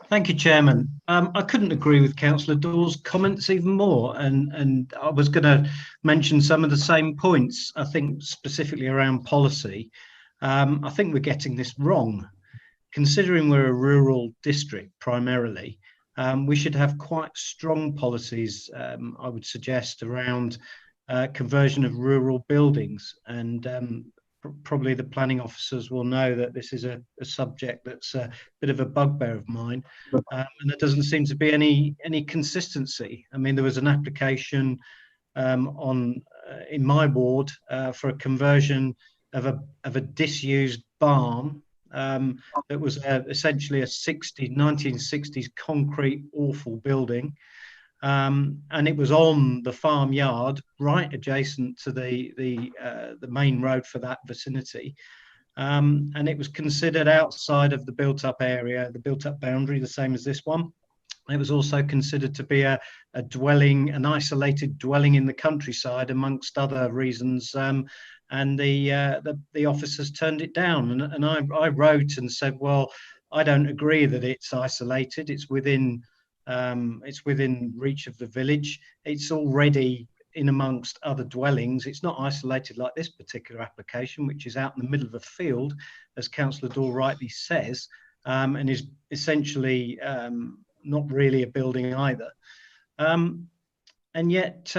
Speaker 18: Thank you, Chairman. I couldn't agree with Councillor Dawes' comments even more, and I was going to mention some of the same points, I think specifically around policy. I think we're getting this wrong. Considering we're a rural district primarily, we should have quite strong policies, I would suggest, around conversion of rural buildings. And probably the planning officers will know that this is a subject that's a bit of a bugbear of mine, and there doesn't seem to be any consistency. I mean, there was an application in my ward for a conversion of a disused barn that was essentially a 1960s concrete awful building, and it was on the farmyard right adjacent to the main road for that vicinity, and it was considered outside of the built-up area, the built-up boundary, the same as this one. It was also considered to be a dwelling, an isolated dwelling in the countryside, amongst other reasons. And the officers turned it down. And I wrote and said, well, I don't agree that it's isolated. It's within reach of the village. It's already in amongst other dwellings. It's not isolated like this particular application, which is out in the middle of a field, as Councillor Daw rightly says, and is essentially not really a building either. and yet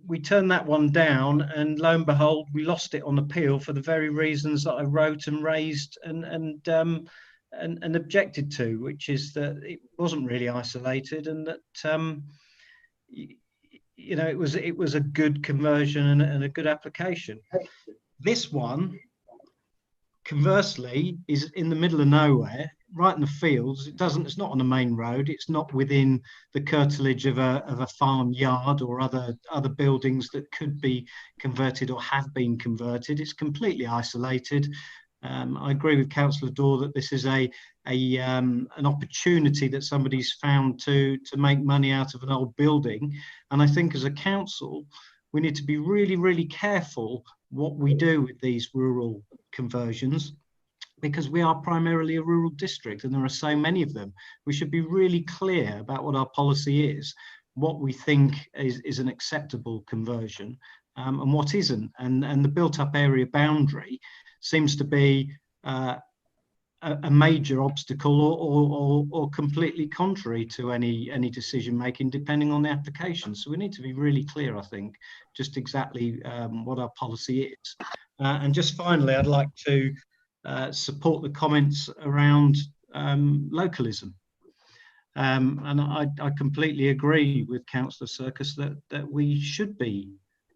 Speaker 18: we turned that one down, and lo and behold, we lost it on appeal for the very reasons that I wrote and raised and objected to, which is that it wasn't really isolated, and that you know, it was a good conversion and a good application. This one, conversely, is in the middle of nowhere, right in the fields. It's not on a main road. It's not within the curtilage of a farm yard or other buildings that could be converted or have been converted. It's completely isolated. I agree with Councillor Dorr that this is an opportunity that somebody's found to make money out of an old building. And I think as a council, we need to be really, really careful what we do with these rural conversions, because we are primarily a rural district and there are so many of them. We should be really clear about what our policy is, what we think is an acceptable conversion, and what isn't. And the built up area boundary seems to be a major obstacle or completely contrary to any decision making, depending on the application. So we need to be really clear, I think, just exactly what our policy is. And just finally, I'd like to support the comments around localism. And I completely agree with Councillor Circus that we should be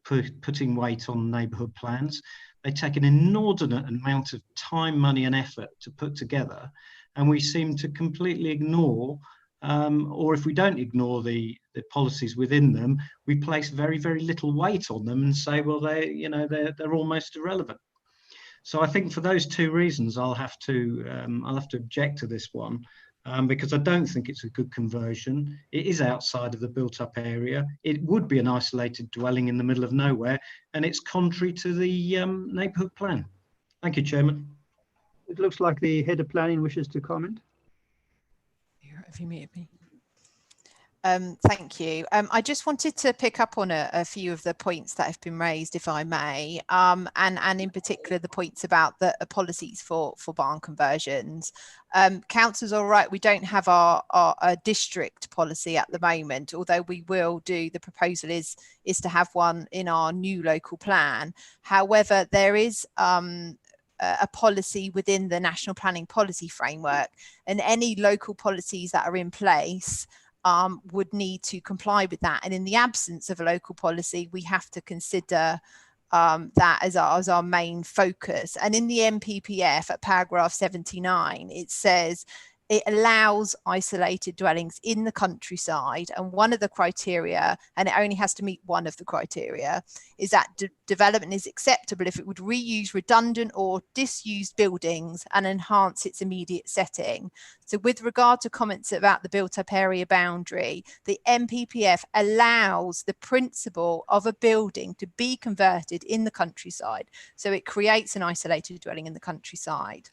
Speaker 18: putting weight on neighbourhood plans. They take an inordinate amount of time, money and effort to put together, and we seem to completely ignore, or if we don't ignore the policies within them, we place very, very little weight on them and say, well, they're almost irrelevant. So I think for those two reasons, I'll have to object to this one, because I don't think it's a good conversion. It is outside of the built-up area. It would be an isolated dwelling in the middle of nowhere, and it's contrary to the neighbourhood plan. Thank you, Chairman.
Speaker 4: It looks like the head of planning wishes to comment.
Speaker 11: Have you muted me? Thank you. I just wanted to pick up on a few of the points that have been raised, if I may, and in particular the points about the policies for barn conversions. Councillors are right, we don't have our district policy at the moment, although we will do, the proposal is to have one in our new local plan. However, there is a policy within the National Planning Policy Framework, and any local policies that are in place would need to comply with that. And in the absence of a local policy, we have to consider that as our main focus. And in the NPPF at paragraph 79, it says it allows isolated dwellings in the countryside, and one of the criteria, and it only has to meet one of the criteria, is that development is acceptable if it would reuse redundant or disused buildings and enhance its immediate setting. So with regard to comments about the built-up area boundary, the NPPF allows the principle of a building to be converted in the countryside. So it creates an isolated dwelling in the countryside,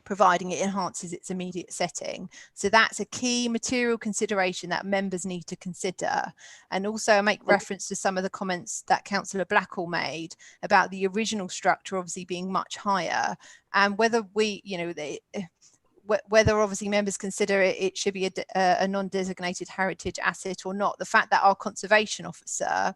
Speaker 11: providing it enhances its immediate setting. So that's a key material consideration that members need to consider. And also I make reference to some of the comments that Councillor Blackall made about the original structure obviously being much higher, and whether we, whether obviously members consider it should be a non-designated heritage asset or not. The fact that our conservation officer,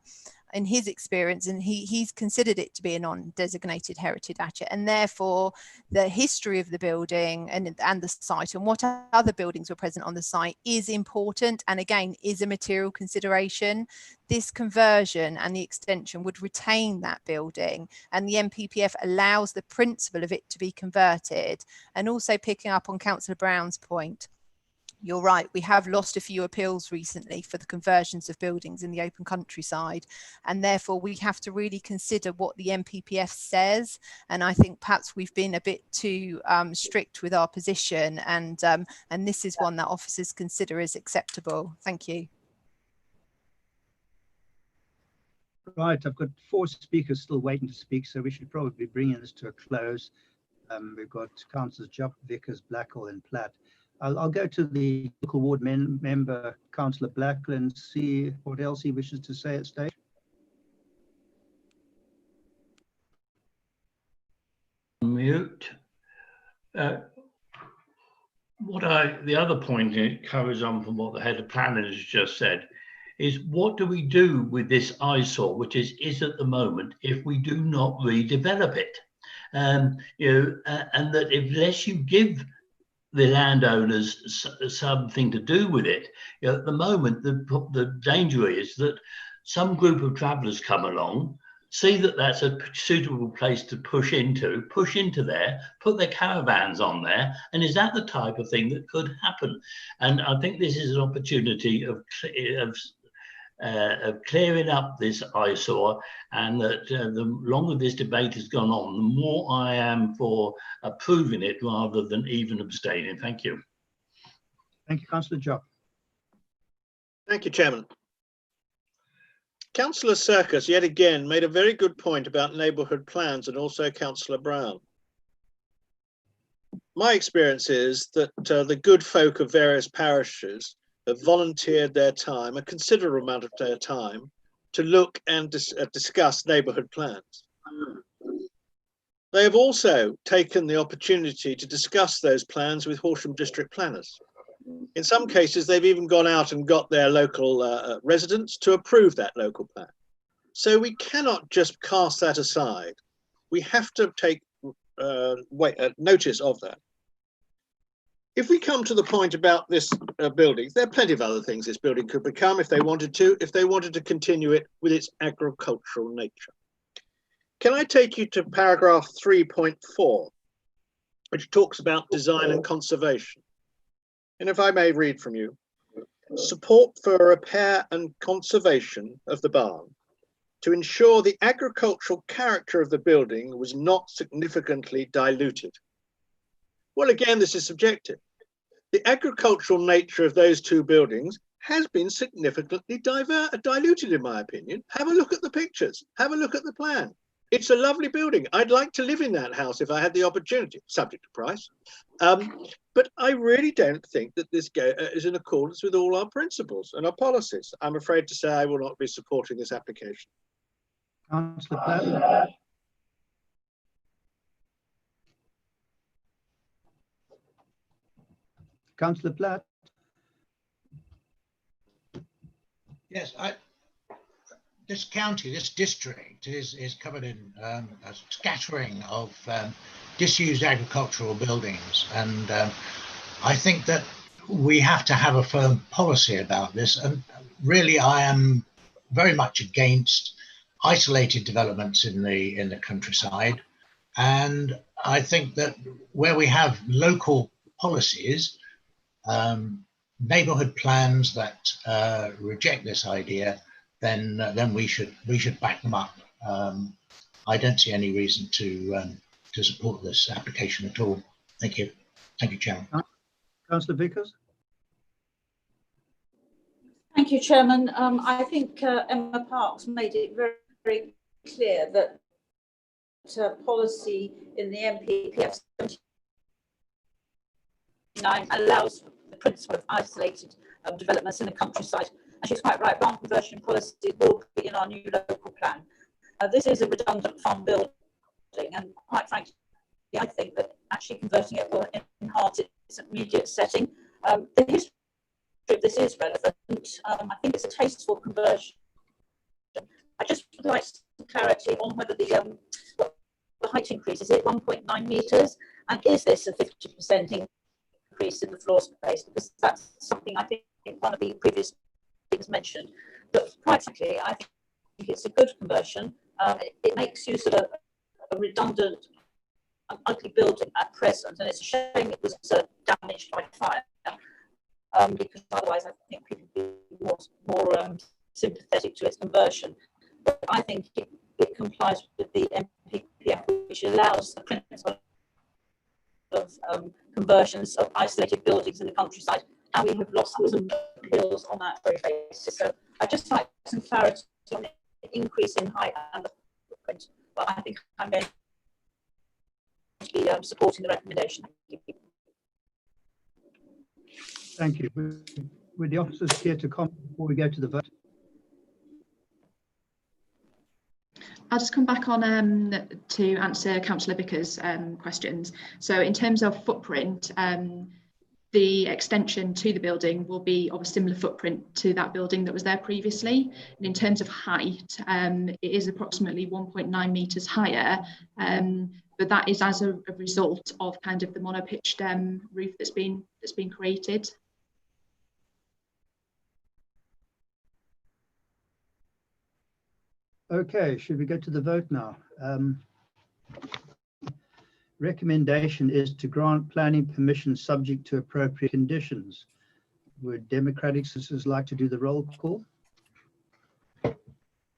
Speaker 11: in his experience, and he's considered it to be a non-designated heritage asset, and therefore the history of the building and the site and what other buildings were present on the site is important, and again is a material consideration. This conversion and the extension would retain that building, and the NPPF allows the principle of it to be converted. And also picking up on Councillor Brown's point, you're right, we have lost a few appeals recently for the conversions of buildings in the open countryside, and therefore we have to really consider what the NPPF says. And I think perhaps we've been a bit too strict with our position, and this is one that officers consider as acceptable. Thank you.
Speaker 4: Right, I've got 4 speakers still waiting to speak, so we should probably bring this to a close. We've got Councillors Jupp, Vickers, Blackall and Platt. I'll go to the local ward member, Councillor Blackall, and see what else he wishes to say at stage.
Speaker 8: Mute. The other point, it carries on from what the head of planners just said, is what do we do with this eyesore, which is at the moment, if we do not redevelop it? And that unless you give the landowners something to do with it, at the moment, the danger is that some group of travellers come along, see that that's a suitable place to push into there, put their caravans on there, and is that the type of thing that could happen? And I think this is an opportunity of clearing up this eyesore, and that the longer this debate has gone on, the more I am for approving it rather than even abstaining. Thank you.
Speaker 4: Thank you, Councillor Jock.
Speaker 12: Thank you, Chairman. Councillor Serkis yet again made a very good point about neighbourhood plans, and also Councillor Brown. My experience is that the good folk of various parishes have volunteered their time, a considerable amount of their time, to look and discuss neighbourhood plans. They have also taken the opportunity to discuss those plans with Horsham district planners. In some cases, they've even gone out and got their local residents to approve that local plan. So we cannot just cast that aside. We have to take notice of that. If we come to the point about this building, there are plenty of other things this building could become if they wanted to continue it with its agricultural nature. Can I take you to paragraph 3.4, which talks about design and conservation? And if I may read from you, support for repair and conservation of the barn to ensure the agricultural character of the building was not significantly diluted. Well, again, this is subjective. The agricultural nature of those two buildings has been significantly diluted, in my opinion. Have a look at the pictures. Have a look at the plan. It's a lovely building. I'd like to live in that house if I had the opportunity, subject to price. But I really don't think that this is in accordance with all our principles and our policies. I'm afraid to say I will not be supporting this application.
Speaker 4: Councillor Platt. Councillor Platt.
Speaker 9: Yes, this county, this district is covered in a scattering of disused agricultural buildings, and I think that we have to have a firm policy about this. And really, I am very much against isolated developments in the countryside, and I think that where we have local policies, neighbourhood plans that reject this idea, then we should back them up. I don't see any reason to support this application at all. Thank you. Thank you, Chairman.
Speaker 4: Councillor Vickers.
Speaker 21: Thank you, Chairman. I think Emma Parks made it very, very clear that policy in the NPPF 79 allows the principle of isolated developments in the countryside. And she's quite right, barn conversion policy will be in our new local plan. This is a redundant farm building, and quite frankly, I think that actually converting it will enhance its immediate setting. The history of this is relevant. I think it's a tasteful conversion. I just would like some clarity on whether the height increase is at 1.9 metres, and is this a 50% increase in the floor space? Because that's something I think one of the previous things mentioned. But quite frankly, I think it's a good conversion. It makes use of a redundant, ugly building at present, and it's a shame it was damaged by fire. Because otherwise, I think people would be more sympathetic to its conversion. But I think it complies with the NPPF, which allows the principle of conversions of isolated buildings in the countryside, and we have lost some appeals on that very basis. So I just like some clarity on the increase in height and the footprint, but I think I'm going to be supporting the recommendation.
Speaker 4: Thank you. Would the officers care to comment before we go to the vote?
Speaker 6: I'll just come back on to answer Councillor Vickers' questions. So in terms of footprint, the extension to the building will be of a similar footprint to that building that was there previously. And in terms of height, it is approximately 1.9 metres higher, but that is as a result of kind of the monopitched roof that's been created.
Speaker 4: Okay, should we go to the vote now? Recommendation is to grant planning permission subject to appropriate conditions. Would Democratic Sisters like to do the roll call?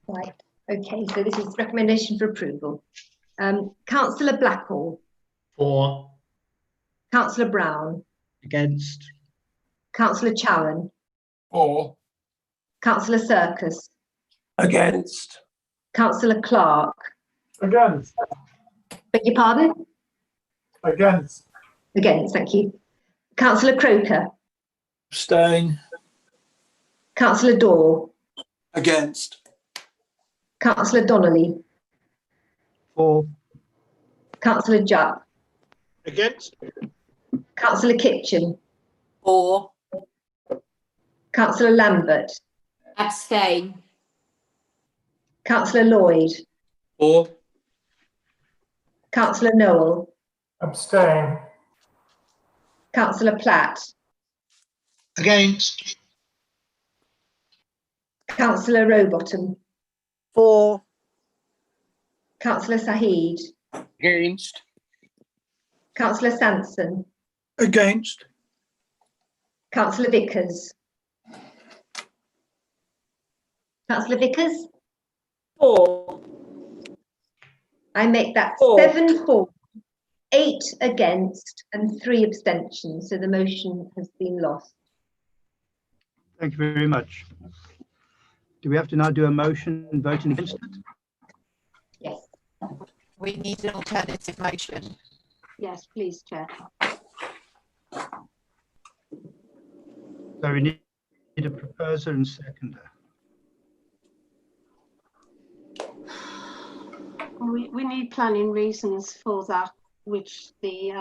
Speaker 3: Right. Okay, so this is recommendation for approval. Councillor Blackwell.
Speaker 8: For.
Speaker 3: Councillor Brown.
Speaker 18: Against.
Speaker 3: Councillor Chowan.
Speaker 16: For.
Speaker 3: Councillor Circus.
Speaker 19: Against.
Speaker 3: Councillor Clark.
Speaker 15: Against.
Speaker 3: Beg your pardon?
Speaker 15: Against.
Speaker 3: Against, thank you. Councillor Croker.
Speaker 7: Abstain.
Speaker 3: Councillor Dorr.
Speaker 22: Against.
Speaker 3: Councillor Donnelly.
Speaker 4: For.
Speaker 3: Councillor Jupp.
Speaker 12: Against.
Speaker 3: Councillor Kitchen.
Speaker 13: For.
Speaker 3: Councillor Lambert.
Speaker 13: Abstain.
Speaker 3: Councillor Lloyd.
Speaker 22: For.
Speaker 3: Councillor Noel.
Speaker 15: Abstain.
Speaker 3: Councillor Platt.
Speaker 9: Against.
Speaker 3: Councillor Rowbottom.
Speaker 2: For.
Speaker 3: Councillor Saheed.
Speaker 10: Against.
Speaker 3: Councillor Sanson.
Speaker 2: Against.
Speaker 3: Councillor Vickers. Councillor Vickers?
Speaker 21: For.
Speaker 3: I make that
Speaker 21: For.
Speaker 3: 7 for, 8 against and 3 abstentions. So the motion has been lost.
Speaker 4: Thank you very much. Do we have to now do a motion voting against it?
Speaker 3: Yes.
Speaker 11: We need an alternative motion.
Speaker 3: Yes, please, Chair.
Speaker 4: So we need a proposer and seconder.
Speaker 20: We need planning reasons for that, which the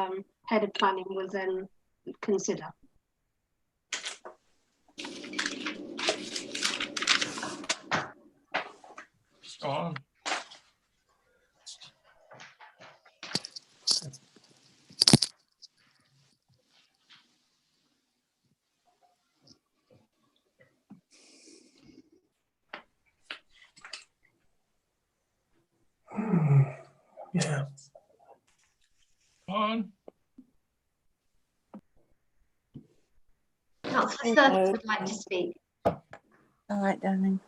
Speaker 20: head of planning will then consider.
Speaker 16: On.
Speaker 19: Yeah.
Speaker 16: On.
Speaker 3: Councillor Circus would like to speak.
Speaker 2: All right, darling.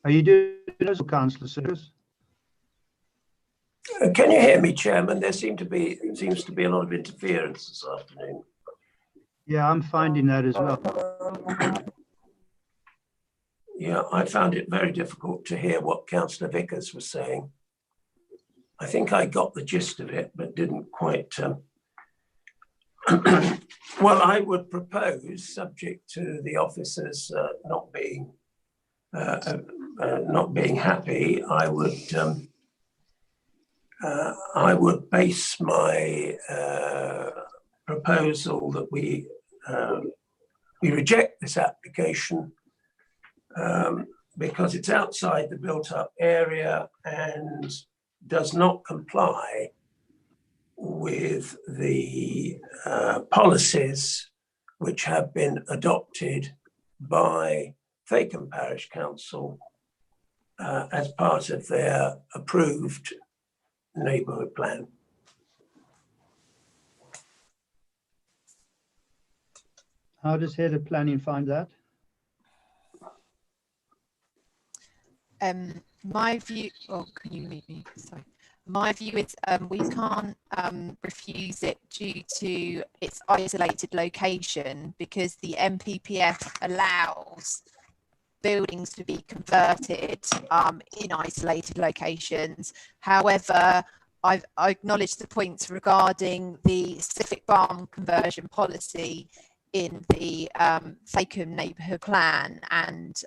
Speaker 4: Are you doing this, Councillor Circus?
Speaker 19: Can you hear me, Chairman? There seems to be a lot of interference this afternoon.
Speaker 4: Yeah, I'm finding that as well.
Speaker 19: Yeah, I found it very difficult to hear what Councillor Vickers was saying. I think I got the gist of it, but didn't quite. Well, I would propose, subject to the officers not being happy, I would base my proposal that we reject this application because it's outside the built-up area and does not comply with the policies which have been adopted by Fakenham Parish Council as part of their approved neighbourhood plan.
Speaker 4: How does Head of Planning find that?
Speaker 11: My view, oh, can you mute me? Sorry. My view is we can't refuse it due to its isolated location because the NPPF allows buildings to be converted in isolated locations. However, I acknowledge the points regarding the civic barn conversion policy in the Fakenham neighbourhood plan, and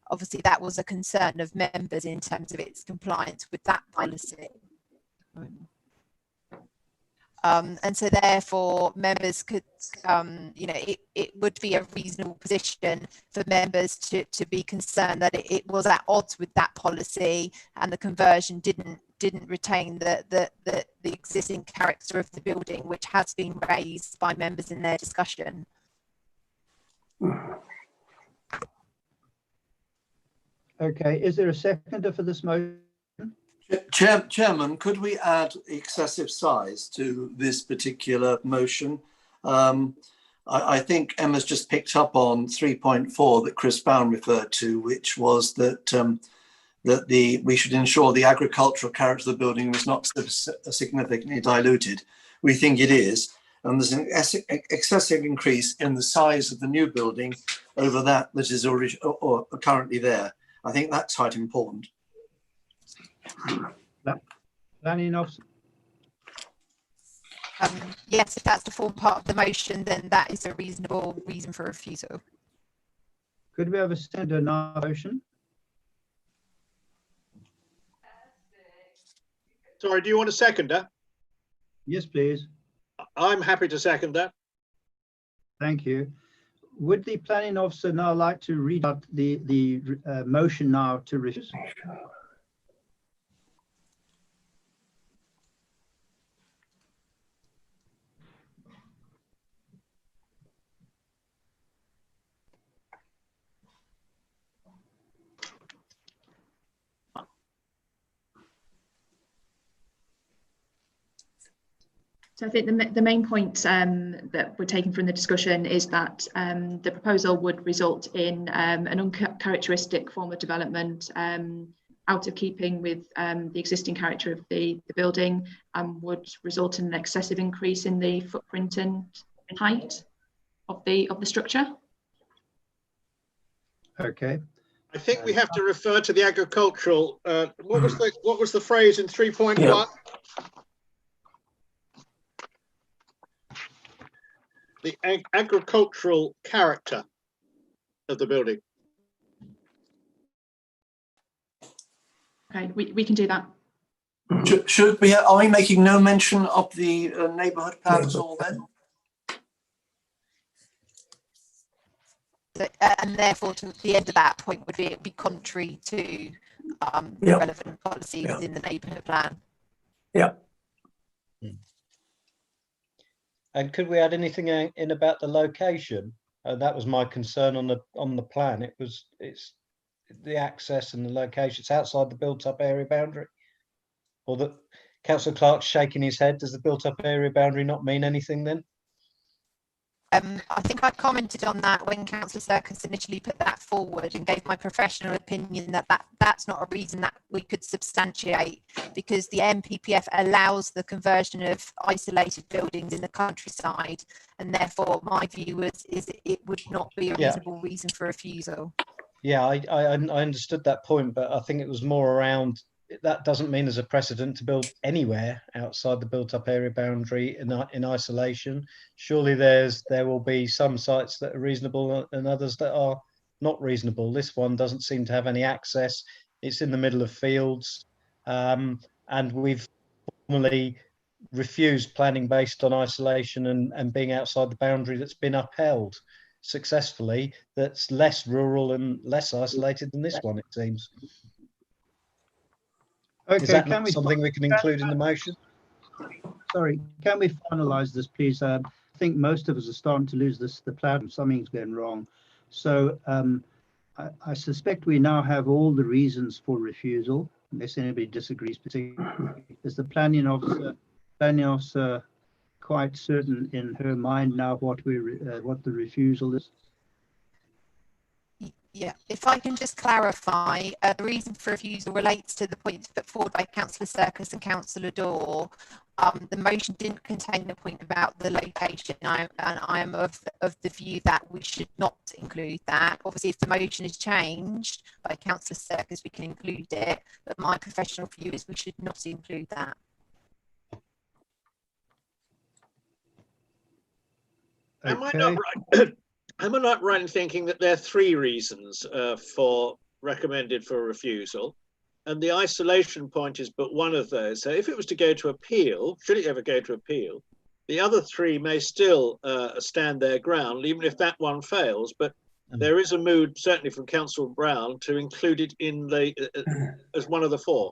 Speaker 11: obviously that was a concern of members in terms of its compliance with that policy. And so therefore members could, it would be a reasonable position for members to be concerned that it was at odds with that policy and the conversion didn't retain the existing character of the building, which has been raised by members in their discussion.
Speaker 4: Okay, is there a seconder for this motion?
Speaker 22: Chairman, could we add excessive size to this particular motion? I think Emma's just picked up on 3.4 that Chris Bown referred to, which was that we should ensure the agricultural character of the building was not significantly diluted. We think it is, and there's an excessive increase in the size of the new building over that is or currently there. I think that's quite important.
Speaker 4: Planning officer.
Speaker 11: Yes, if that's to form part of the motion, then that is a reasonable reason for refusal.
Speaker 4: Could we have a seconder now motion?
Speaker 12: Sorry, do you want a seconder?
Speaker 4: Yes, please.
Speaker 12: I'm happy to second that.
Speaker 4: Thank you. Would the planning officer now like to read out the motion now to refuse?
Speaker 6: So I think the main point that we're taking from the discussion is that the proposal would result in an uncharacteristic form of development out of keeping with the existing character of the building, and would result in an excessive increase in the footprint and height of the structure.
Speaker 4: Okay.
Speaker 12: I think we have to refer to the agricultural. What was the phrase in 3.1? Yeah. The agricultural character of the building.
Speaker 6: Okay, we can do that.
Speaker 22: Should we? Are we making no mention of the neighbourhood plan at all then?
Speaker 11: And therefore, to the end of that point, would be contrary to the relevant policy within the neighbourhood plan.
Speaker 19: Yeah.
Speaker 18: And could we add anything in about the location? That was my concern on the plan. It's the access and the location. It's outside the built-up area boundary. Or that Councillor Clark's shaking his head. Does the built-up area boundary not mean anything then?
Speaker 11: I think I commented on that when Councillor Serkis initially put that forward and gave my professional opinion that that's not a reason that we could substantiate, because the NPPF allows the conversion of isolated buildings in the countryside, and therefore my view is it would not be a reasonable reason for refusal.
Speaker 18: Yeah, I understood that point, but I think it was more around that doesn't mean there's a precedent to build anywhere outside the built-up area boundary in isolation. Surely there will be some sites that are reasonable and others that are not reasonable. This one doesn't seem to have any access. It's in the middle of fields, and we've formally refused planning based on isolation and being outside the boundary that's been upheld successfully. That's less rural and less isolated than this one, it seems.
Speaker 4: Okay,
Speaker 18: is that something we can include in the motion?
Speaker 4: Sorry, can we finalise this, please? I think most of us are starting to lose the plan. Something's going wrong. So I suspect we now have all the reasons for refusal, unless anybody disagrees particularly. Is the planning officer quite certain in her mind now what the refusal is?
Speaker 11: Yeah, if I can just clarify, the reason for refusal relates to the points put forward by Councillor Serkis and Councillor Daw. The motion didn't contain the point about the location, and I am of the view that we should not include that. Obviously, if the motion is changed by Councillor Serkis, we can include it, but my professional view is we should not include that.
Speaker 12: Okay. Am I not right in thinking that there are three reasons for recommended for refusal, and the isolation point is but one of those. So if it was to go to appeal, should it ever go to appeal, the other three may still stand their ground, even if that one fails. But there is a mood, certainly from Councillor Brown, to include it in the as one of the four.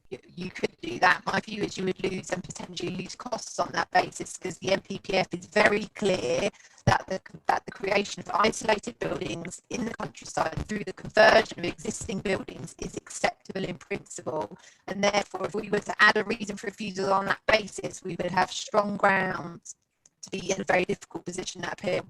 Speaker 11: You could do that. My view is you would lose and potentially lose costs on that basis, because the NPPF is very clear that the creation of isolated buildings in the countryside through the conversion of existing buildings is acceptable in principle, and therefore if we were to add a reason for refusal on that basis, we would have strong grounds to be in a very difficult position at appeal.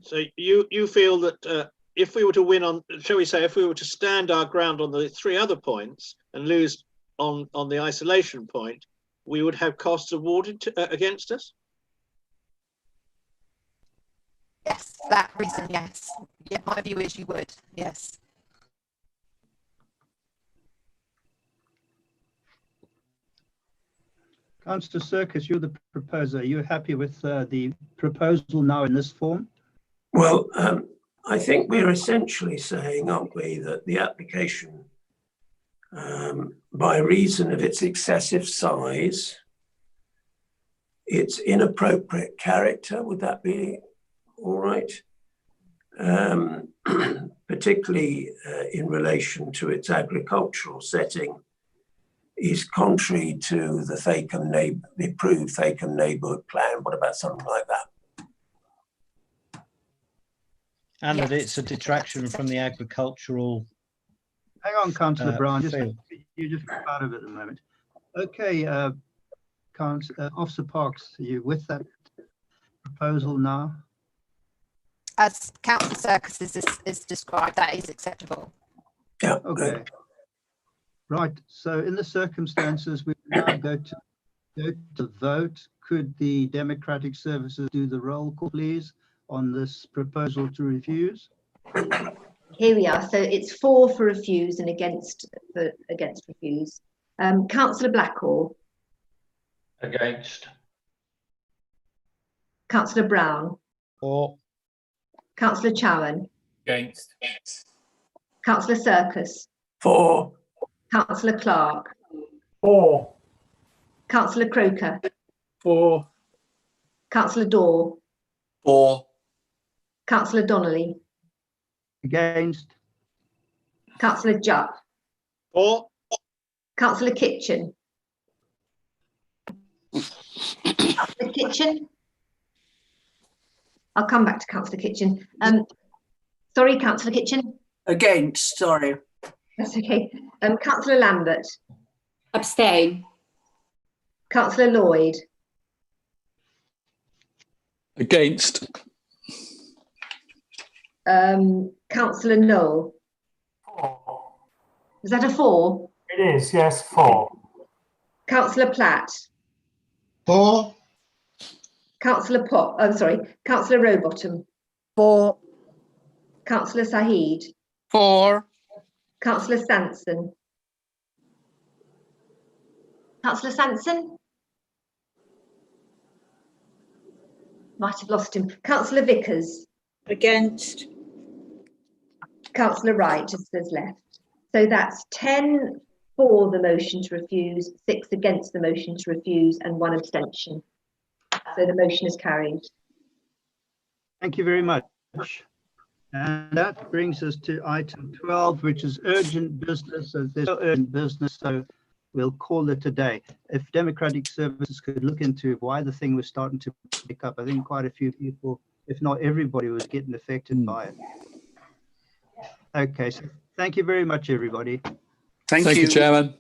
Speaker 12: So you feel that if we were to win on, shall we say, if we were to stand our ground on the three other points and lose on the isolation point, we would have costs awarded against us?
Speaker 11: Yes, that reason, yes. Yeah, my view is you would, yes.
Speaker 4: Councillor Circus, you're the proposer. Are you happy with the proposal now in this form?
Speaker 19: Well, I think we're essentially saying, aren't we, that the application, by reason of its excessive size, its inappropriate character, would that be all right? Particularly in relation to its agricultural setting, is contrary to the approved Thacombe neighbourhood plan. What about something like that?
Speaker 18: And that it's a detraction from the agricultural.
Speaker 4: Hang on, Councillor Brown,
Speaker 18: field.
Speaker 4: you're just out of it at the moment. Okay, Officer Parks, are you with that proposal now?
Speaker 11: As Councillor Circus is described, that is acceptable.
Speaker 19: Yeah.
Speaker 4: Okay. Right. So in the circumstances, we now go to vote. Could the Democratic Services do the roll call, please, on this proposal to refuse?
Speaker 3: Here we are. So it's 4 for refuse and against refuse. Councillor Blackwell.
Speaker 8: Against.
Speaker 3: Councillor Brown.
Speaker 18: For.
Speaker 3: Councillor Chowan.
Speaker 16: Against.
Speaker 3: Councillor Circus.
Speaker 19: For.
Speaker 3: Councillor Clark.
Speaker 15: For.
Speaker 3: Councillor Croker.
Speaker 15: For.
Speaker 3: Councillor Daw.
Speaker 22: For.
Speaker 3: Councillor Donnelly.
Speaker 4: Against.
Speaker 3: Councillor Jupp.
Speaker 12: For.
Speaker 3: Councillor Kitchen. Councillor Kitchen. I'll come back to Councillor Kitchen. Sorry, Councillor Kitchen.
Speaker 13: Against, sorry.
Speaker 3: That's okay. Councillor Lambert.
Speaker 13: Abstain.
Speaker 3: Councillor Lloyd.
Speaker 5: Against.
Speaker 3: Councillor Knoll.
Speaker 15: For.
Speaker 3: Is that a 4?
Speaker 15: It is, yes, 4.
Speaker 3: Councillor Platt.
Speaker 9: For.
Speaker 3: Councillor Councillor Rowbottom.
Speaker 2: For.
Speaker 3: Councillor Saheed.
Speaker 10: For.
Speaker 3: Councillor Sanson. Councillor Sanson? Might have lost him. Councillor Vickers.
Speaker 21: Against.
Speaker 3: Councillor Wright just says left. So that's 10 for the motion to refuse, 6 against the motion to refuse, and 1 abstention. So the motion is carried.
Speaker 4: Thank you very much. And that brings us to item 12, which is urgent business. So there's no urgent business, so we'll call it a day. If Democratic Services could look into why the thing was starting to pick up, I think quite a few people, if not everybody, was getting affected by it. Okay, so thank you very much, everybody.
Speaker 5: Thank you, Chairman.